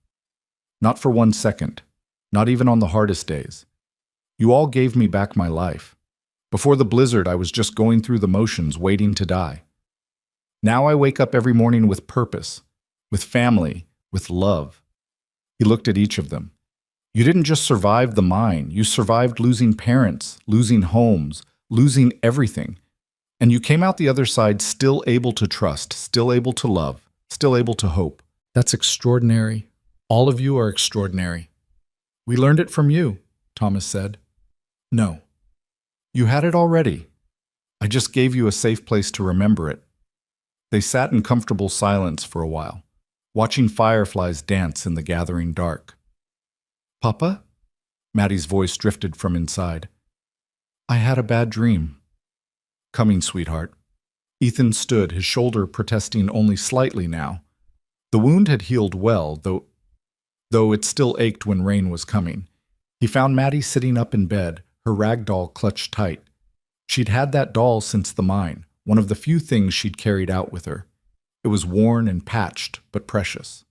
"Not for 1 second. Not even on the hardest days. You all gave me back my life. Before the blizzard, I was just going through the motions, waiting to die. Now I wake up every morning with purpose, with family, with love." He looked at each of them. "You didn't just survive the mine. You survived losing parents, losing homes, losing everything. And you came out the other side still able to trust, still able to love, still able to hope. That's extraordinary. All of you are extraordinary." "We learned it from you," Thomas said. "No. You had it already. I just gave you a safe place to remember it." They sat in comfortable silence for a while, watching fireflies dance in the gathering dark. "Papa?" Maddie's voice drifted from inside. "I had a bad dream." "Coming, sweetheart." Ethan stood, his shoulder protesting only slightly now. The wound had healed well, though it still ached when rain was coming. He found Maddie sitting up in bed, her rag doll clutched tight. She'd had that doll since the mine, one of the few things she'd carried out with her. It was worn and patched, but precious.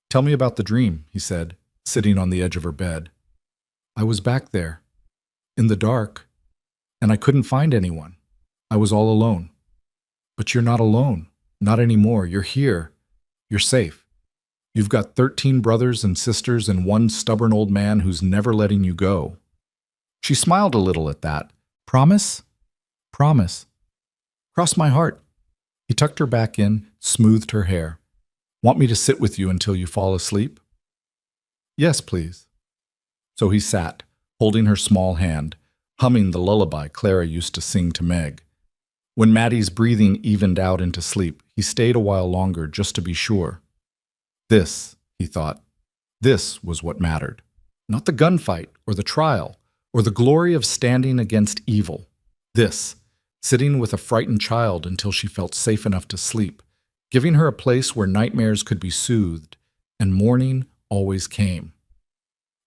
"Tell me about the dream," he said, sitting on the edge of her bed. "I was back there, in the dark, and I couldn't find anyone. I was all alone." "But you're not alone. Not anymore. You're here. You're safe. You've got 13 brothers and sisters and one stubborn old man who's never letting you go." She smiled a little at that. "Promise?" "Promise." "Cross my heart." He tucked her back in, smoothed her hair. "Want me to sit with you until you fall asleep?" "Yes, please." So he sat, holding her small hand, humming the lullaby Clara used to sing to Meg. When Maddie's breathing evened out into sleep, he stayed a while longer just to be sure. This, he thought, this was what mattered. Not the gunfight or the trial or the glory of standing against evil. This, sitting with a frightened child until she felt safe enough to sleep, giving her a place where nightmares could be soothed, and morning always came.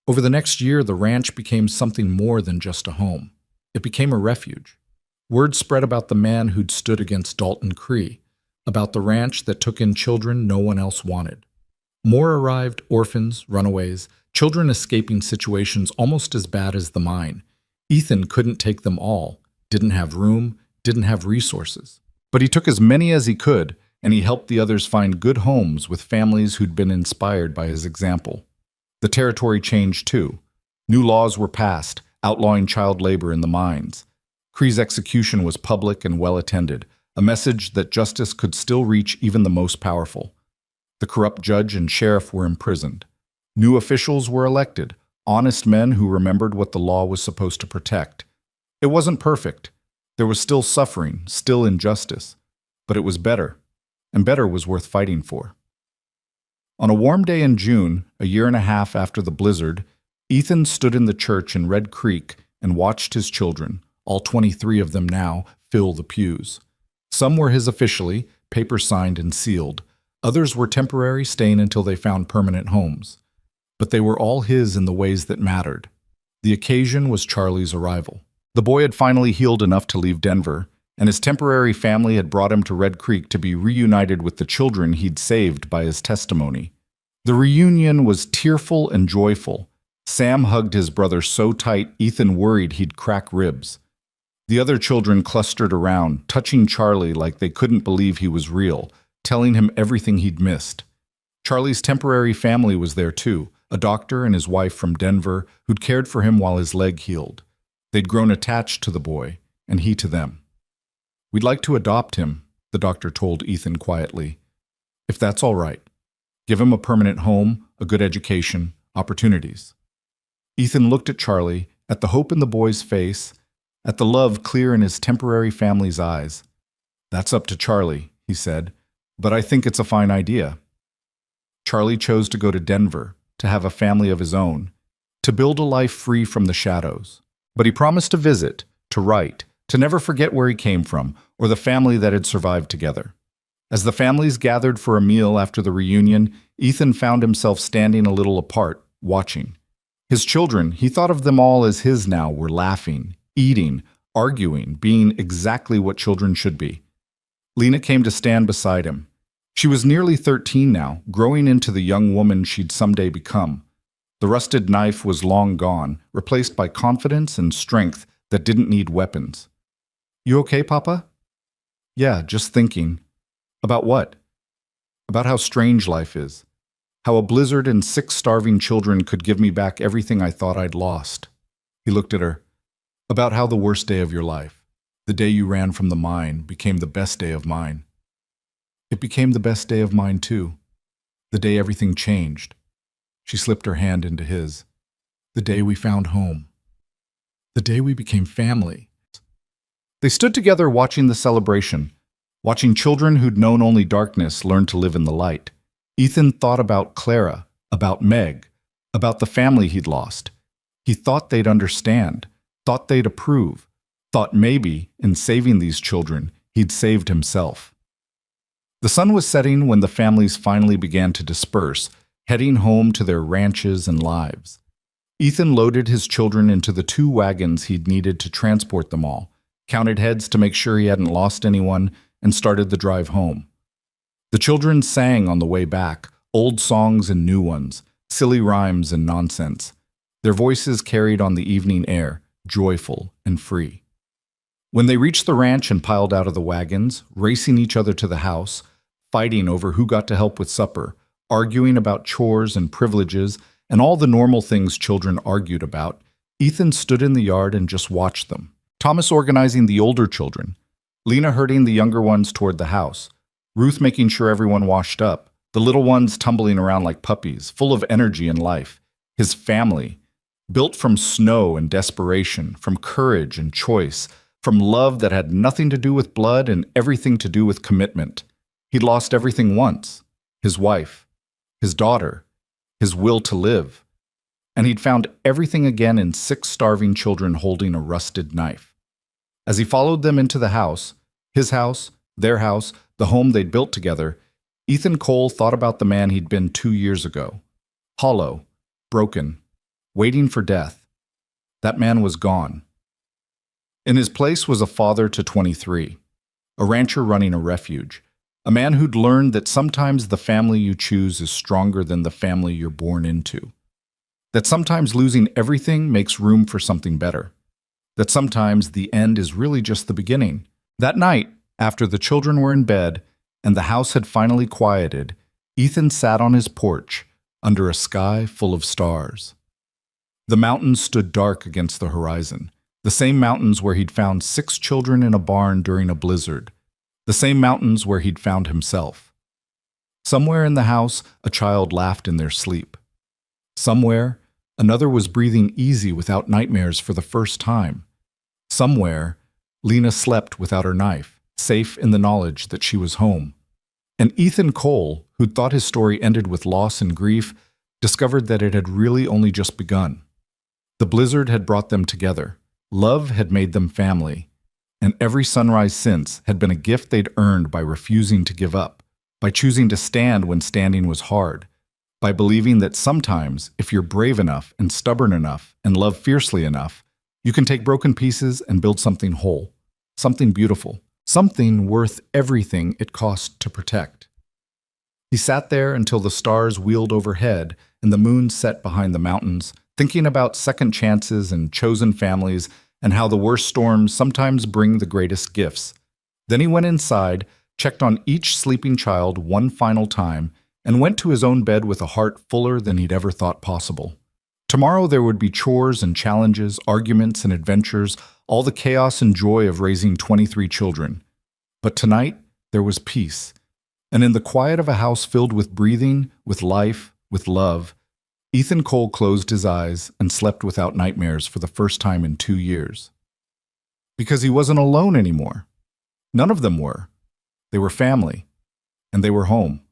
Over the next year, the ranch became something more than just a home. It became a refuge. Word spread about the man who'd stood against Dalton Cree, about the ranch that took in children no one else wanted. More arrived, orphans, runaways, children escaping situations almost as bad as the mine. Ethan couldn't take them all, didn't have room, didn't have resources. But he took as many as he could, and he helped the others find good homes with families who'd been inspired by his example. The territory changed too. New laws were passed, outlawing child labor in the mines. Cree's execution was public and well-attended, a message that justice could still reach even the most powerful. The corrupt judge and sheriff were imprisoned. New officials were elected, honest men who remembered what the law was supposed to protect. It wasn't perfect. There was still suffering, still injustice. But it was better, and better was worth fighting for. On a warm day in June, a year and a half after the blizzard, Ethan stood in the church in Red Creek and watched his children, all 23 of them now, fill the pews. Some were his officially, papers signed and sealed. Others were temporary, staying until they found permanent homes. But they were all his in the ways that mattered. The occasion was Charlie's arrival. The boy had finally healed enough to leave Denver, and his temporary family had brought him to Red Creek to be reunited with the children he'd saved by his testimony. The reunion was tearful and joyful. Sam hugged his brother so tight Ethan worried he'd crack ribs. The other children clustered around, touching Charlie like they couldn't believe he was real, telling him everything he'd missed. Charlie's temporary family was there too, a doctor and his wife from Denver who'd cared for him while his leg healed. They'd grown attached to the boy, and he to them. "We'd like to adopt him," the doctor told Ethan quietly. "If that's all right. Give him a permanent home, a good education, opportunities." Ethan looked at Charlie, at the hope in the boy's face, at the love clear in his temporary family's eyes. "That's up to Charlie," he said, "but I think it's a fine idea." Charlie chose to go to Denver, to have a family of his own, to build a life free from the shadows. But he promised to visit, to write, to never forget where he came from or the family that had survived together. As the families gathered for a meal after the reunion, Ethan found himself standing a little apart, watching. His children, he thought of them all as his now, were laughing, eating, arguing, being exactly what children should be. Lena came to stand beside him. She was nearly 13 now, growing into the young woman she'd someday become. The rusted knife was long gone, replaced by confidence and strength that didn't need weapons. "You okay, Papa?" "Yeah, just thinking." "About what?" "About how strange life is. How a blizzard and 6 starving children could give me back everything I thought I'd lost." He looked at her. "About how the worst day of your life, the day you ran from the mine, became the best day of mine." "It became the best day of mine, too. The day everything changed." She slipped her hand into his. "The day we found home. The day we became family." They stood together watching the celebration, watching children who'd known only darkness learn to live in the light. Ethan thought about Clara, about Meg, about the family he'd lost. He thought they'd understand, thought they'd approve, thought maybe, in saving these children, he'd saved himself. The sun was setting when the families finally began to disperse, heading home to their ranches and lives. Ethan loaded his children into the 2 wagons he'd needed to transport them all, counted heads to make sure he hadn't lost anyone, and started the drive home. The children sang on the way back, old songs and new ones, silly rhymes and nonsense. Their voices carried on the evening air, joyful and free. When they reached the ranch and piled out of the wagons, racing each other to the house, fighting over who got to help with supper, arguing about chores and privileges and all the normal things children argued about, Ethan stood in the yard and just watched them. Thomas organizing the older children, Lena herding the younger ones toward the house, Ruth making sure everyone washed up, the little ones tumbling around like puppies, full of energy and life. His family, built from snow and desperation, from courage and choice, from love that had nothing to do with blood and everything to do with commitment. He'd lost everything once: his wife, his daughter, his will to live. And he'd found everything again in 6 starving children holding a rusted knife. As he followed them into the house, his house, their house, the home they'd built together, Ethan Cole thought about the man he'd been 2 years ago. Hollow, broken, waiting for death. That man was gone. In his place was a father to 23, a rancher running a refuge, a man who'd learned that sometimes the family you choose is stronger than the family you're born into. That sometimes losing everything makes room for something better. That sometimes the end is really just the beginning. That night, after the children were in bed and the house had finally quieted, Ethan sat on his porch under a sky full of stars. The mountains stood dark against the horizon, the same mountains where he'd found 6 children in a barn during a blizzard, the same mountains where he'd found himself. Somewhere in the house, a child laughed in their sleep. Somewhere, another was breathing easy without nightmares for the first time. Somewhere, Lena slept without her knife, safe in the knowledge that she was home. And Ethan Cole, who'd thought his story ended with loss and grief, discovered that it had really only just begun. The blizzard had brought them together. Love had made them family. And every sunrise since had been a gift they'd earned by refusing to give up, by choosing to stand when standing was hard, by believing that sometimes, if you're brave enough and stubborn enough and love fiercely enough, you can take broken pieces and build something whole, something beautiful, something worth everything it cost to protect. He sat there until the stars wheeled overhead and the moon set behind the mountains, thinking about second chances and chosen families and how the worst storms sometimes bring the greatest gifts. Then he went inside, checked on each sleeping child one final time, and went to his own bed with a heart fuller than he'd ever thought possible. Tomorrow there would be chores and challenges, arguments and adventures, all the chaos and joy of raising 23 children. But tonight there was peace, and in the quiet of a house filled with breathing, with life, with love, Ethan Cole closed his eyes and slept without nightmares for the first time in 2 years. Because he wasn't alone anymore. None of them were. They were family, and they were home.